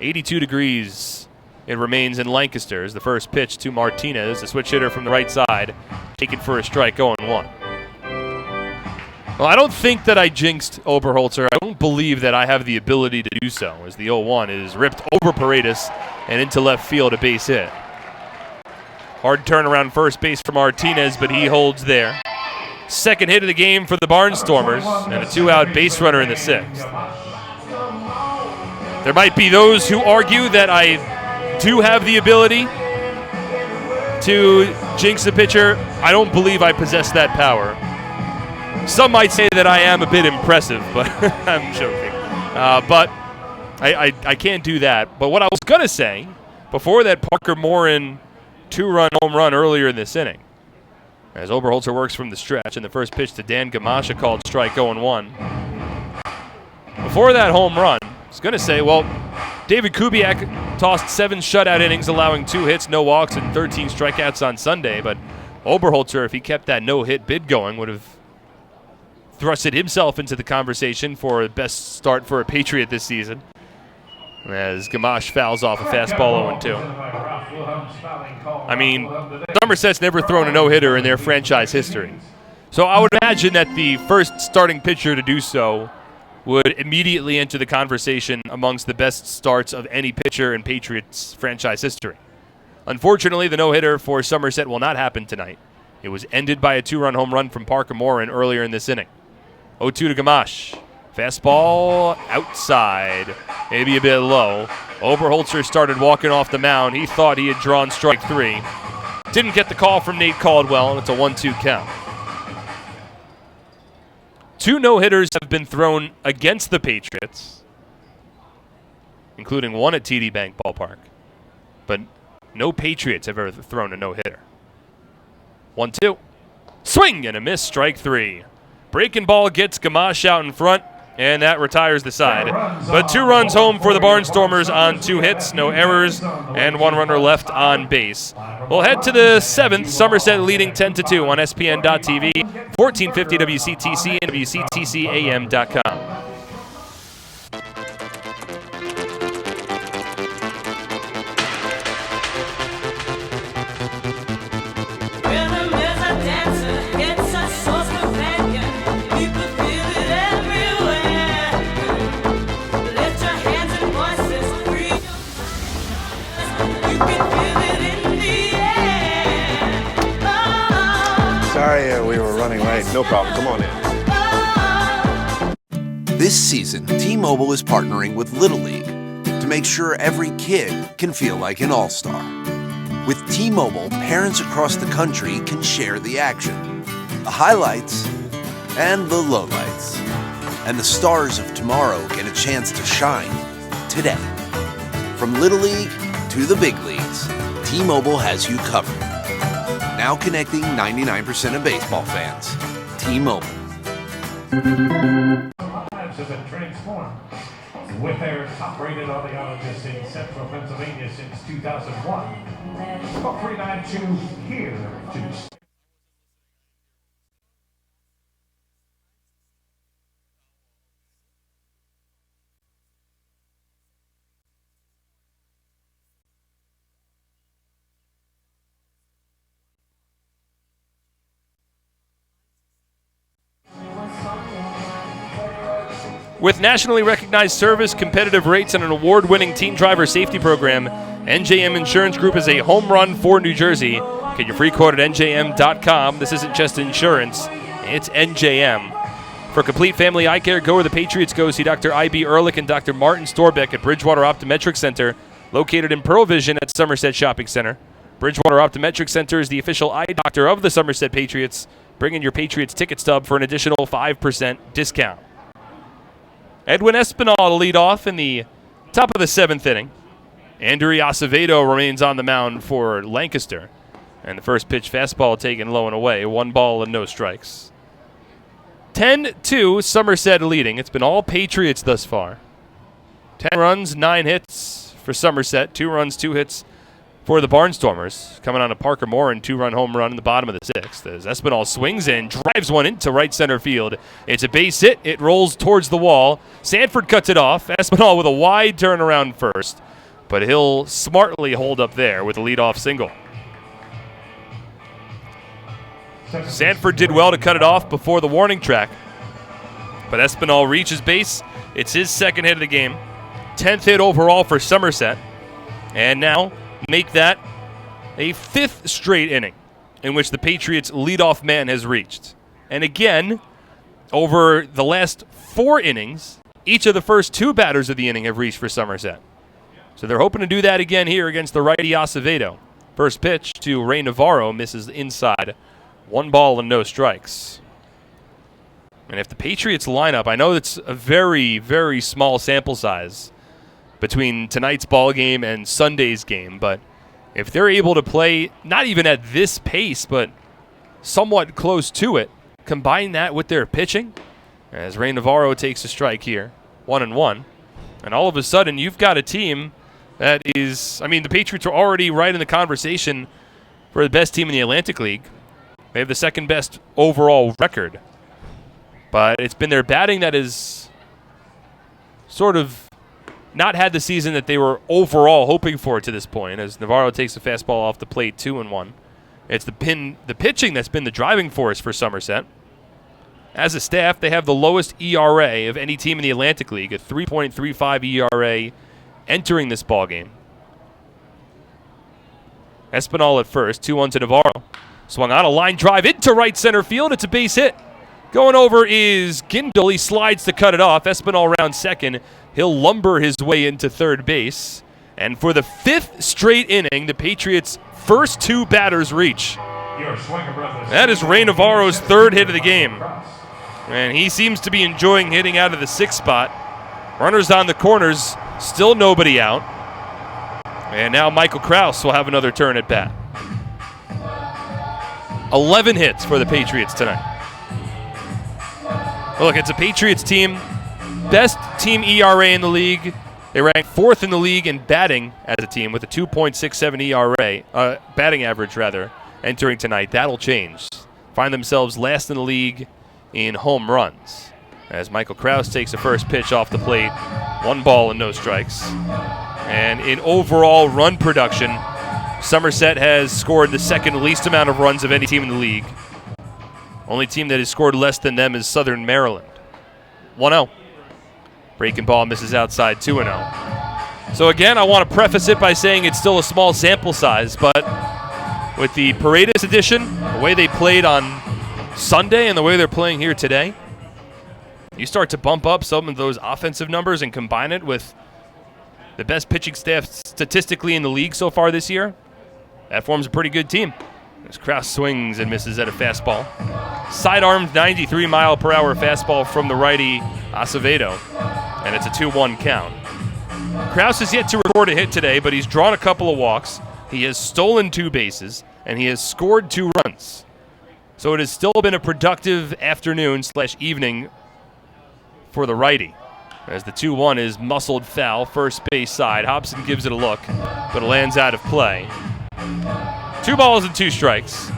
82 degrees it remains in Lancaster as the first pitch to Martinez, a switch hitter from the right side, taken for a strike, 0-1. Well, I don't think that I jinxed Oberholzer. I don't believe that I have the ability to do so, as the 0-1 is ripped over Paredes and into left field, a base hit. Hard turn around first base for Martinez, but he holds there. second hit of the game for the Barnstormers, and a 2-out base runner in the 6th. There might be those who argue that I do have the ability to jinx a pitcher. I don't believe I possess that power. Some might say that I am a bit impressive, but I'm joking. But I can't do that. But what I was going to say, before that Parker Morin 2-run home run earlier in this inning, as Oberholzer works from the stretch, and the first pitch to Dan Gamache, a called strike 0-1. Before that home run, I was going to say, well, David Kubiak tossed 7 shutout innings, allowing 2 hits, no walks, and 13 strikeouts on Sunday. But Oberholzer, if he kept that no-hit bid going, would have thrusted himself into the conversation for the best start for a Patriot this season, as Gamache fouls off a fastball 0-2. I mean, Somerset's never thrown a no-hitter in their franchise history. So I would imagine that the first starting pitcher to do so would immediately enter the conversation amongst the best starts of any pitcher in Patriots franchise history. Unfortunately, the no-hitter for Somerset will not happen tonight. It was ended by a 2-run home run from Parker Morin earlier in this inning. 0-2 to Gamache. Fastball outside, maybe a bit low. Oberholzer started walking off the mound. He thought he had drawn strike 3. Didn't get the call from Nate Caldwell, and it's a 1-2 count. 2 no-hitters have been thrown against the Patriots, including one at TD Bank Ballpark. But no Patriots have ever thrown a no-hitter. 1-2. Swing and a miss, strike 3. Breaking ball gets Gamache out in front, and that retires the side. But 2 runs home for the Barnstormers on 2 hits, no errors, and 1 runner left on base. We'll head to the 7th, Somerset leading 10-2 on SPN.TV, 1450 WCTC, and WCTCAM.com. Sorry, we were running late. No problem. Come on in. This season, T-Mobile is partnering with Little League to make sure every kid can feel like an all-star. With T-Mobile, parents across the country can share the action, the highlights, and the lowlights. And the stars of tomorrow get a chance to shine today. From Little League to the big leagues, T-Mobile has you covered. Now connecting 99% of baseball fans. T-Mobile. Lives have been transformed with their top-rated audiologists in Central Pennsylvania since 2001. Call 392 here to. With nationally recognized service, competitive rates, and an award-winning teen driver safety program, NJM Insurance Group is a home run for New Jersey. Get your free quote at njm.com. This isn't just insurance, it's NJM. For complete family eye care, go where the Patriots go. See Dr. I.B. Ehrlich and Dr. Martin Storbeck at Bridgewater Optometric Center, located in Pearl Vision at Somerset Shopping Center. Bridgewater Optometric Center is the official eye doctor of the Somerset Patriots. Bring in your Patriots ticket stub for an additional 5% discount. Edwin Espinal to lead off in the top of the 7th inning. Andrew Acevedo remains on the mound for Lancaster. And the first pitch fastball taken low and away. 1 ball and no strikes. 10-2, Somerset leading. It's been all Patriots thus far. 10 runs, 9 hits for Somerset. 2 runs, 2 hits for the Barnstormers. Coming on a Parker Morin 2-run home run in the bottom of the 6th. As Espinal swings in, drives one into right center field. It's a base hit. It rolls towards the wall. Sanford cuts it off. Espinal with a wide turnaround first. But he'll smartly hold up there with a leadoff single. Sanford did well to cut it off before the warning track. But Espinal reaches base. It's his 2nd hit of the game. 10th hit overall for Somerset. And now make that a 5th straight inning in which the Patriots' leadoff man has reached. And again, over the last 4 innings, each of the first 2 batters of the inning have reached for Somerset. So they're hoping to do that again here against the righty Acevedo. First pitch to Ray Navarro misses inside. 1 ball and no strikes. And if the Patriots lineup, I know it's a very, very small sample size between tonight's ball game and Sunday's game, but if they're able to play not even at this pace, but somewhat close to it, combine that with their pitching, as Ray Navarro takes a strike here, 1-1, and all of a sudden you've got a team that is, I mean, the Patriots are already right in the conversation for the best team in the Atlantic League. They have the second best overall record. But it's been their batting that has sort of not had the season that they were overall hoping for to this point, as Navarro takes the fastball off the plate, 2-1. It's the pitching that's been the driving force for Somerset. As a staff, they have the lowest ERA of any team in the Atlantic League, a 3.35 ERA entering this ballgame. Espinal at first, 2-1 to Navarro. Swung on a line drive into right center field. It's a base hit. Going over is Gindel. He slides to cut it off. Espinal round second. He'll lumber his way into third base. And for the 5th straight inning, the Patriots' first 2 batters reach. That is Ray Navarro's 3rd hit of the game. And he seems to be enjoying hitting out of the 6th spot. Runners on the corners, still nobody out. And now Michael Krause will have another turn at bat. 11 hits for the Patriots tonight. Look, it's a Patriots team, best team ERA in the league. They rank 4th in the league in batting as a team with a 2.67 ERA, batting average rather, entering tonight. That'll change. Find themselves last in the league in home runs. As Michael Krause takes the first pitch off the plate, 1 ball and no strikes. And in overall run production, Somerset has scored the 2nd least amount of runs of any team in the league. Only team that has scored less than them is Southern Maryland. 1-0. Breaking ball misses outside, 2-0. So again, I want to preface it by saying it's still a small sample size, but with the Paredes edition, the way they played on Sunday and the way they're playing here today, you start to bump up some of those offensive numbers and combine it with the best pitching staff statistically in the league so far this year. That forms a pretty good team. As Krause swings and misses at a fastball. Sidearmed 93-mile-per-hour fastball from the righty Acevedo, and it's a 2-1 count. Krause has yet to record a hit today, but he's drawn a couple of walks. He has stolen 2 bases, and he has scored 2 runs. So it has still been a productive afternoon/evening for the righty. As the 2-1 is muscled foul, first base side. Hobson gives it a look, but it lands out of play. 2 balls and 2 strikes.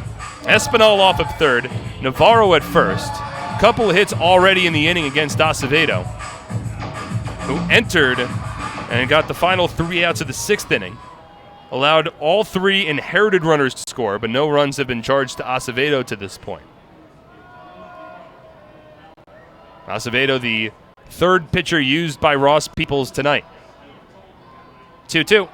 Espinal off of third. Navarro at first. Couple of hits already in the inning against Acevedo, who entered and got the final 3 outs of the 6th inning. Allowed all 3 inherited runners to score, but no runs have been charged to Acevedo to this point. Acevedo, the 3rd pitcher used by Ross Peoples tonight. 2-2.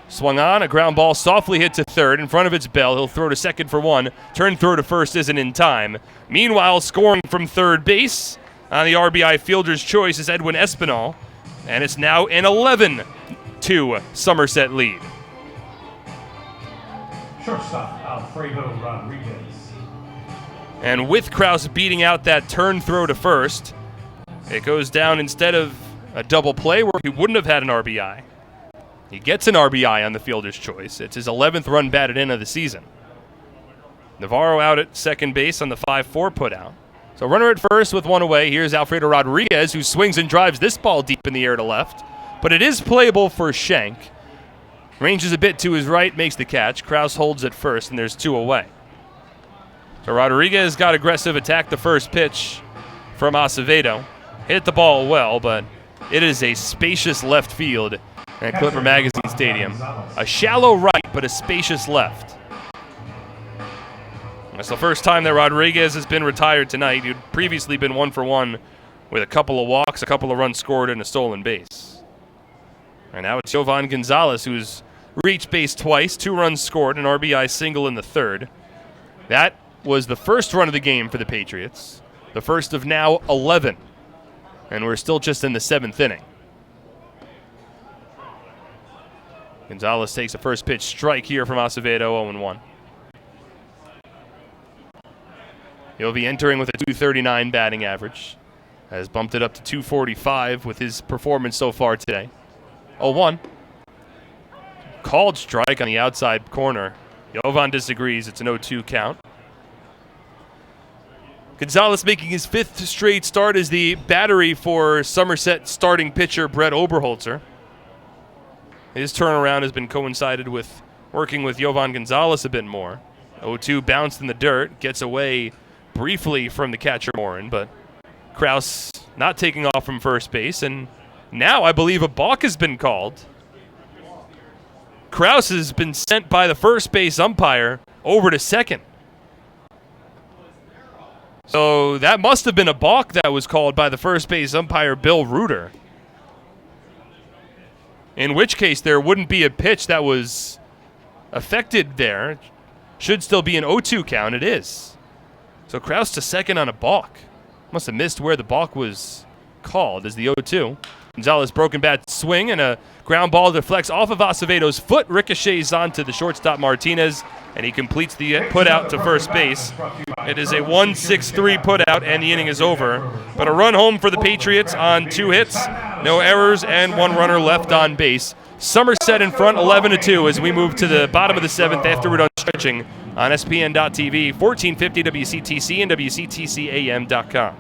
Swung on, a ground ball softly hit to third. In front of its bell, he'll throw to second for 1. Turn throw to first isn't in time. Meanwhile, scoring from third base on the RBI fielder's choice is Edwin Espinal. And it's now an 11-2 Somerset lead. Shortstop, Alfredo Rodriguez. And with Krause beating out that turn throw to first, it goes down instead of a double play where he wouldn't have had an RBI. He gets an RBI on the fielder's choice. It's his 11th run batted in of the season. Navarro out at second base on the 5-4 putout. So runner at first with 1 away. Here's Alfredo Rodriguez, who swings and drives this ball deep in the air to left. But it is playable for Schenk. Ranges a bit to his right, makes the catch. Krause holds at first, and there's 2 away. So Rodriguez got aggressive, attacked the first pitch from Acevedo. Hit the ball well, but it is a spacious left field at Clipper Magazine Stadium. A shallow right, but a spacious left. That's the first time that Rodriguez has been retired tonight. He'd previously been 1 for 1 with a couple of walks, a couple of runs scored, and a stolen base. And now it's Jovan Gonzalez, who's reached base twice, 2 runs scored, an RBI single in the 3rd. That was the first run of the game for the Patriots, the first of now 11, and we're still just in the 7th inning. Gonzalez takes a first pitch strike here from Acevedo, 0-1. He'll be entering with a .239 batting average. Has bumped it up to .245 with his performance so far today. 0-1. Called strike on the outside corner. Jovan disagrees. It's an 0-2 count. Gonzalez making his 5th straight start as the battery for Somerset starting pitcher Brett Oberholzer. His turnaround has been coincided with working with Jovan Gonzalez a bit more. 0-2 bounced in the dirt, gets away briefly from the catcher Morin, but Kraus not taking off from first base, and now I believe a balk has been called. Kraus has been sent by the first base umpire over to second. So that must have been a balk that was called by the first base umpire Bill Reuter. In which case there wouldn't be a pitch that was affected there. Should still be an 0-2 count. It is. So Kraus to second on a balk. Must have missed where the balk was called as the 0-2. Gonzalez broken bat swing and a ground ball deflects off of Acevedo's foot, ricochets onto the shortstop Martinez, and he completes the put out to first base. It is a 1-6-3 put out, and the inning is over. But a run home for the Patriots on 2 hits, no errors, and 1 runner left on base. Somerset in front, 11-2, as we move to the bottom of the 7th after we're done stretching on SPN.TV, 1450 WCTC and WCTCAM.com.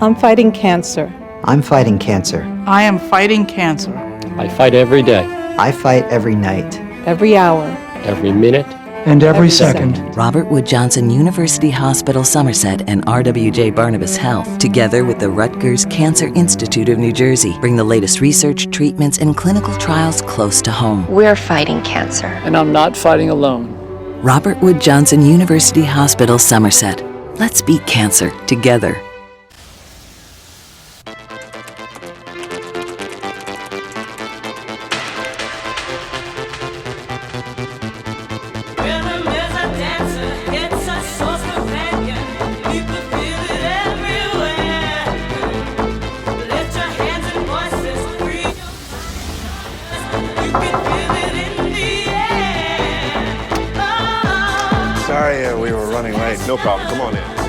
I'm fighting cancer. I'm fighting cancer. I am fighting cancer. I fight every day, I fight every night. Every hour. every minute, and every second. Robert Wood Johnson University Hospital Somerset and RWJ Barnabas Health, together with the Rutgers Cancer Institute of New Jersey, bring the latest research, treatments, and clinical trials close to home. We're fighting cancer. and I'm not fighting alone. Robert Wood Johnson University Hospital Somerset. Let's beat cancer together. Sorry, we were running late. No problem. Come on in.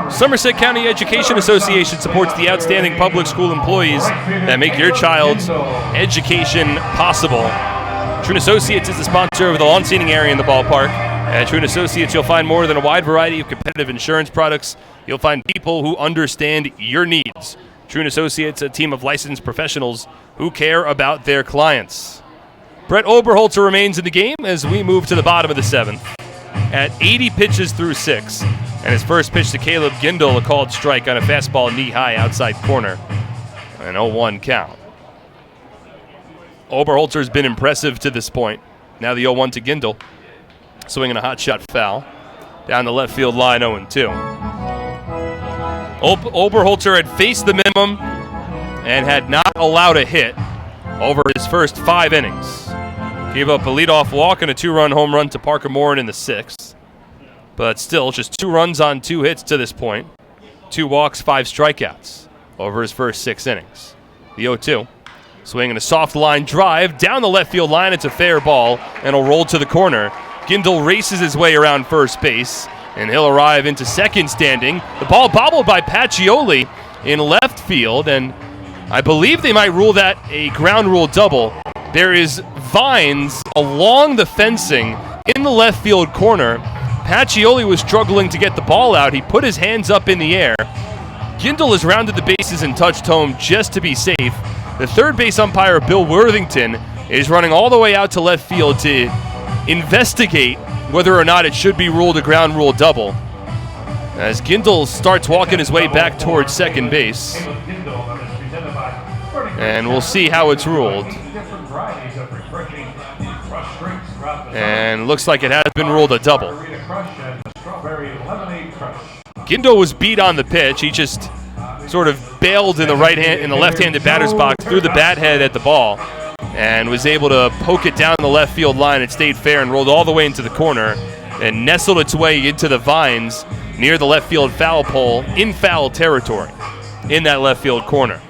Somerset County Education Association supports the outstanding public school employees that make your child's education possible. Troon Associates is the sponsor of the lawn seating area in the ballpark. At Troon Associates, you'll find more than a wide variety of competitive insurance products. You'll find people who understand your needs. Troon Associates, a team of licensed professionals who care about their clients. Brett Oberholzer remains in the game as we move to the bottom of the 7th. At 80 pitches through 6, and his first pitch to Caleb Gindel, a called strike on a fastball knee-high outside corner. An 0-1 count. Oberholzer's been impressive to this point. Now the 0-1 to Gindel. Swinging a hot shot foul. Down the left field line, 0-2. Oberholzer had faced the minimum and had not allowed a hit over his first 5 innings. Gave up a leadoff walk and a 2-run home run to Parker Morin in the 6th. But still, just 2 runs on 2 hits to this point. 2 walks, 5 strikeouts over his first 6 innings. The 0-2. Swinging a soft line drive down the left field line. It's a fair ball, and will roll to the corner. Gindel races his way around first base, and he'll arrive into second standing. The ball bobbled by Pacioli in left field, and I believe they might rule that a ground rule double. There is vines along the fencing in the left field corner. Pacioli was struggling to get the ball out. He put his hands up in the air, Gindle has rounded the bases and touched home just to be safe. The third base umpire, Bill Worthington, is running all the way out to left field to investigate whether or not it should be ruled a ground rule double. As Gindle starts walking his way back towards second base. And we'll see how it's ruled. And looks like it has been ruled a double. Gindle was beat on the pitch. He just sort of bailed in the left-handed batter's box, threw the bat head at the ball, and was able to poke it down the left field line. It stayed fair and rolled all the way into the corner and nestled its way into the vines near the left field foul pole in foul territory in that left field corner.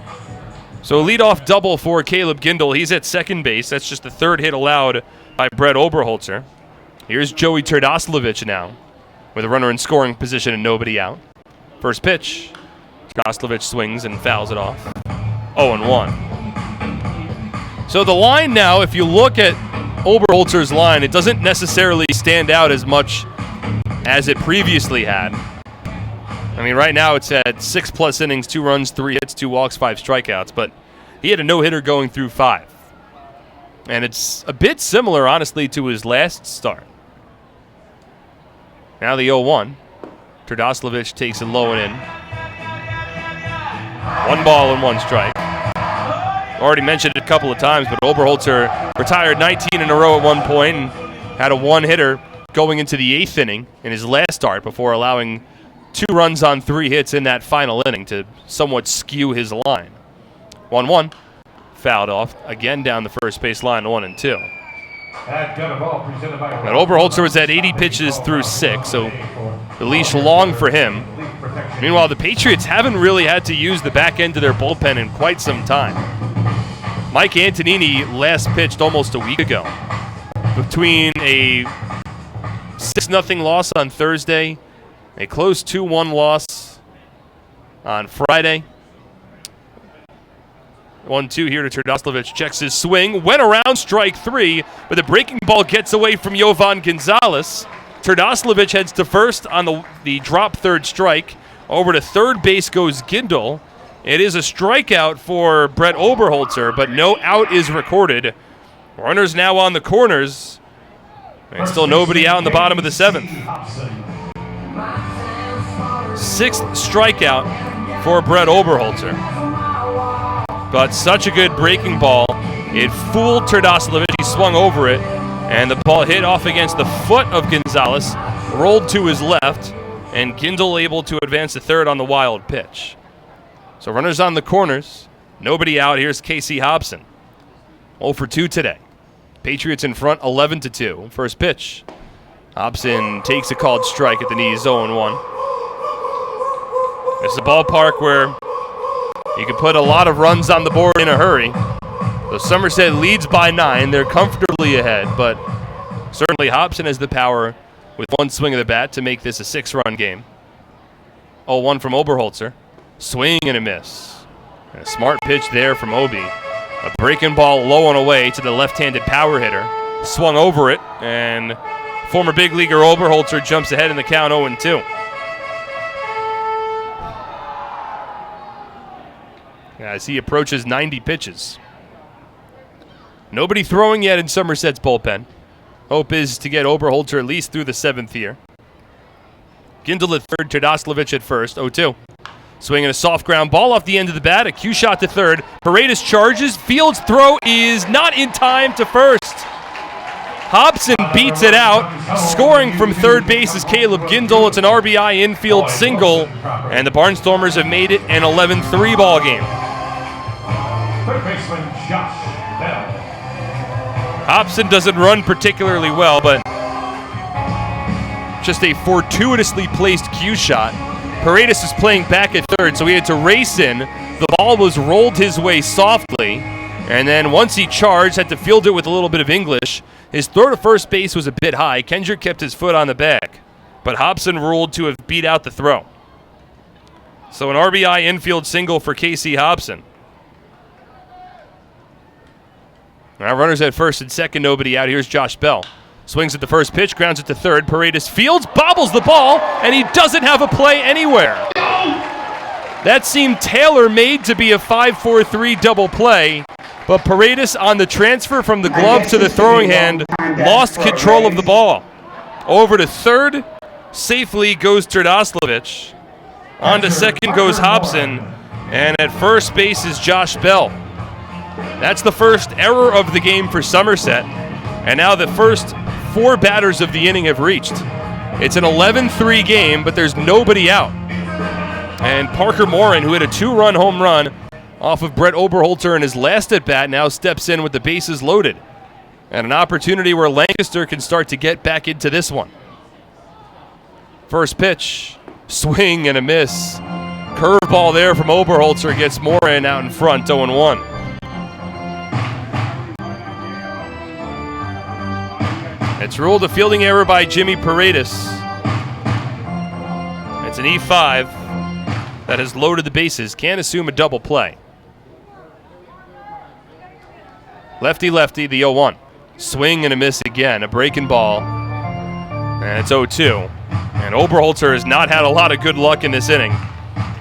So a leadoff double for Caleb Gindle. He's at second base. That's just the third hit allowed by Brett Oberholzer. Here's Joey Terdoslavich now with a runner in scoring position and nobody out. First pitch. Terdoslavich swings and fouls it off. 0-1. So the line now, if you look at Oberholzer's line, it doesn't necessarily stand out as much as it previously had. I mean, right now it's at 6+ innings, 2 runs, 3 hits, 2 walks, 5 strikeouts, but he had a no-hitter going through 5. And it's a bit similar, honestly, to his last start. Now the 0-1. Terdoslavich takes it low and in. 1 ball and 1 strike. Already mentioned it a couple of times, but Oberholzer retired 19 in a row at one point and had a 1-hitter going into the 8th inning in his last start before allowing 2 runs on 3 hits in that final inning to somewhat skew his line. 1-1. Fouled off again down the first base line, 1-2. But Oberholzer was at 80 pitches through 6, so the leash long for him. Meanwhile, the Patriots haven't really had to use the back end of their bullpen in quite some time. Mike Antonini last pitched almost a week ago. Between a 6-0 loss on Thursday, a close 2-1 loss on Friday. 1-2 here to Terdoslavich. Checks his swing. Went around strike 3, but the breaking ball gets away from Jovan Gonzalez. Terdoslavich heads to first on the drop third strike. Over to third base goes Gindle. It is a strikeout for Brett Oberholzer, but no out is recorded. Runners now on the corners. And still nobody out in the bottom of the 7th. 6th strikeout for Brett Oberholzer. But such a good breaking ball. It fooled Terdoslavich. He swung over it, and the ball hit off against the foot of Gonzalez, rolled to his left, and Gindle able to advance to third on the wild pitch. So runners on the corners. Nobody out. Here's Casey Hobson. 0 for 2 today. Patriots in front 11-2. First pitch. Hobson takes a called strike at the knees, 0-1. It's a ballpark where you can put a lot of runs on the board in a hurry. So Somerset leads by 9. They're comfortably ahead, but certainly Hobson has the power with one swing of the bat to make this a 6-run game. 0-1 from Oberholzer. Swing and a miss. And a smart pitch there from Obi. A breaking ball low and away to the left-handed power hitter. Swung over it, and former big leaguer Oberholzer jumps ahead in the count 0-2. As he approaches 90 pitches. Nobody throwing yet in Somerset's bullpen. Hope is to get Oberholzer at least through the 7th here. Gindle at third, Terdoslavich at first, 0-2. Swinging a soft ground ball off the end of the bat, a cue shot to third. Paredes charges, Fields' throw is not in time to first. Hobson beats it out. Scoring from third base is Caleb Gindle. It's an RBI infield single, and the Barnstormers have made it an 11-3 ball game. Third baseman Josh Bell. Hobson doesn't run particularly well, but just a fortuitously placed cue shot. Paredes is playing back at third, so he had to race in. The ball was rolled his way softly, and then once he charged, had to field it with a little bit of English. His throw to first base was a bit high. Kendrick kept his foot on the bag, but Hobson ruled to have beat out the throw. So an RBI infield single for Casey Hobson. Now runners at first and second, nobody out. Here's Josh Bell. Swings at the first pitch, grounds it to third. Paredes fields, bobbles the ball, and he doesn't have a play anywhere. That seemed tailor-made to be a 5-4-3 double play, but Paredes on the transfer from the glove to the throwing hand lost control of the ball. Over to third, safely goes Terdoslavich. On to second goes Hobson, and at first base is Josh Bell. That's the first error of the game for Somerset, and now the first 4 batters of the inning have reached. It's an 11-3 game, but there's nobody out. And Parker Morin, who hit a 2-run home run off of Brett Oberholzer in his last at-bat, now steps in with the bases loaded. And an opportunity where Lancaster can start to get back into this one. First pitch, swing and a miss. Curveball there from Oberholzer gets Morin out in front, 0-1. It's ruled a fielding error by Jimmy Paredes. It's an E5 that has loaded the bases. Can't assume a double play. Lefty-lefty, the 0-1. Swing and a miss again, a breaking ball. And it's 0-2. And Oberholzer has not had a lot of good luck in this inning.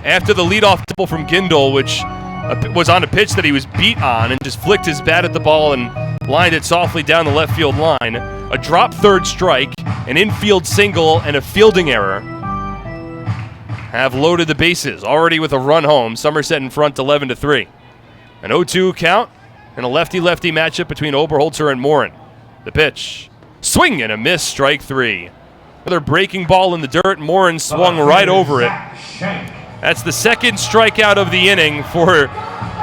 After the leadoff double from Gindel, which was on a pitch that he was beat on and just flicked his bat at the ball and lined it softly down the left field line, a drop third strike, an infield single, and a fielding error have loaded the bases, already with a run home. Somerset in front 11-3. An 0-2 count and a lefty-lefty matchup between Oberholzer and Morin. The pitch. Swing and a miss, strike 3. Another breaking ball in the dirt. Morin swung right over it. That's the second strikeout of the inning for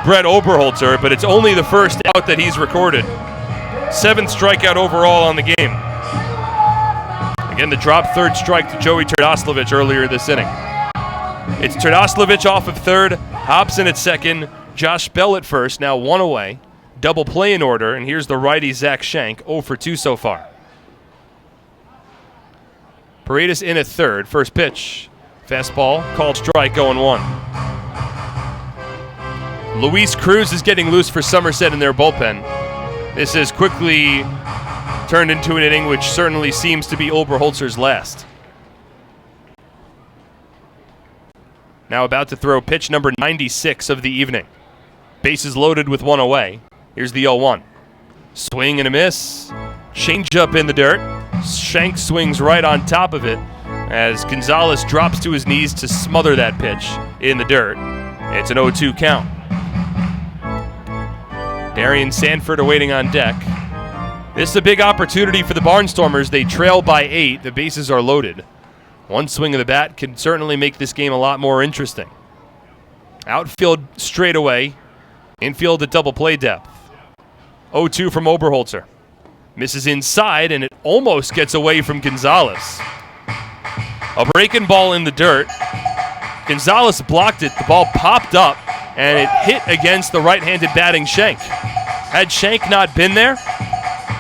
Brett Oberholzer, but it's only the first out that he's recorded. 7th strikeout overall on the game. Again, the drop third strike to Joey Terdoslavich earlier this inning. It's Terdoslavich off of third, Hobson at second, Josh Bell at first, now 1 away. Double play in order, and here's the righty Zach Schenk, 0 for 2 so far. Paredes in at third, first pitch. Fastball, called strike, 0-1. Luis Cruz is getting loose for Somerset in their bullpen. This has quickly turned into an inning which certainly seems to be Oberholzer's last. Now about to throw pitch number 96 of the evening. Bases loaded with 1 away. Here's the 0-1. Swing and a miss. Change-up in the dirt. Schenk swings right on top of it as Gonzalez drops to his knees to smother that pitch in the dirt. It's an 0-2 count. Darian Sanford awaiting on deck. This is a big opportunity for the Barnstormers. They trail by 8. The bases are loaded. One swing of the bat can certainly make this game a lot more interesting. Outfield straight away. Infield at double play depth. 0-2 from Oberholzer. Misses inside, and it almost gets away from Gonzalez. A breaking ball in the dirt. Gonzalez blocked it. The ball popped up, and it hit against the right-handed batting Schenk. Had Schenk not been there,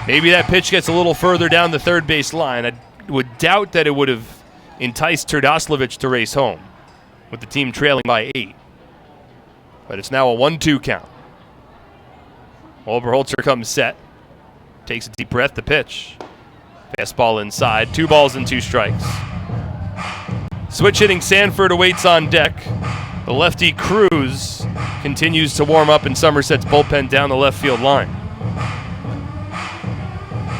maybe that pitch gets a little further down the third base line. I would doubt that it would have enticed Terdoslavich to race home with the team trailing by 8. But it's now a 1-2 count. Oberholzer comes set. Takes a deep breath, the pitch. Fastball inside, 2 balls and 2 strikes. Switch hitting Sanford awaits on deck. The lefty Cruz continues to warm up in Somerset's bullpen down the left field line.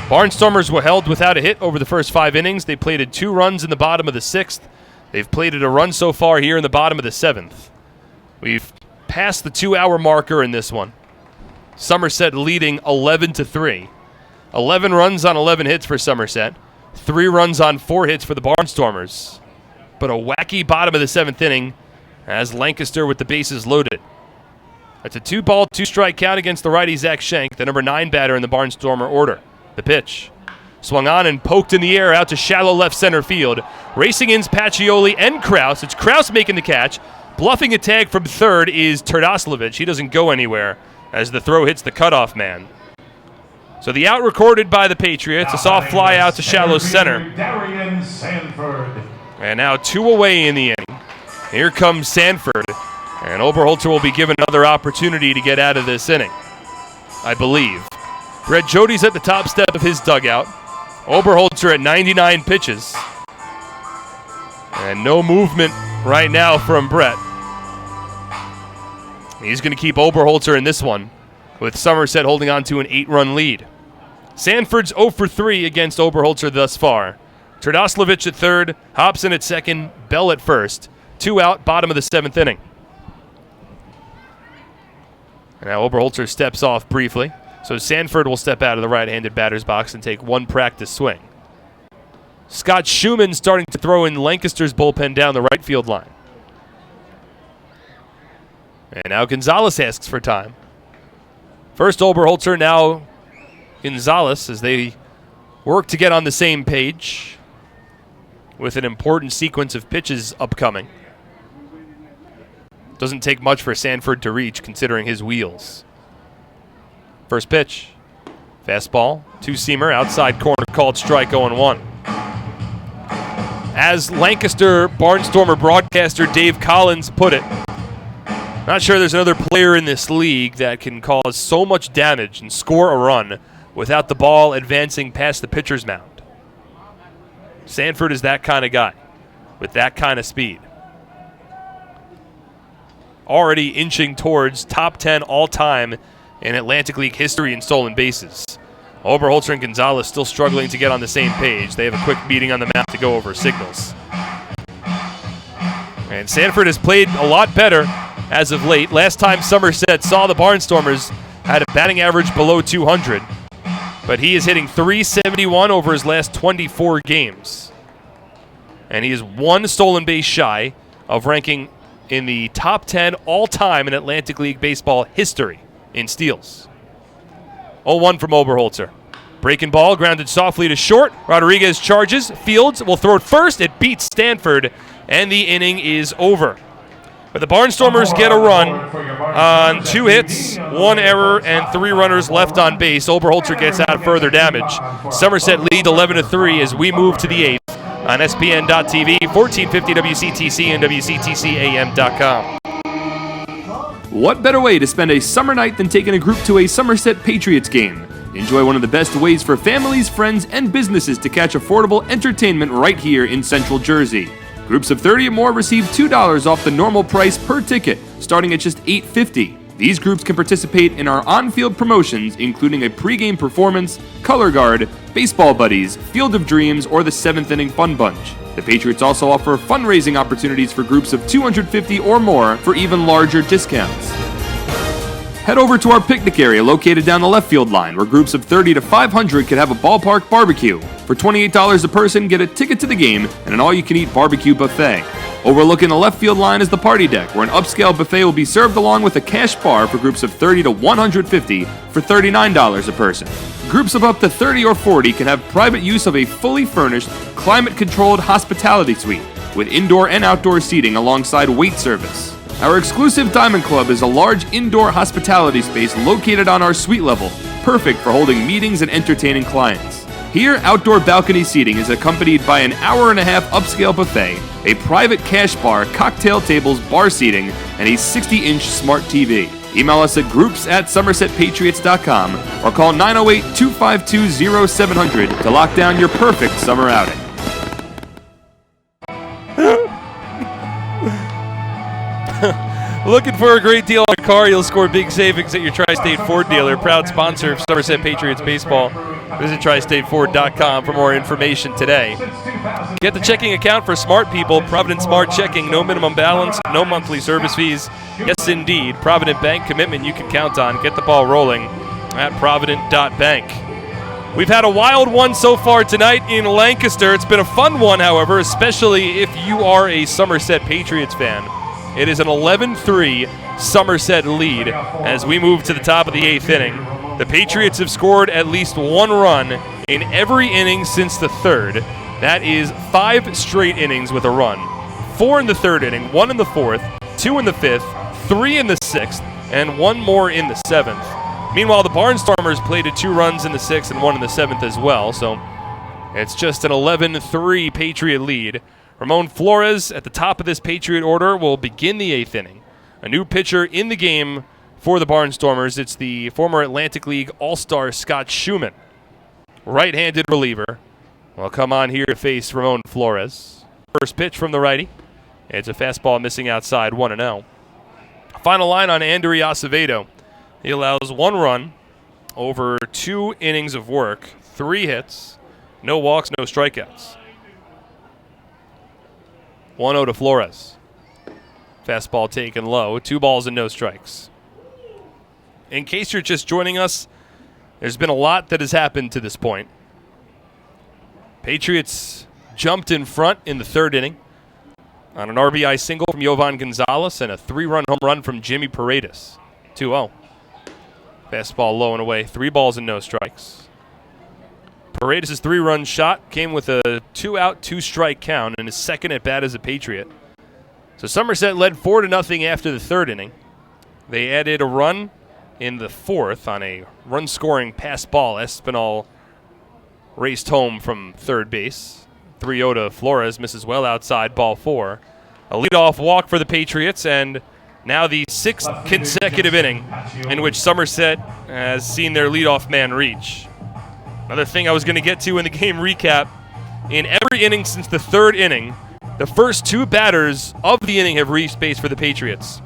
Barnstormers were held without a hit over the first 5 innings. They plated 2 runs in the bottom of the 6th. They've plated a run so far here in the bottom of the 7th. We've passed the 2-hour marker in this one. Somerset leading 11-3. 11 runs on 11 hits for Somerset. 3 runs on 4 hits for the Barnstormers. But a wacky bottom of the 7th inning as Lancaster with the bases loaded. That's a 2-ball, 2-strike count against the righty Zach Schenk, the number 9 batter in the Barnstormer order. The pitch. Swung on and poked in the air out to shallow left center field. Racing in's Pacioli and Kraus. It's Kraus making the catch. Bluffing a tag from third is Terdoslavich. He doesn't go anywhere as the throw hits the cutoff man. So the out recorded by the Patriots. A soft fly out to shallow center. Darian Sanford. And now 2 away in the inning. Here comes Sanford. And Oberholzer will be given another opportunity to get out of this inning, I believe. Brett Jody's at the top step of his dugout. Oberholzer at 99 pitches. And no movement right now from Brett. He's going to keep Oberholzer in this one, with Somerset holding on to an 8-run lead. Sanford's 0 for 3 against Oberholzer thus far. Trdoslavich at third, Hobson at second, Bell at first. 2 out, bottom of the 7th inning. And now Oberholzer steps off briefly, so Sanford will step out of the right-handed batter's box and take one practice swing. Scott Schumann starting to throw in Lancaster's bullpen down the right field line. And now Gonzalez asks for time. First Oberholzer, now Gonzalez, as they work to get on the same page with an important sequence of pitches upcoming. Doesn't take much for Sanford to reach, considering his wheels. First pitch. Fastball, 2-seamer, outside corner, called strike 0-1. As Lancaster Barnstormer broadcaster Dave Collins put it, not sure there's another player in this league that can cause so much damage and score a run without the ball advancing past the pitcher's mound. Sanford is that kind of guy with that kind of speed. Already inching towards top 10 all-time in Atlantic League history in stolen bases. Oberholzer and Gonzalez still struggling to get on the same page. They have a quick meeting on the map to go over signals. And Sanford has played a lot better as of late. Last time Somerset saw the Barnstormers had a batting average below 200, but he is hitting .371 over his last 24 games. And he is 1 stolen base shy of ranking in the top 10 all-time in Atlantic League baseball history in steals. 0-1 from Oberholzer. Breaking ball, grounded softly to short. Rodriguez charges. Fields will throw it first. It beats Stanford, and the inning is over. But the Barnstormers get a run on 2 hits, 1 error, and 3 runners left on base. Oberholzer gets out further damage. Somerset lead 11-3 as we move to the 8th on SPN.TV, 1450 WCTC, and WCTCAM.com. What better way to spend a summer night than taking a group to a Somerset Patriots game? Enjoy one of the best ways for families, friends, and businesses to catch affordable entertainment right here in Central Jersey. Groups of 30 or more receive $2 off the normal price per ticket, starting at just $8.50. These groups can participate in our on-field promotions, including a pregame performance, color guard, baseball buddies, Field of Dreams, or the 7th inning fun bunch. The Patriots also offer fundraising opportunities for groups of 250 or more for even larger discounts. Head over to our picnic area located down the left field line, where groups of 30 to 500 can have a ballpark barbecue. For $28 a person, get a ticket to the game and an all-you-can-eat barbecue buffet. Overlooking the left field line is the party deck, where an upscale buffet will be served along with a cash bar for groups of 30 to 150 for $39 a person. Groups of up to 30 or 40 can have private use of a fully furnished, climate-controlled hospitality suite with indoor and outdoor seating alongside wait service. Our exclusive Diamond Club is a large indoor hospitality space located on our suite level, perfect for holding meetings and entertaining clients. Here, outdoor balcony seating is accompanied by an hour-and-a-half upscale buffet, a private cash bar, cocktail tables, bar seating, and a 60-inch smart TV. Email us at groups@somersetpatriots.com or call 908-252-0700 to lock down your perfect summer outing. Looking for a great deal on a car? You'll score big savings at your Tri-State Ford dealer, proud sponsor of Somerset Patriots baseball. Visit tristateford.com for more information today. Get the checking account for smart people. Provident Smart Checking. No minimum balance, no monthly service fees. Yes, indeed. Provident Bank commitment you can count on. Get the ball rolling at provident.bank. We've had a wild one so far tonight in Lancaster. It's been a fun one, however, especially if you are a Somerset Patriots fan. It is an 11-3 Somerset lead as we move to the top of the 8th inning. The Patriots have scored at least 1 run in every inning since the 3rd. That is 5 straight innings with a run. 4 in the 3rd inning, 1 in the 4th, 2 in the 5th, 3 in the 6th, and 1 more in the 7th. Meanwhile, the Barnstormers played 2 runs in the 6th and 1 in the 7th as well, so it's just an 11-3 Patriot lead. Ramon Flores at the top of this Patriot order will begin the 8th inning. A new pitcher in the game for the Barnstormers. It's the former Atlantic League All-Star Scott Schumann. Right-handed reliever will come on here to face Ramon Flores. First pitch from the righty. It's a fastball missing outside, 1-0. Final line on Andrew Acevedo. He allows 1 run over 2 innings of work, 3 hits, no walks, no strikeouts. 1-0 to Flores. Fastball taken low, 2 balls and no strikes. In case you're just joining us, there's been a lot that has happened to this point. Patriots jumped in front in the 3rd inning on an RBI single from Yovan Gonzalez and a 3-run home run from Jimmy Paredes. 2-0. Fastball low and away, 3 balls and no strikes. Paredes' 3-run shot came with a 2-out, 2-strike count in his second at bat as a Patriot. So Somerset led 4-0 after the 3rd inning. They added a run in the 4th on a run-scoring pass ball. Espinal raced home from 3rd base. 3-0 to Flores, misses well outside, ball 4. A leadoff walk for the Patriots, and now the 6th consecutive inning in which Somerset has seen their leadoff man reach. Another thing I was going to get to in the game recap, in every inning since the 3rd inning, the first 2 batters of the inning have reached base for the Patriots.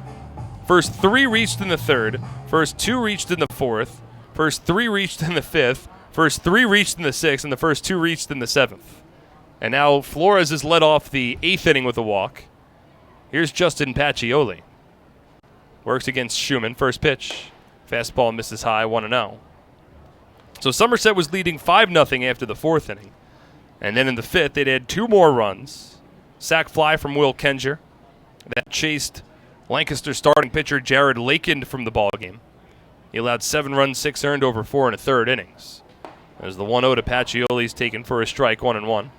First 3 reached in the 3rd, first 2 reached in the 4th, first 3 reached in the 5th, first 3 reached in the 6th, and the first 2 reached in the 7th. And now Flores has led off the 8th inning with a walk. Here's Justin Pacioli. Works against Schumann. First pitch. Fastball misses high, 1-0. So Somerset was leading 5-0 after the 4th inning. And then in the 5th, they'd had 2 more runs. Sac fly from Will Kenger. That chased Lancaster starting pitcher Jared Lakin from the ballgame. He allowed 7 runs, 6 earned over 4 1/3 innings. As the 1-0 to Pacioli's taken for a strike, 1-1.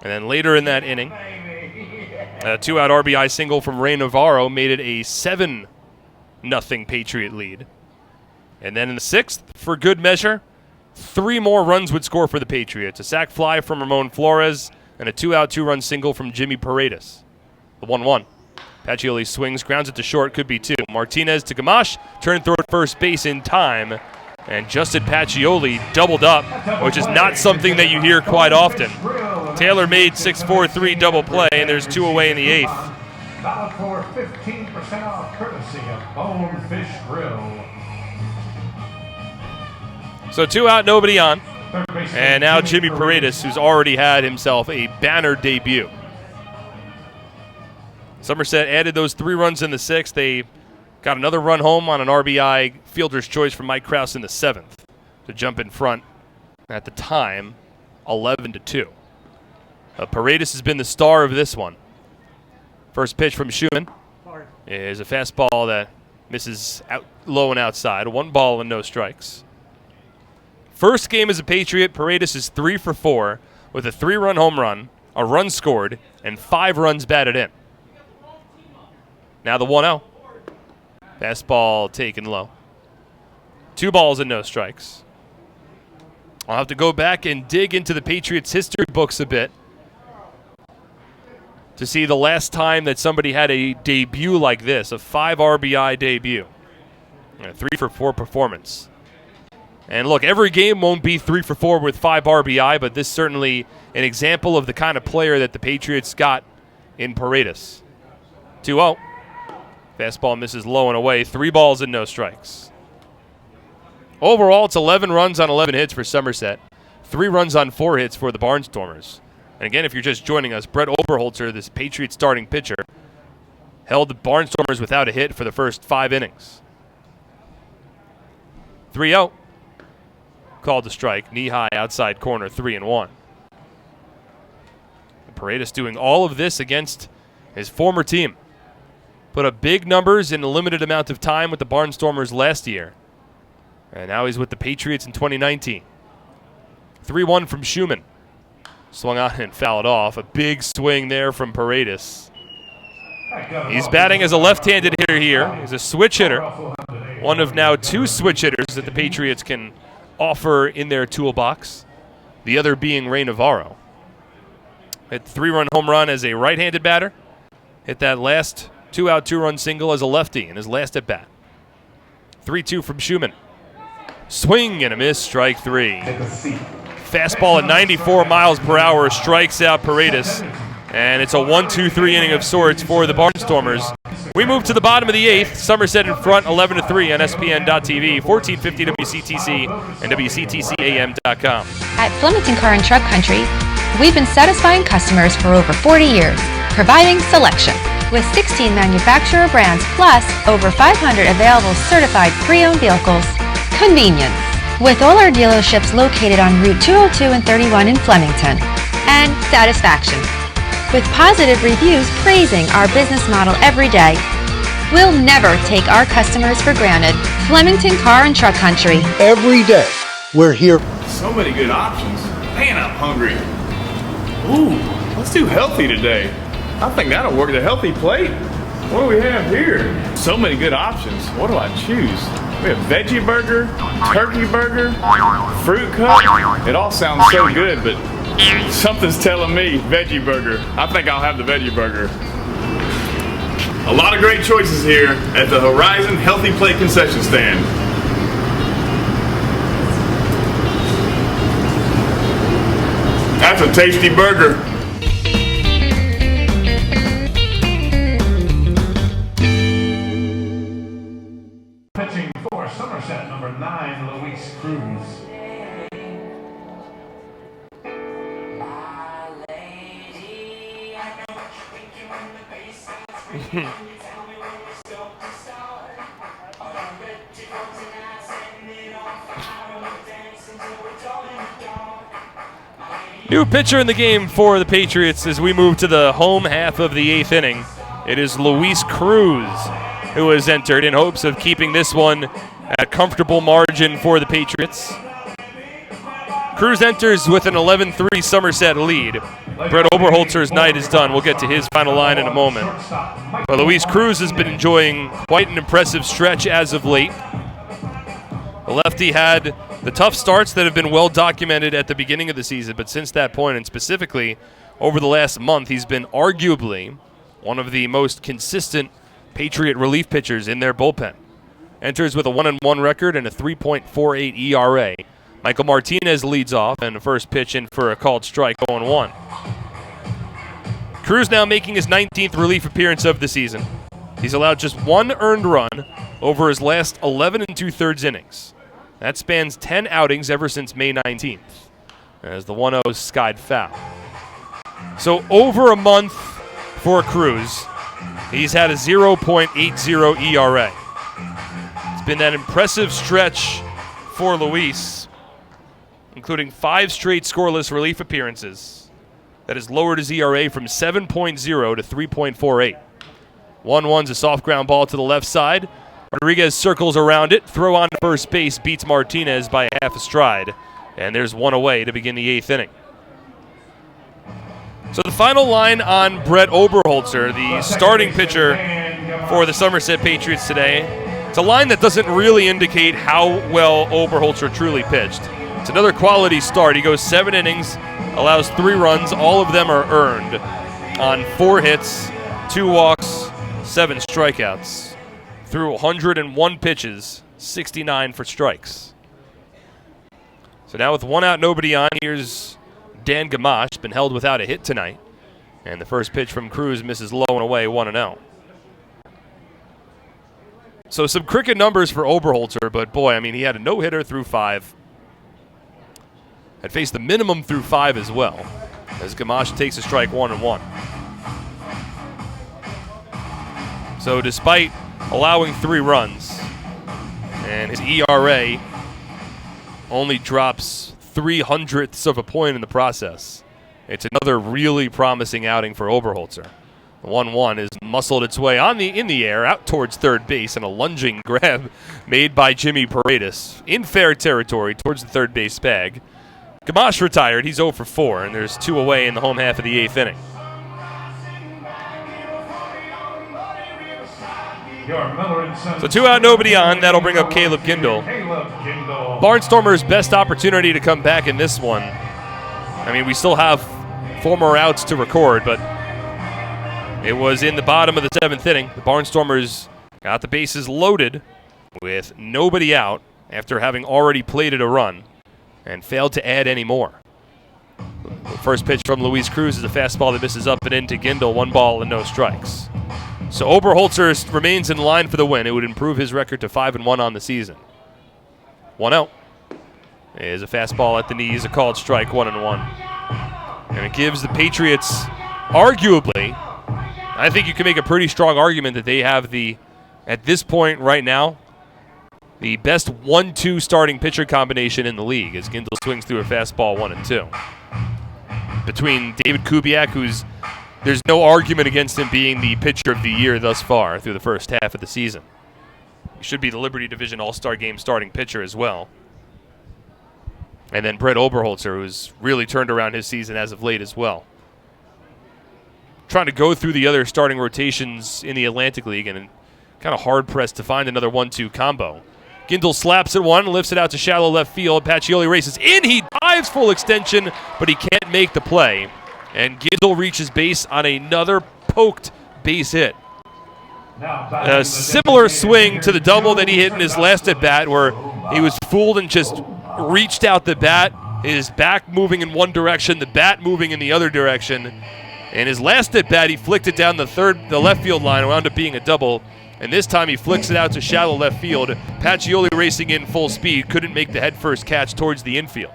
And then later in that inning, a 2-out RBI single from Ray Navarro made it a 7-0 Patriot lead. And then in the 6th, for good measure, 3 more runs would score for the Patriots. A sac fly from Ramon Flores and a 2-out, 2-run single from Jimmy Paredes. The 1-1. Pacioli swings, grounds it to short, could be 2. Martinez to Gamache, turn and throw at first base in time. And Justin Pacioli doubled up, which is not something that you hear quite often. Taylor made 6-4-3 double play, and there's 2 away in the 8th. Valid for 15% off, courtesy of Bonefish Grill. So 2 out, nobody on. And now Jimmy Paredes, who's already had himself a banner debut. Somerset added those 3 runs in the 6th. They got another run home on an RBI fielder's choice from Mike Krause in the 7th to jump in front at the time, 11-2. Paredes has been the star of this one. First pitch from Schumann is a fastball that misses out low and outside. 1 ball and no strikes. First game as a Patriot, Paredes is 3 for 4 with a 3-run home run, a run scored, and 5 runs batted in. Now the 1-0. Fastball taken low. 2 balls and no strikes. I'll have to go back and dig into the Patriots' history books a bit to see the last time that somebody had a debut like this, a 5 RBI debut. A 3 for 4 performance. And look, every game won't be 3 for 4 with 5 RBI, but this is certainly an example of the kind of player that the Patriots got in Paredes. 2-0. Fastball misses low and away. 3 balls and no strikes. Overall, it's 11 runs on 11 hits for Somerset. 3 runs on 4 hits for the Barnstormers. And again, if you're just joining us, Brett Oberholzer, this Patriots starting pitcher, held the Barnstormers without a hit for the first 5 innings. 3-0. Called to strike. Knee high outside corner, 3-1. Paredes doing all of this against his former team. Put up big numbers in a limited amount of time with the Barnstormers last year. And now he's with the Patriots in 2019. 3-1 from Schumann. Swung on and fouled off. A big swing there from Paredes. He's batting as a left-handed hitter here. He's a switch hitter. One of now 2 switch hitters that the Patriots can offer in their toolbox. The other being Ray Navarro. Hit the 3-run home run as a right-handed batter. Hit that last 2-out, 2-run single as a lefty in his last at-bat. 3-2 from Schumann. Swing and a miss, strike 3. Fastball at 94 miles per hour strikes out Paredes. And it's a 1-2-3 inning of sorts for the Barnstormers. We move to the bottom of the 8th. Somerset in front, 11-3 on SPN.TV, 1450 WCTC, and WCTCAM.com. At Flemington Car and Truck Country, we've been satisfying customers for over 40 years, providing selection. With 16 manufacturer brands plus over 500 available certified pre-owned vehicles. Convenience. With all our dealerships located on Route 202 and 31 in Flemington. And satisfaction. With positive reviews praising our business model every day. We'll never take our customers for granted. Flemington Car and Truck Country. Every day, we're here. So many good options. Man, I'm hungry. Ooh, let's do healthy today. I think that'll work. The healthy plate. What do we have here? So many good options. What do I choose? We have veggie burger, turkey burger, fruit cup. It all sounds so good, but something's telling me veggie burger. I think I'll have the veggie burger. A lot of great choices here at the Horizon Healthy Plate concession stand. That's a tasty burger. Pitching for Somerset, number 9, Luis Cruz. New pitcher in the game for the Patriots as we move to the home half of the 8th inning. It is Luis Cruz who has entered in hopes of keeping this one at comfortable margin for the Patriots. Cruz enters with an 11-3 Somerset lead. Brett Oberholzer's night is done. We'll get to his final line in a moment. But Luis Cruz has been enjoying quite an impressive stretch as of late. The lefty had the tough starts that have been well documented at the beginning of the season, but since that point, and specifically over the last month, he's been arguably one of the most consistent Patriot relief pitchers in their bullpen. Enters with a 1-1 record and a 3.48 ERA. Michael Martinez leads off, and the first pitch in for a called strike, 0-1. Cruz now making his 19th relief appearance of the season. He's allowed just one earned run over his last 11 2/3 innings. That spans 10 outings ever since May 19th, as the 1-0 skied foul. So over a month for Cruz, he's had a 0.80 ERA. It's been that impressive stretch for Luis, including 5 straight scoreless relief appearances, that has lowered his ERA from 7.0 to 3.48. 1-1's a soft ground ball to the left side. Rodriguez circles around it, throw on first base, beats Martinez by half a stride. And there's one away to begin the 8th inning. So the final line on Brett Oberholzer, the starting pitcher for the Somerset Patriots today. It's a line that doesn't really indicate how well Oberholzer truly pitched. It's another quality start. He goes 7 innings, allows 3 runs. All of them are earned on 4 hits, 2 walks, 7 strikeouts. Threw 101 pitches, 69 for strikes. So now with 1 out, nobody on, here's Dan Gamache, been held without a hit tonight. And the first pitch from Cruz misses low and away, 1-0. So some cricket numbers for Oberholzer, but boy, I mean, he had a no-hitter through 5. Had faced the minimum through 5 as well, as Gamache takes a strike 1-1. So despite allowing 3 runs, and his ERA only drops 0.03 of a point in the process, it's another really promising outing for Oberholzer. The 1-1 is muscled its way in the air out towards third base, and a lunging grab made by Jimmy Paredes in fair territory towards the third base bag. Gamache retired. He's 0 for 4, and there's 2 away in the home half of the 8th inning. So 2 out, nobody on. That'll bring up Caleb Gindel. Barnstormers' best opportunity to come back in this one. I mean, we still have 4 more outs to record, but it was in the bottom of the 7th inning. The Barnstormers got the bases loaded with nobody out after having already plated a run and failed to add any more. The first pitch from Luis Cruz is a fastball that misses up and in to Gindel. 1 ball and no strikes. So Oberholzer remains in line for the win. It would improve his record to 5-1 on the season. 1 out. Is a fastball at the knees, a called strike, 1-1. And it gives the Patriots, arguably, I think you can make a pretty strong argument that they have at this point right now, the best 1-2 starting pitcher combination in the league as Gindel swings through a fastball 1-2. Between David Kubiak, there's no argument against him being the pitcher of the year thus far through the first half of the season. He should be the Liberty Division All-Star Game starting pitcher as well. And then Brett Oberholzer, who's really turned around his season as of late as well. Trying to go through the other starting rotations in the Atlantic League and kind of hard-pressed to find another 1-2 combo. Gindel slaps at one, lifts it out to shallow left field. Pacioli races in. He dives full extension, but he can't make the play. And Gindel reaches base on another poked base hit. A similar swing to the double that he hit in his last at-bat where he was fooled and just reached out the bat, his back moving in one direction, the bat moving in the other direction. And his last at-bat, he flicked it down the left field line, wound up being a double. And this time he flicks it out to shallow left field. Pacioli racing in full speed, couldn't make the headfirst catch towards the infield.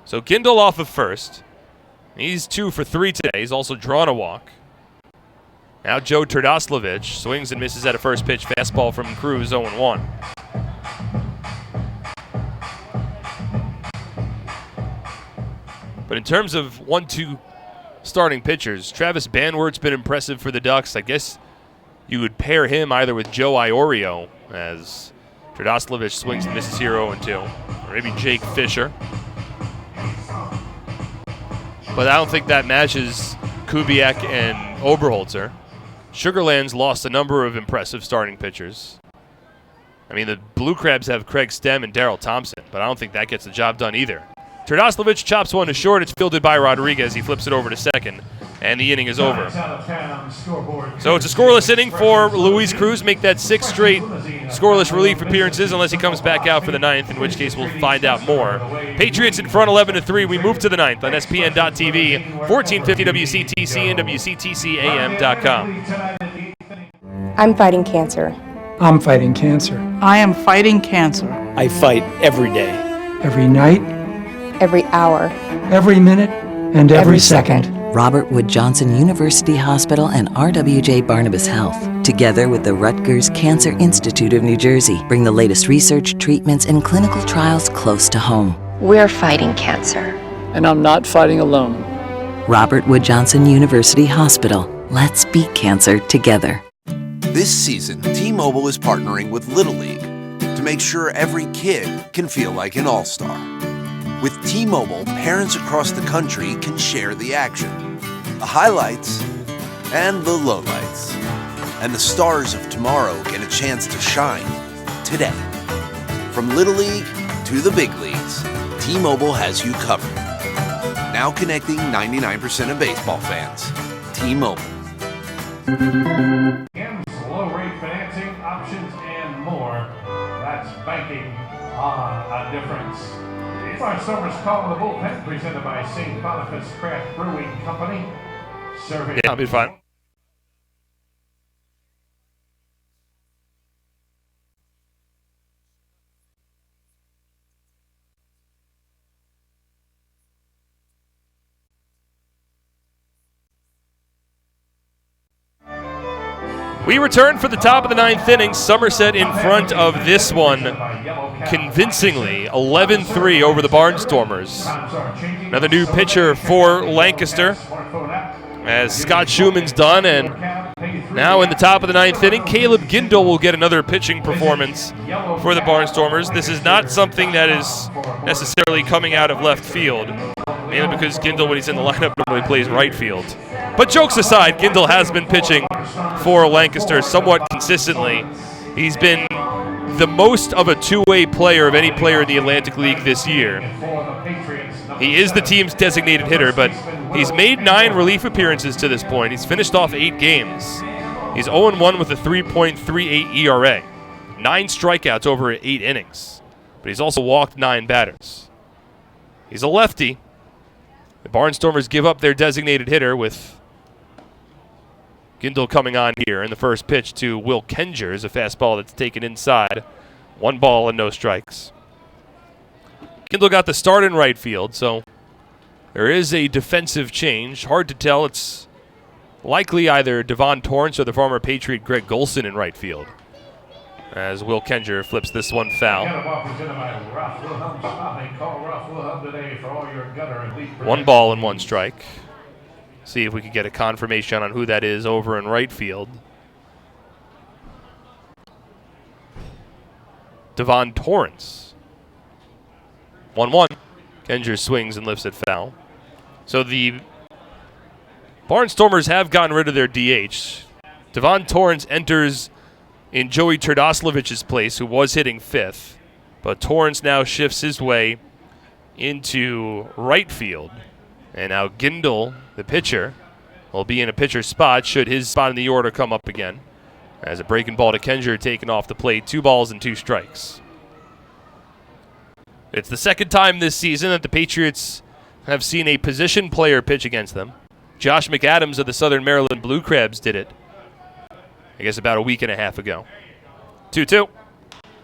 So Gindel off of first. He's 2 for 3 today. He's also drawn a walk. Now Joe Turdoslavich swings and misses at a first pitch fastball from Cruz, 0-1. But in terms of 1-2 starting pitchers, Travis Banwart's been impressive for the Ducks. I guess you would pair him either with Joe Iorio as Turdoslavich swings and misses here 0-2. Or maybe Jake Fisher. But I don't think that matches Kubiak and Oberholzer. Sugarland's lost a number of impressive starting pitchers. I mean, the Blue Crabs have Craig Stem and Darrell Thompson, but I don't think that gets the job done either. Turdoslavich chops one to short. It's fielded by Rodriguez. He flips it over to second, and the inning is over. So it's a scoreless inning for Luis Cruz. Make that 6 straight scoreless relief appearances unless he comes back out for the 9th, in which case we'll find out more. Patriots in front 11-3. We move to the 9th on SPN.TV, 1450 WCTC and WCTCAM.com. I'm fighting cancer. I'm fighting cancer. I am fighting cancer. I fight every day. Every night, Every hour. every minute, and every second. Robert Wood Johnson University Hospital and RWJ Barnabas Health, together with the Rutgers Cancer Institute of New Jersey, bring the latest research, treatments, and clinical trials close to home. We're fighting cancer. And I'm not fighting alone. Robert Wood Johnson University Hospital. Let's beat cancer together. This season, T-Mobile is partnering with Little League to make sure every kid can feel like an all-star. With T-Mobile, parents across the country can share the action, the highlights, and the lowlights. And the stars of tomorrow get a chance to shine today. From Little League to the big leagues, T-Mobile has you covered. Now connecting 99% of baseball fans. T-Mobile. Low-rate financing options and more. That's banking on a difference. Barnstormers call the bullpen, presented by St. Boniface Craft Brewing Company. Serving. Yeah, I'll be fine. We return for the top of the 9th inning. Somerset in front of this one convincingly, 11-3 over the Barnstormers. Another new pitcher for Lancaster as Scott Schumann's done, and now in the top of the 9th inning, Caleb Gindel will get another pitching performance for the Barnstormers. This is not something that is necessarily coming out of left field, mainly because Gindel, when he's in the lineup, normally plays right field. But jokes aside, Gindel has been pitching for Lancaster somewhat consistently. He's been the most of a two-way player of any player in the Atlantic League this year. He is the team's designated hitter, but he's made 9 relief appearances to this point. He's finished off 8 games. He's 0-1 with a 3.38 ERA. 9 strikeouts over 8 innings. But he's also walked 9 batters. He's a lefty. The Barnstormers give up their designated hitter with Gindel coming on here, and the first pitch to Will Kenger is a fastball that's taken inside. 1 ball and no strikes. Gindel got the start in right field, so there is a defensive change. Hard to tell. It's likely either Devon Torrance or the former Patriot Greg Golson in right field, as Will Kenger flips this one foul. 1 ball and 1 strike. See if we can get a confirmation on who that is over in right field. Devon Torrance. 1-1. Kenger swings and lifts it foul. So the Barnstormers have gotten rid of their DH. Devon Torrance enters in Joey Turdoslovich's place, who was hitting 5th. But Torrance now shifts his way into right field. And now Gindel, the pitcher, will be in a pitcher's spot should his spot in the order come up again. As a breaking ball to Kenger taken off the plate, 2 balls and 2 strikes. It's the second time this season that the Patriots have seen a position player pitch against them. Josh McAdams of the Southern Maryland Blue Crabs did it, I guess, about a week and a half ago. 2-2.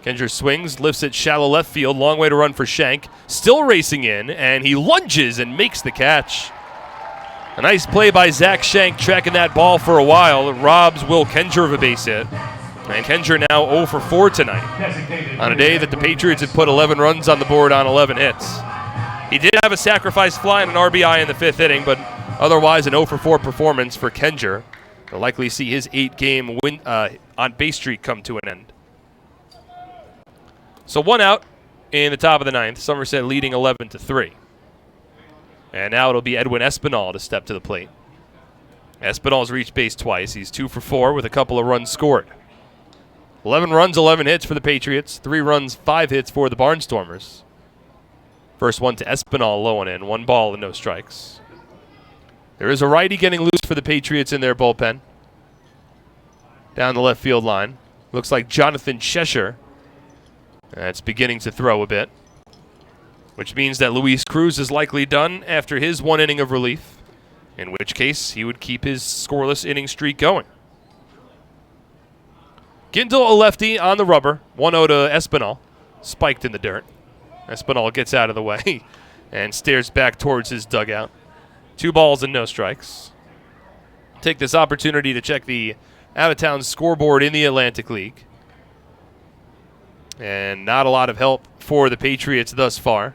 Kenger swings, lifts it shallow left field, long way to run for Schenk. Still racing in, and he lunges and makes the catch. A nice play by Zach Schenk, tracking that ball for a while. It robs Will Kenger of a base hit. And Kenger now 0 for 4 tonight, on a day that the Patriots had put 11 runs on the board on 11 hits. He did have a sacrifice fly and an RBI in the 5th inning, but otherwise an 0 for 4 performance for Kenger. He'll likely see his 8-game win on base streak come to an end. So 1 out in the top of the 9th. Somerset leading 11-3. And now it'll be Edwin Espinal to step to the plate. Espinal's reached base twice. He's 2 for 4 with a couple of runs scored. 11 runs, 11 hits for the Patriots. 3 runs, 5 hits for the Barnstormers. First one to Espinal, low and in. 1 ball and no strikes. There is a righty getting loose for the Patriots in their bullpen. Down the left field line. Looks like Jonathan Cheshire. That's beginning to throw a bit, which means that Luis Cruz is likely done after his 1 inning of relief, in which case he would keep his scoreless inning streak going. Gindel, a lefty, on the rubber. 1-0 to Espinal, spiked in the dirt. Espinal gets out of the way and stares back towards his dugout. 2 balls and no strikes. Take this opportunity to check the out-of-town scoreboard in the Atlantic League. And not a lot of help for the Patriots thus far.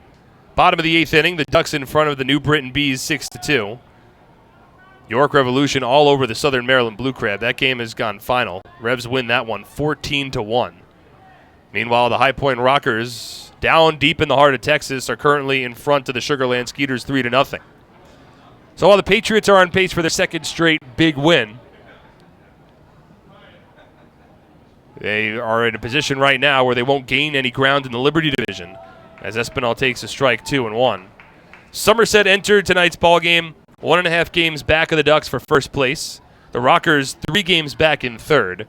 Bottom of the 8th inning, the Ducks in front of the New Britain Bees 6-2. York Revolution all over the Southern Maryland Blue Crab. That game has gone final. Revs win that one 14-1. Meanwhile, the High Point Rockers, down deep in the heart of Texas, are currently in front of the Sugar Land Skeeters 3-0. So while the Patriots are on pace for their 2nd straight big win, they are in a position right now where they won't gain any ground in the Liberty Division, as Espinal takes a strike 2-1. Somerset entered tonight's ballgame 1.5 games back of the Ducks for first place. The Rockers 3 games back in 3rd.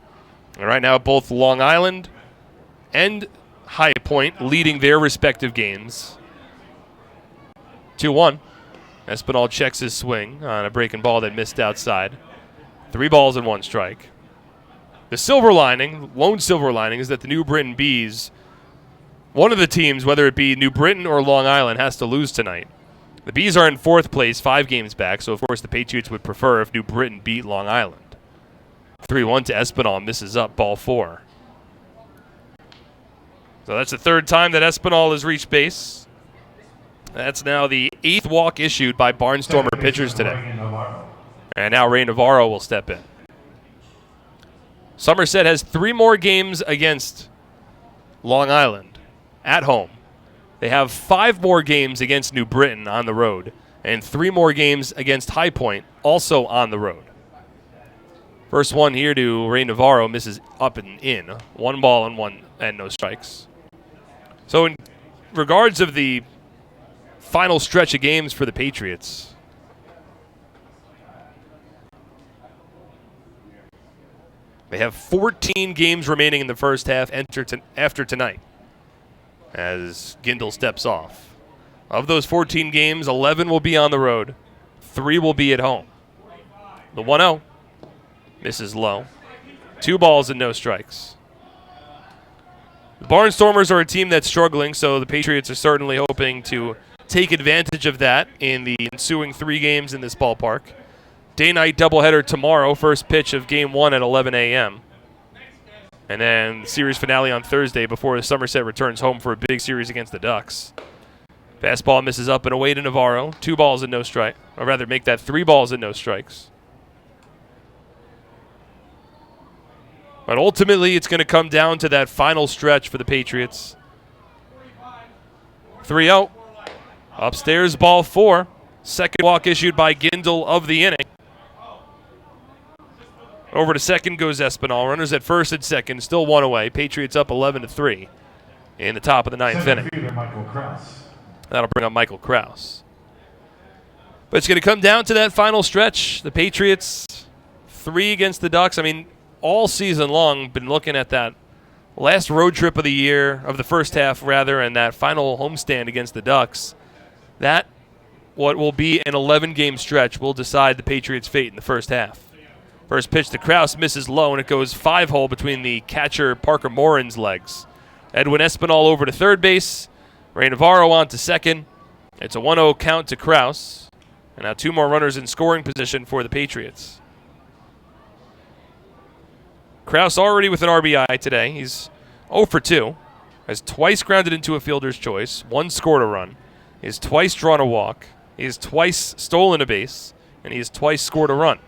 And right now both Long Island and High Point leading their respective games. 2-1. Espinal checks his swing on a breaking ball that missed outside. 3 balls and 1 strike. The silver lining, lone silver lining, is that the New Britain Bees, one of the teams, whether it be New Britain or Long Island, has to lose tonight. The Bees are in 4th place, 5 games back, so of course the Patriots would prefer if New Britain beat Long Island. 3-1 to Espinal, misses up, ball 4. So that's the 3rd time that Espinal has reached base. That's now the 8th walk issued by Barnstormer pitchers today. And now Ray Navarro will step in. Somerset has 3 more games against Long Island at home. They have 5 more games against New Britain on the road, and 3 more games against High Point, also on the road. First one here to Ray Navarro, misses up and in. 1 ball and no strikes. So in regards of the final stretch of games for the Patriots, they have 14 games remaining in the first half after tonight, as Gindel steps off. Of those 14 games, 11 will be on the road. 3 will be at home. The 1-0 Misses low. 2 balls and no strikes. The Barnstormers are a team that's struggling, so the Patriots are certainly hoping to take advantage of that in the ensuing 3 games in this ballpark. Day-night doubleheader tomorrow, first pitch of Game 1 at 11 a.m. And then series finale on Thursday before Somerset returns home for a big series against the Ducks. Fastball misses up and away to Navarro. 2 balls and no strike. Or rather, make that 3 balls and no strikes. But ultimately, it's going to come down to that final stretch for the Patriots. 3-0. Upstairs, ball 4. Second walk issued by Gindel of the inning. Over to second goes Espinal. Runners at first and second, still 1 away. Patriots up 11-3 in the top of the 9th inning. That'll bring up Michael Krause. But it's going to come down to that final stretch. The Patriots, 3 against the Ducks. I mean, all season long, been looking at that last road trip of the year, of the first half rather, and that final homestand against the Ducks. That, what will be an 11-game stretch, will decide the Patriots' fate in the first half. First pitch to Krause misses low, and it goes 5-hole between the catcher Parker Morin's legs. Edwin Espinal over to third base. Ray Navarro on to second. It's a 1-0 count to Krause. And now 2 more runners in scoring position for the Patriots. Krause already with an RBI today. He's 0 for 2. Has twice grounded into a fielder's choice. 1 scored a run. He has twice drawn a walk. He has twice stolen a base. And he has twice scored a run.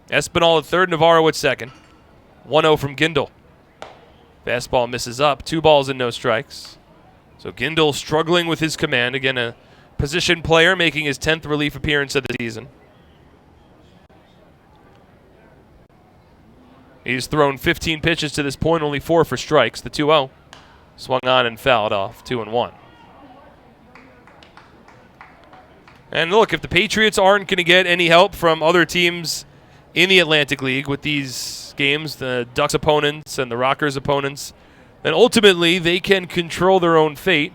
Espinal at third, Navarro at second. 1-0 from Gindel. Fastball misses up. 2 balls and no strikes. So Gindel struggling with his command. Again, a position player making his 10th relief appearance of the season. He's thrown 15 pitches to this point, only 4 for strikes. The 2-0 swung on and fouled off, 2-1. And look, if the Patriots aren't going to get any help from other teams in the Atlantic League with these games, the Ducks opponents and the Rockers opponents, then ultimately they can control their own fate.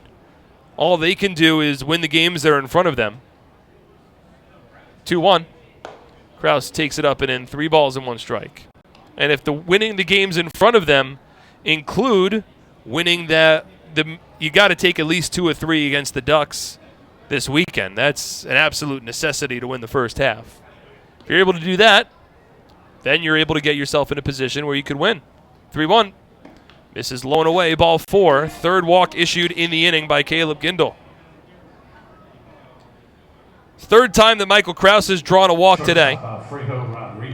All they can do is win the games that are in front of them. 2-1. Krause takes it up and in, 3 balls and 1 strike. And if winning the games in front of them include winning you got to take at least 2 or 3 against the Ducks this weekend. That's an absolute necessity to win the first half. If you're able to do that, then you're able to get yourself in a position where you could win. 3-1. Misses low and away, ball 4. Third walk issued in the inning by Caleb Gindel. Third time that Michael Krause has drawn a walk today.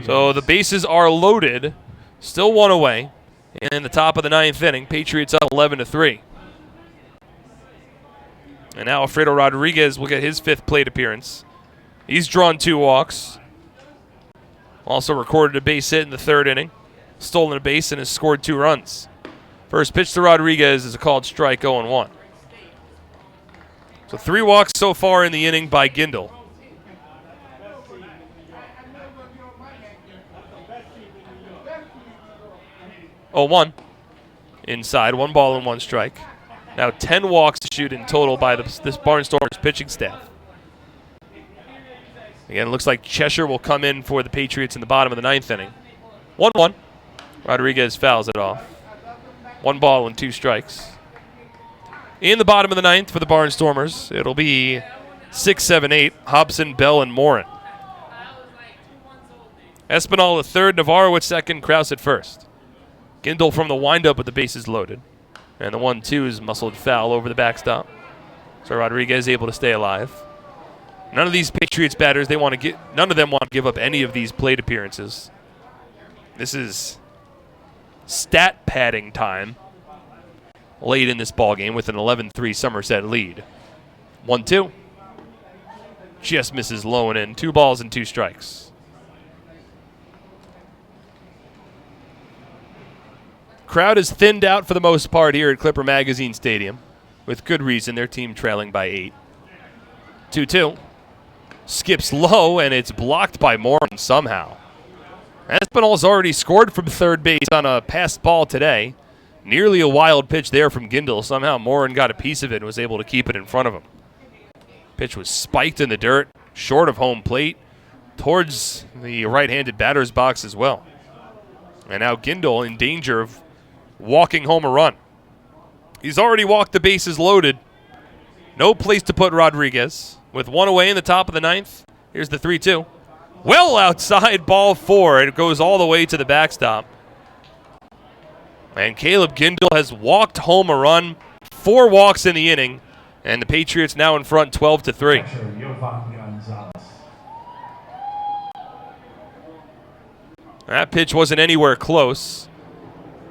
So the bases are loaded. Still 1 away. And in the top of the 9th inning, Patriots up 11-3. And now Alfredo Rodriguez will get his 5th plate appearance. He's drawn 2 walks. Also recorded a base hit in the 3rd inning. Stolen a base and has scored 2 runs. First pitch to Rodriguez is a called strike, 0-1. So 3 walks so far in the inning by Gindel. Oh, 1. Inside, 1 ball and 1 strike. Now 10 walks issued in total by this Barnstormers pitching staff. Again, it looks like Cheshire will come in for the Patriots in the bottom of the 9th inning. 1-1. Rodriguez fouls it off. 1 ball and 2 strikes. In the bottom of the 9th for the Barnstormers, it'll be 6, 7, 8, Hobson, Bell, and Morin. Espinal at third, Navarro at second, Krause at first. Gindel from the windup with the bases loaded. And the 1-2 is muscled foul over the backstop. So Rodriguez able to stay alive. None of these Patriots batters, none of them want to give up any of these plate appearances. This is stat padding time late in this ballgame with an 11-3 Somerset lead. 1-2. Just misses low and in. 2 balls and 2 strikes. Crowd is thinned out for the most part here at Clipper Magazine Stadium. With good reason, their team trailing by 8. 2-2. Skips low, and it's blocked by Morin somehow. Espinal's already scored from third base on a passed ball today. Nearly a wild pitch there from Gindel. Somehow Morin got a piece of it and was able to keep it in front of him. Pitch was spiked in the dirt, short of home plate. towards the right-handed batter's box as well. And now Gindel in danger of walking home a run. He's already walked the bases loaded. No place to put Rodriguez. With one away in the top of the ninth, here's the 3-2. Well outside, ball 4. It goes all the way to the backstop. And Caleb Gindel has walked home a run. 4 walks in the inning. And the Patriots now in front 12-3. That pitch wasn't anywhere close.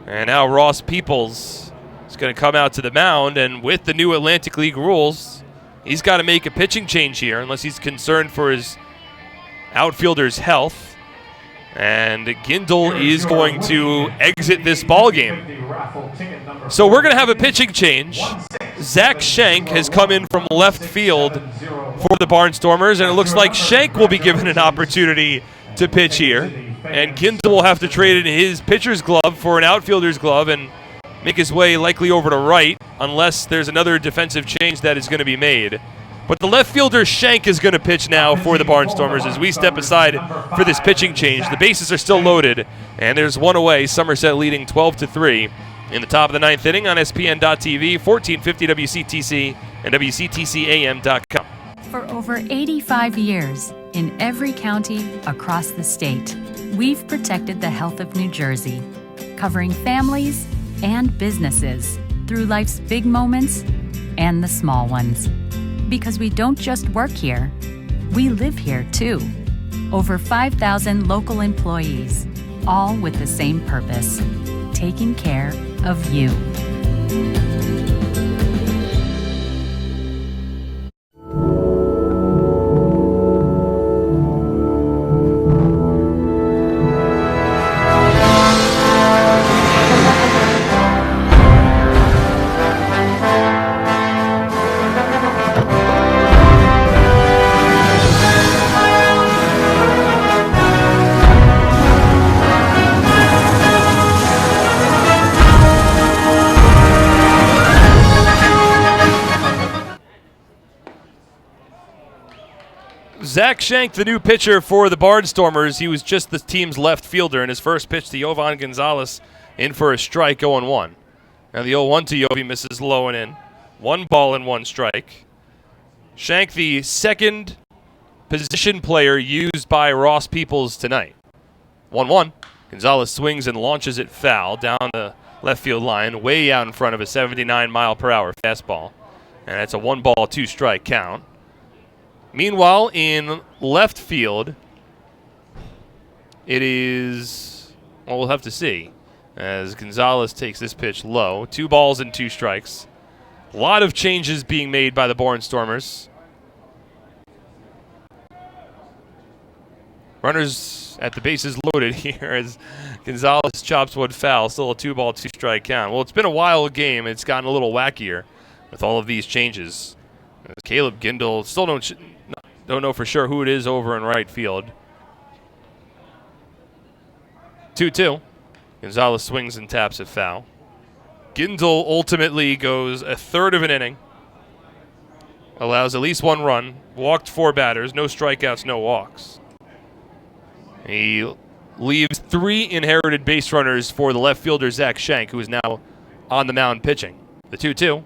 And now Ross Peoples is going to come out to the mound. And with the new Atlantic League rules, he's got to make a pitching change here unless he's concerned for his outfielder's health. And Gindel is going to exit this ball game. So we're going to have a pitching change. Zach Shank has come in from left field for the Barnstormers, and it looks like Shank will be given an opportunity to pitch here. And Gindel will have to trade in his pitcher's glove for an outfielder's glove and make his way likely over to right unless there's another defensive change that is going to be made. But the left fielder Shank is going to pitch now for the Barnstormers as we step aside for this pitching change. The bases are still loaded, and there's one away. Somerset leading 12-3 in the top of the ninth inning on SPN.TV, 1450 WCTC, and WCTCAM.com. For over 85 years, in every county across the state, we've protected the health of New Jersey, covering families and businesses through life's big moments and the small ones. Because we don't just work here, we live here too. Over 5,000 local employees, all with the same purpose, taking care of you. Zach Shank, the new pitcher for the Barnstormers. He was just the team's left fielder in his first pitch to Yovan Gonzalez in for a strike, 0-1. Now the 0-1 to Yovi misses low and in. 1 ball and 1 strike. Shank, the second position player used by Ross Peoples tonight. 1-1. Gonzalez swings and launches it foul down the left field line, way out in front of a 79-mile-per-hour fastball. And that's a 1-ball, 2-strike count. Meanwhile, in left field, it is, well, we'll have to see, as Gonzalez takes this pitch low. 2 balls and 2 strikes. A lot of changes being made by the Barnstormers. Runners at the bases loaded here as Gonzalez chops one foul. Still a 2-ball, 2-strike count. Well, it's been a wild game. It's gotten a little wackier with all of these changes. Caleb Gindel, still don't know for sure who it is over in right field. 2-2. Gonzalez swings and taps it foul. Gindel ultimately goes a third of an inning. Allows at least 1 run. Walked 4 batters. No strikeouts, no walks. He leaves 3 inherited base runners for the left fielder Zach Shank, who is now on the mound pitching. The 2-2.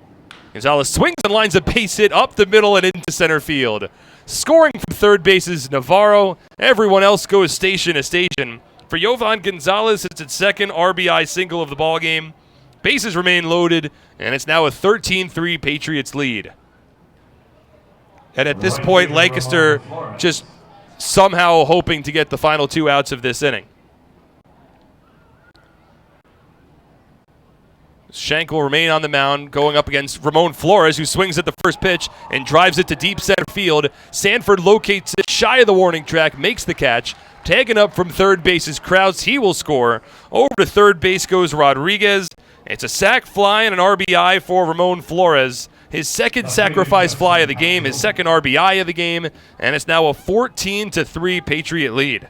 Gonzalez swings and lines a base hit up the middle and into center field. Scoring from third base is Navarro. Everyone else goes station to station. For Yovan Gonzalez, it's its second RBI single of the ballgame. Bases remain loaded, and it's now a 13-3 Patriots lead. And at this point, Lancaster just somehow hoping to get the final 2 outs of this inning. Shank will remain on the mound, going up against Ramon Flores, who swings at the first pitch and drives it to deep center field. Sanford locates it shy of the warning track, makes the catch. Tagging up from third base is Krause. He will score. Over to third base goes Rodriguez. It's a sac fly and an RBI for Ramon Flores. His second sacrifice fly of the game, his second RBI of the game, and it's now a 14-3 Patriot lead.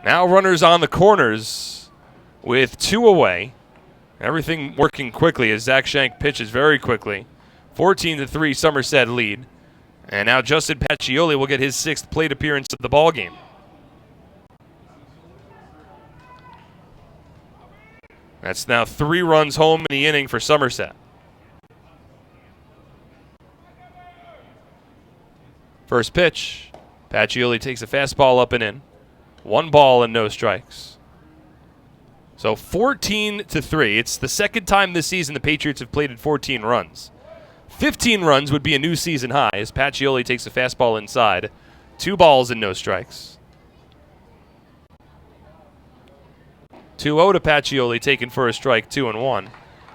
Now runners on the corners with 2 away. Everything working quickly as Zach Shank pitches very quickly. 14-3 Somerset lead. And now Justin Pacioli will get his 6th plate appearance of the ball game. That's now 3 runs home in the inning for Somerset. First pitch, Pacioli takes a fastball up and in. 1 ball and no strikes. So 14-3. It's the second time this season the Patriots have plated 14 runs. 15 runs would be a new season high as Pacioli takes a fastball inside. 2 balls and no strikes. 2-0 to Pacioli, taken for a strike, 2-1.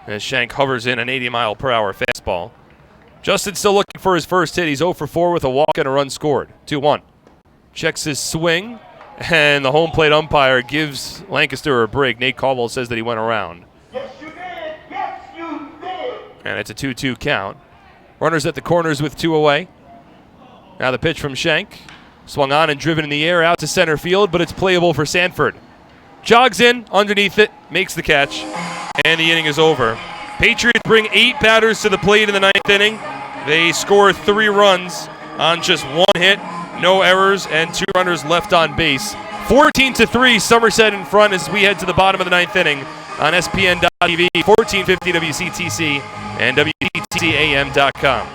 As Shank hovers in an 80-mile-per-hour fastball. Justin still looking for his first hit. He's 0 for 4 with a walk and a run scored. 2-1. Checks his swing, and the home plate umpire gives Lancaster a break. Nate Caldwell says that he went around. Yes, you did. Yes, you did. And it's a 2-2 count. Runners at the corners with 2 away. Now the pitch from Shank. Swung on and driven in the air out to center field, but it's playable for Sanford. Jogs in, underneath it, makes the catch, and the inning is over. Patriots bring 8 batters to the plate in the 9th inning. They score 3 runs on just 1 hit, no errors, and 2 runners left on base. 14-3, Somerset in front as we head to the bottom of the 9th inning on SPN.TV, 1450 WCTC, and WCTCAM.com.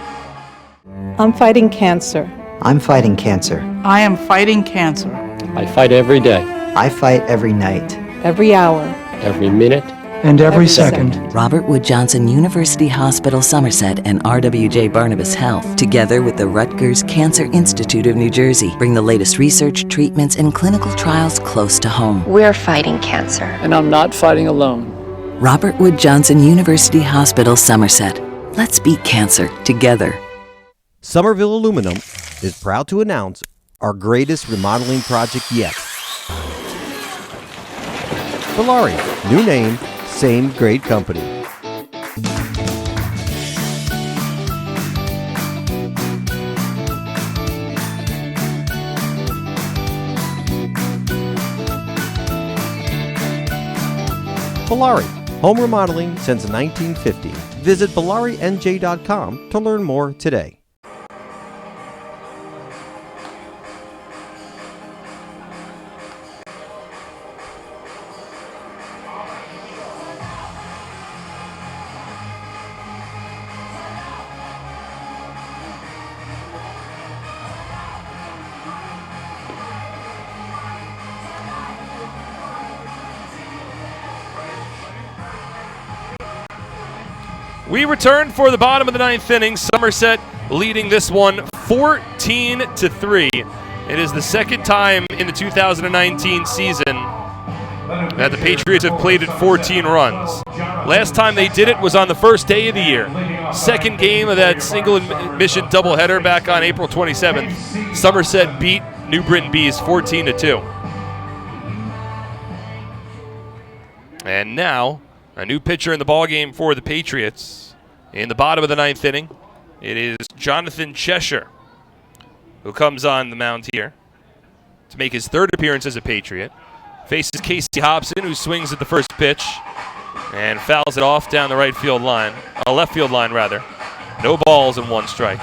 I'm fighting cancer. I'm fighting cancer. I am fighting cancer. I fight every day, I fight every night. Every hour. every minute, and every second. Robert Wood Johnson University Hospital Somerset and RWJ Barnabas Health, together with the Rutgers Cancer Institute of New Jersey, bring the latest research, treatments, and clinical trials close to home. We're fighting cancer. and I'm not fighting alone. Robert Wood Johnson University Hospital Somerset. Let's beat cancer together. Somerville Aluminum is proud to announce our greatest remodeling project yet. Valari, new name, same great company. Valari, home remodeling since 1950. Visit ValariNJ.com to learn more today. We return for the bottom of the ninth inning. Somerset leading this one 14-3. It is the second time in the 2019 season that the Patriots have plated 14 runs. Last time they did it was on the first day of the year. Second game of that single admission doubleheader back on April 27th. Somerset beat New Britain Bees 14-2. And now, a new pitcher in the ballgame for the Patriots. In the bottom of the ninth inning, it is Jonathan Cheshire who comes on the mound here to make his third appearance as a Patriot. Faces Casey Hobson, who swings at the first pitch and fouls it off down the left field line. No balls and one strike.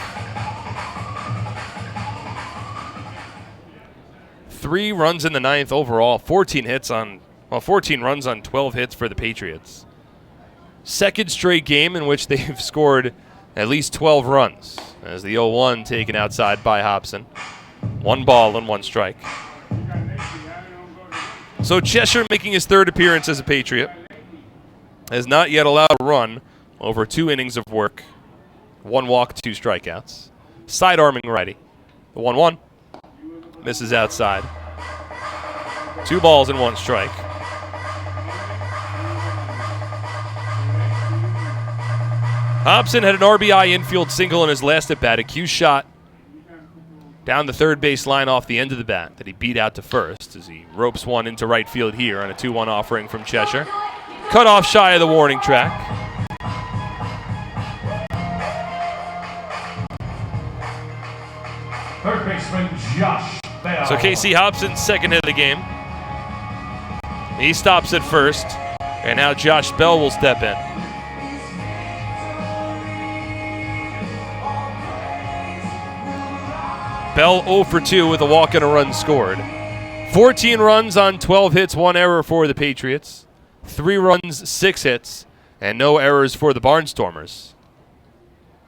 3 runs in the ninth overall, 14 runs on 12 hits for the Patriots. Second straight game in which they've scored at least 12 runs, as the 0-1 taken outside by Hobson. 1 ball and 1 strike. So Cheshire, making his third appearance as a Patriot, has not yet allowed a run over 2 innings of work. 1 walk, 2 strikeouts. Side-arming righty. The 1-1 misses outside. 2 balls and 1 strike. Hobson had an RBI infield single in his last at-bat, a cue shot down the third base line off the end of the bat that he beat out to first as he ropes one into right field here on a 2-1 offering from Cheshire. Cut off shy of the warning track. Third baseman Josh Bell. So Casey Hobson's second hit of the game. He stops at first, and now Josh Bell will step in. Bell 0 for 2 with a walk and a run scored. 14 runs on 12 hits, 1 error for the Patriots. 3 runs, 6 hits, and no errors for the Barnstormers.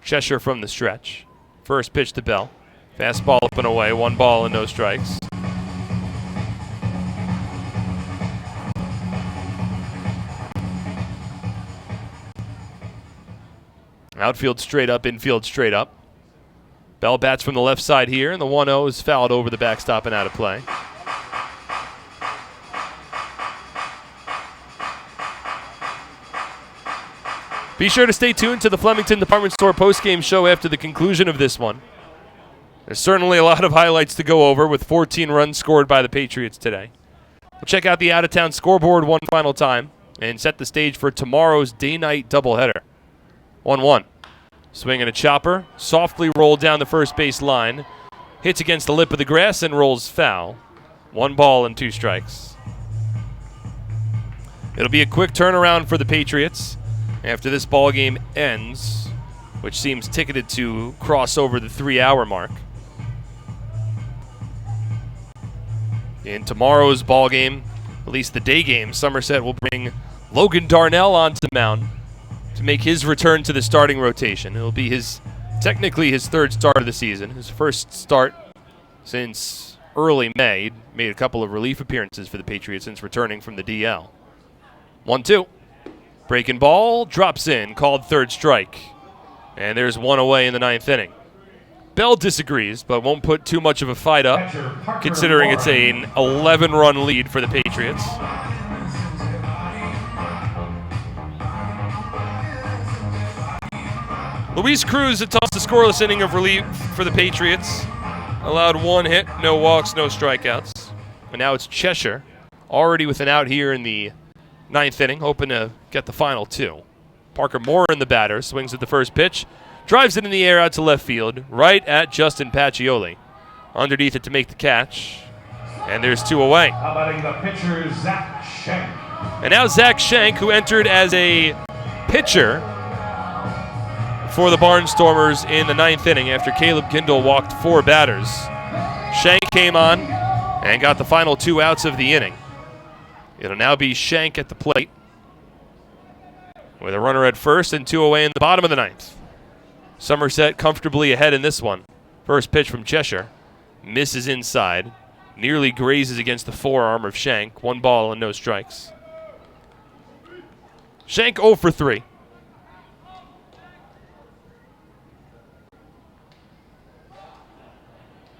Cheshire from the stretch. First pitch to Bell. Fastball up and away, 1 ball and no strikes. Outfield straight up, infield straight up. Bell bats from the left side here, and the 1-0 is fouled over the backstop and out of play. Be sure to stay tuned to the Flemington Department Store postgame show after the conclusion of this one. There's certainly a lot of highlights to go over with 14 runs scored by the Patriots today. We'll check out the out-of-town scoreboard one final time and set the stage for tomorrow's day-night doubleheader. 1-1. Swing and a chopper. Softly rolled down the first base line. Hits against the lip of the grass and rolls foul. 1 ball and 2 strikes. It'll be a quick turnaround for the Patriots after this ball game ends, which seems ticketed to cross over the 3-hour mark. In tomorrow's ball game, at least the day game, Somerset will bring Logan Darnell onto the mound to make his return to the starting rotation. It'll be technically his 3rd start of the season, his first start since early May. He'd made a couple of relief appearances for the Patriots since returning from the DL. 1-2. Breaking ball, drops in, called 3rd strike. And there's 1 away in the 9th inning. Bell disagrees, but won't put too much of a fight up, considering it's an 11-run lead for the Patriots. Luis Cruz had tossed a scoreless inning of relief for the Patriots. Allowed 1 hit, no walks, no strikeouts. And now it's Cheshire, already with an out here in the 9th inning, hoping to get the final 2. Parker Moore in the batter, swings at the first pitch, drives it in the air out to left field, right at Justin Pacioli. Underneath it to make the catch, and there's 2 away. How about the pitcher, Zach Schenk? And now Zach Schenk, who entered as a pitcher for the Barnstormers in the 9th inning after Caleb Kindle walked 4 batters. Schenk came on and got the final 2 outs of the inning. It'll now be Schenk at the plate with a runner at first and 2 away in the bottom of the 9th. Somerset comfortably ahead in this one. First pitch from Cheshire. Misses inside. Nearly grazes against the forearm of Schenk. 1 ball and no strikes. Schenk 0 for 3.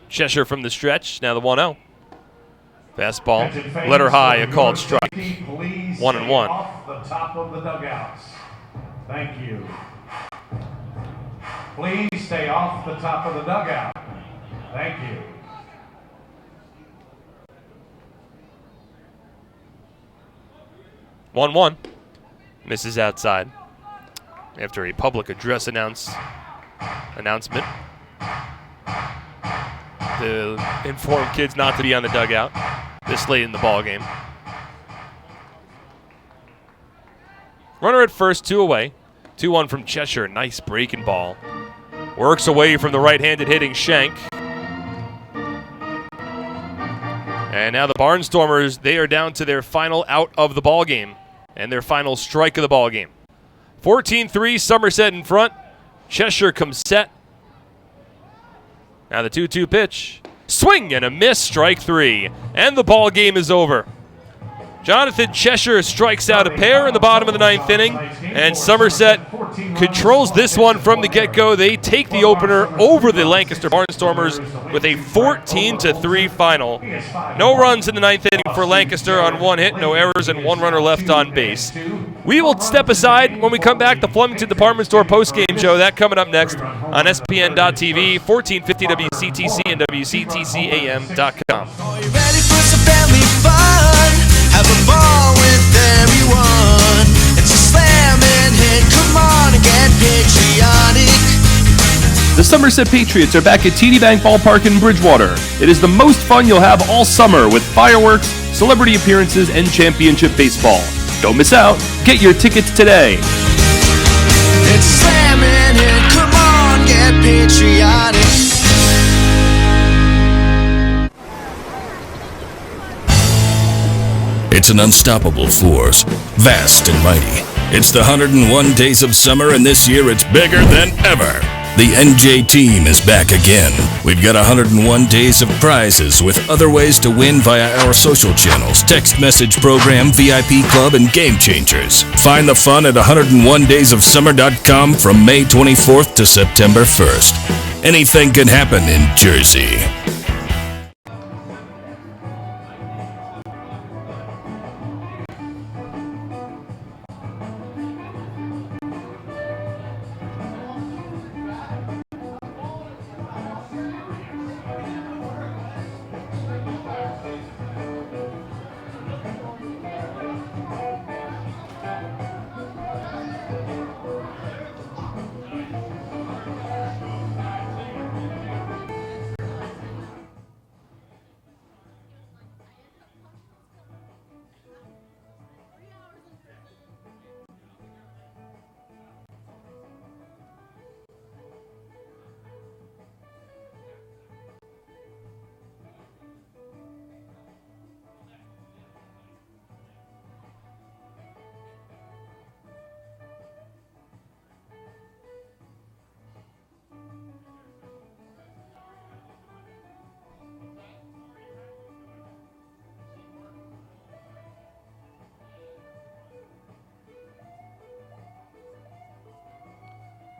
Cheshire from the stretch. Now the 1-0. Fastball, letter high, a called strike. 1-1. Off the top of the dugouts. Thank you. Please stay off the top of the dugout. Thank you. One. Misses outside after a public address announcement to inform kids not to be on the dugout this late in the ball game. Runner at first, 2 away. 2-1 from Cheshire. Nice breaking ball. Works away from the right-handed hitting Schenk. And now the Barnstormers, they are down to their final out of the ball game and their final strike of the ball game. 14-3, Somerset in front. Cheshire comes set. Now the 2-2 pitch. Swing and a miss, strike 3. And the ball game is over. Jonathan Cheshire strikes out a pair in the bottom of the 9th inning, and Somerset controls this one from the get-go. They take the opener over the Lancaster Barnstormers with a 14-3 final. No runs in the 9th inning for Lancaster on 1 hit, no errors, and 1 runner left on base. We will step aside when we come back. The Flemington Department Store postgame show, that coming up next on SPN.TV, 1450 WCTC and WCTCAM.com. Are you ready for some family fun? Have a ball with everyone. It's a slam and hit. Come on and get patriotic. The Somerset Patriots are back at TD Bank Ballpark in Bridgewater. It is the most fun you'll have all summer with fireworks, celebrity appearances, and championship baseball. Don't miss out. Get your tickets today. It's a slam and hit. Come on, get patriotic. It's an unstoppable force, vast and mighty. It's the 101 Days of Summer, and this year it's bigger than ever. The NJ team is back again. We've got 101 days of prizes with other ways to win via our social channels, text message program, VIP club, and Game Changers. Find the fun at 101daysofsummer.com from May 24th to September 1st. Anything can happen in Jersey.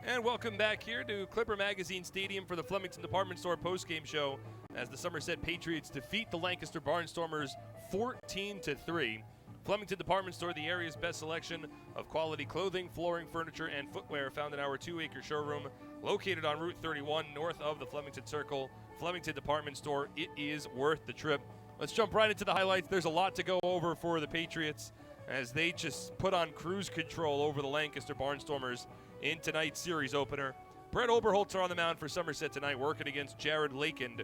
And welcome back here to Clipper Magazine Stadium for the Flemington Department Store postgame show as the Somerset Patriots defeat the Lancaster Barnstormers 14-3. Flemington Department Store, the area's best selection of quality clothing, flooring, furniture, and footwear, found in our 2-acre showroom located on Route 31 north of the Flemington Circle. Flemington Department Store, it is worth the trip. Let's jump right into the highlights. There's a lot to go over for the Patriots as they just put on cruise control over the Lancaster Barnstormers in tonight's series opener. Brett Oberholzer on the mound for Somerset tonight, working against Jared Lakend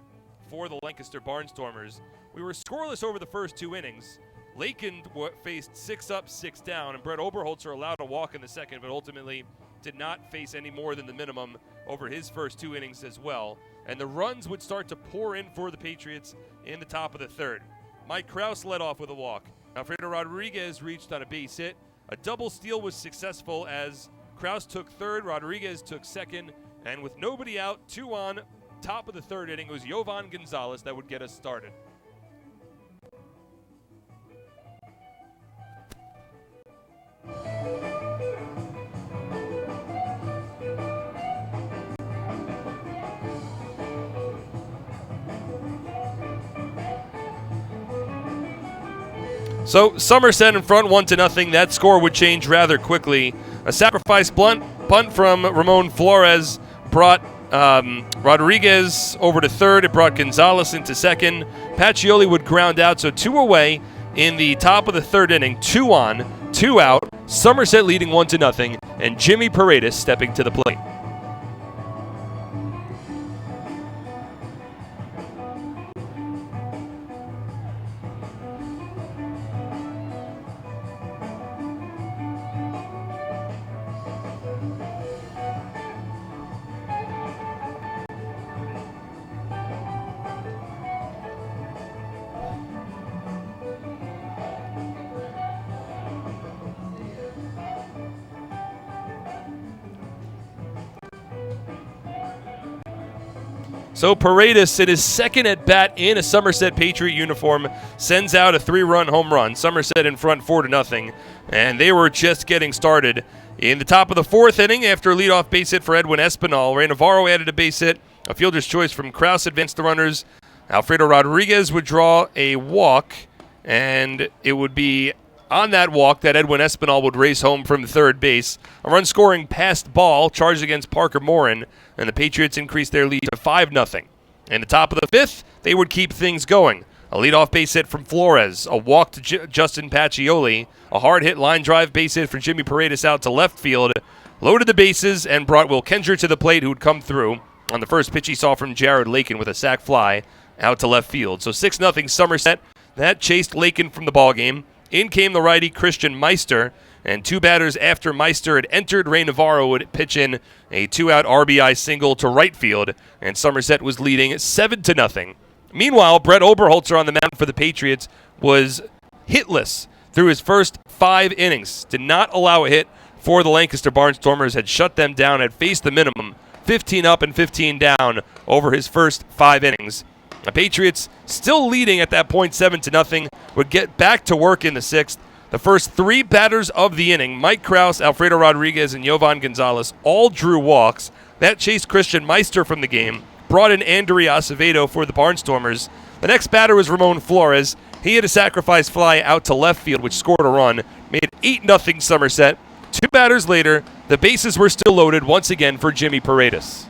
for the Lancaster Barnstormers. We were scoreless over the first 2 innings. Lakend faced 6 up, 6 down, and Brett Oberholzer allowed a walk in the second, but ultimately did not face any more than the minimum over his first 2 innings as well. And the runs would start to pour in for the Patriots in the top of the third. Mike Krause led off with a walk. Alfredo Rodriguez reached on a base hit. A double steal was successful as Krause took third, Rodriguez took second, and with nobody out, 2 on, top of the third inning, it was Jovan Gonzalez that would get us started. So Somerset in front 1-0. That score would change rather quickly. A sacrifice bunt from Ramon Flores brought Rodriguez over to third. It brought Gonzalez into second. Pacioli would ground out, so 2 away in the top of the third inning. 2 on, 2 out. Somerset leading 1-0, and Jimmy Paredes stepping to the plate. So Paredes, in his second at-bat in a Somerset Patriot uniform, sends out a 3-run home run. Somerset in front 4-0, and they were just getting started. In the top of the 4th inning, after a leadoff base hit for Edwin Espinal, Ray Navarro added a base hit. A fielder's choice from Krause advanced the runners. Alfredo Rodriguez would draw a walk, and it would be on that walk that Edwin Espinal would race home from third base. A run-scoring passed ball charged against Parker Morin, and the Patriots increased their lead to 5-0. In the top of the 5th, they would keep things going. A leadoff base hit from Flores, a walk to Justin Pacioli, a hard-hit line drive base hit for Jimmy Paredes out to left field, loaded the bases, and brought Will Kendra to the plate, who would come through on the first pitch he saw from Jared Lakend with a sac fly out to left field. So 6-0 Somerset. That chased Lakend from the ballgame. In came the righty Christian Meister, and 2 batters after Meister had entered, Ray Navarro would pitch in a 2-out RBI single to right field, and Somerset was leading 7-0. Meanwhile, Brett Oberholzer on the mound for the Patriots was hitless. through his first 5 innings. Did not allow a hit for the Lancaster Barnstormers, had shut them down, had faced the minimum, 15 up and 15 down over his first 5 innings. The Patriots still leading at that point 7-0, would get back to work in the 6th. The first 3 batters of the inning, Mike Krause, Alfredo Rodriguez, and Jovan Gonzalez, all drew walks. That chased Christian Meister from the game, brought in Andrea Acevedo for the Barnstormers. The next batter was Ramon Flores. He had a sacrifice fly out to left field, which scored a run, made it 8-0 Somerset. 2 batters later, the bases were still loaded once again for Jimmy Paredes.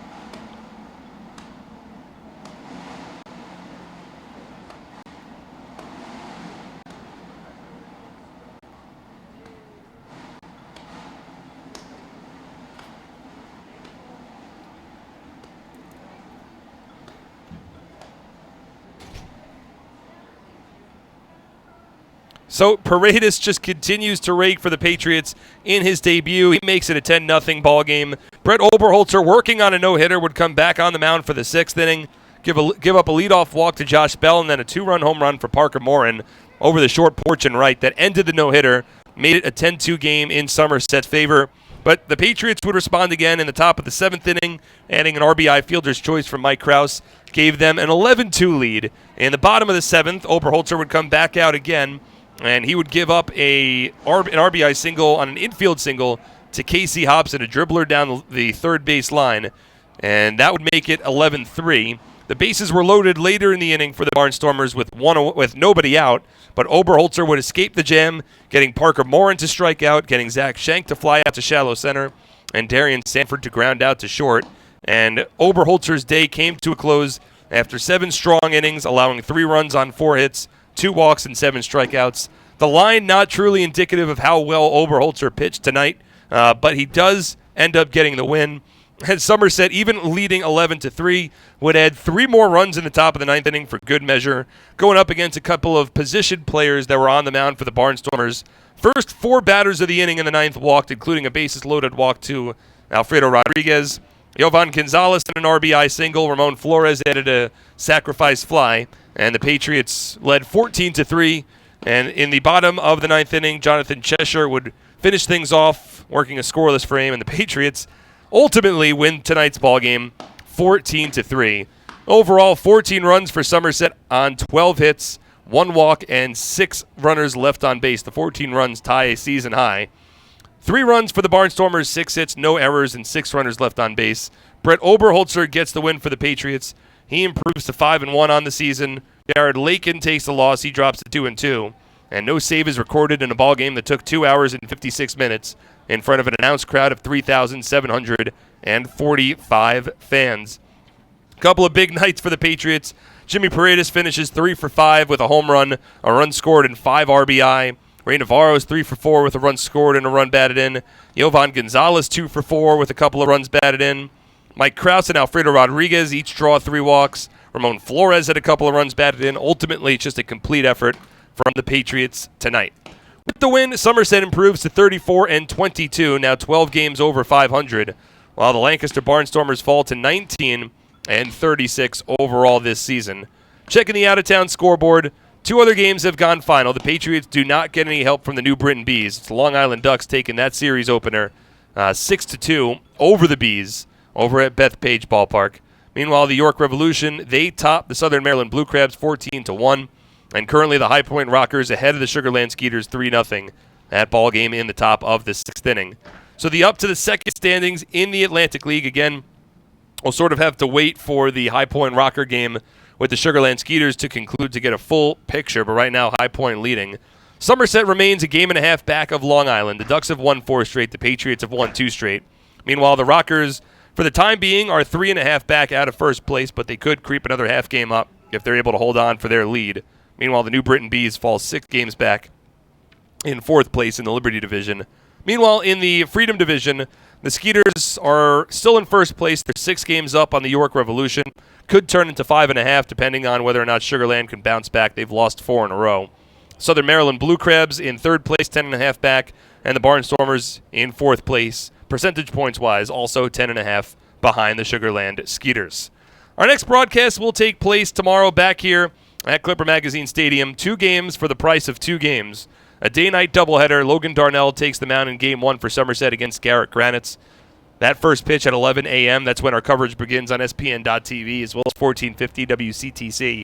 So Paredes just continues to rake for the Patriots in his debut. He makes it a 10-0 ball game. Brett Oberholzer, working on a no-hitter, would come back on the mound for the 6th inning, give up a leadoff walk to Josh Bell, and then a 2-run home run for Parker Morin over the short porch and right that ended the no-hitter, made it a 10-2 game in Somerset's favor. But the Patriots would respond again in the top of the 7th inning, adding an RBI fielder's choice from Mike Krause, gave them an 11-2 lead. In the bottom of the 7th, Oberholzer would come back out again, and he would give up an RBI single on an infield single to Casey Hobson, a dribbler down the third base line, and that would make it 11-3. The bases were loaded later in the inning for the Barnstormers with nobody out, but Oberholzer would escape the jam, getting Parker Morin to strike out, getting Zach Schenk to fly out to shallow center, and Darian Sanford to ground out to short. And Oberholzer's day came to a close after 7 strong innings, allowing 3 runs on 4 hits, 2 walks and 7 strikeouts. The line not truly indicative of how well Oberholzer pitched tonight, but he does end up getting the win. And Somerset, even leading 11-3, would add 3 more runs in the top of the 9th inning for good measure, going up against a couple of positioned players that were on the mound for the Barnstormers. First 4 batters of the inning in the 9th walked, including a bases-loaded walk to Alfredo Rodriguez. Jovan Gonzalez and an RBI single. Ramon Flores added a sacrifice fly, and the Patriots led 14-3. And in the bottom of the 9th inning, Jonathan Cheshire would finish things off, working a scoreless frame, and the Patriots ultimately win tonight's ball game 14-3. Overall, 14 runs for Somerset on 12 hits, 1 walk, and 6 runners left on base. The 14 runs tie a season high. 3 runs for the Barnstormers, 6 hits, no errors, and 6 runners left on base. Brett Oberholzer gets the win for the Patriots. He improves to 5-1 on the season. Jared Lakin takes the loss. He drops to 2-2. And no save is recorded in a ball game that took 2 hours and 56 minutes in front of an announced crowd of 3,745 fans. A couple of big nights for the Patriots. Jimmy Paredes finishes 3 for 5 with a home run, a run scored, and 5 RBI. Ray Navarro's 3 for 4 with a run scored and a run batted in. Jovan Gonzalez 2 for 4 with a couple of runs batted in. Mike Krause and Alfredo Rodriguez each draw 3 walks. Ramon Flores had a couple of runs batted in. Ultimately, it's just a complete effort from the Patriots tonight. With the win, Somerset improves to 34-22, now 12 games over 500, while the Lancaster Barnstormers fall to 19-36 overall this season. Checking the out-of-town scoreboard, 2 other games have gone final. The Patriots do not get any help from the New Britain Bees. It's the Long Island Ducks taking that series opener 6-2 over the Bees over at Bethpage Ballpark. Meanwhile, the York Revolution, they top the Southern Maryland Blue Crabs 14-1. And currently the High Point Rockers ahead of the Sugarland Skeeters 3-0. That ball game in the top of the 6th inning. So the up to the second standings in the Atlantic League, again, we'll sort of have to wait for the High Point Rocker game with the Sugarland Skeeters to conclude to get a full picture. But right now, High Point leading. Somerset remains a game and a half back of Long Island. The Ducks have won 4 straight. The Patriots have won 2 straight. Meanwhile, the Rockers, for the time being, are 3.5 back out of first place, but they could creep another half game up if they're able to hold on for their lead. Meanwhile, the New Britain Bees fall 6 games back in 4th place in the Liberty Division. Meanwhile, in the Freedom Division, the Skeeters are still in first place. They're 6 games up on the York Revolution. Could turn into 5.5 depending on whether or not Sugarland can bounce back. They've lost 4 in a row. Southern Maryland Blue Crabs in 3rd place, 10.5 back, and the Barnstormers in 4th place, percentage points-wise, also 10.5 behind the Sugarland Skeeters. Our next broadcast will take place tomorrow back here at Clipper Magazine Stadium. 2 games for the price of 2 games. A day-night doubleheader. Logan Darnell takes the mound in Game 1 for Somerset against Garrett Granites. That first pitch at 11 a.m. That's when our coverage begins on SPN.TV as well as 1450 WCTC.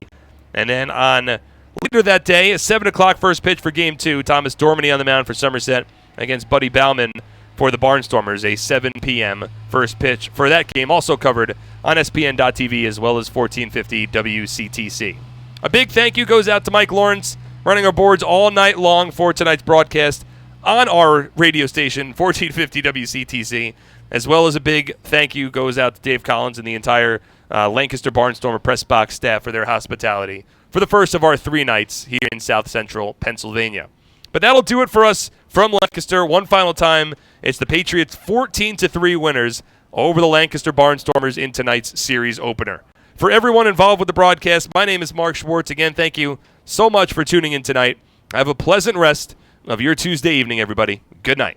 And then on later that day, a 7 o'clock first pitch for Game 2. Thomas Dormany on the mound for Somerset against Buddy Bauman for the Barnstormers. A 7 p.m. first pitch for that game, also covered on SPN.TV as well as 1450 WCTC. A big thank you goes out to Mike Lawrence, running our boards all night long for tonight's broadcast on our radio station, 1450 WCTC. As well as a big thank you goes out to Dave Collins and the entire Lancaster Barnstormer press box staff for their hospitality for the first of our 3 nights here in South Central Pennsylvania. But that'll do it for us from Lancaster. One final time, it's the Patriots 14-3 winners over the Lancaster Barnstormers in tonight's series opener. For everyone involved with the broadcast, my name is Mark Schwartz. Again, thank you so much for tuning in tonight. Have a pleasant rest of your Tuesday evening, everybody. Good night.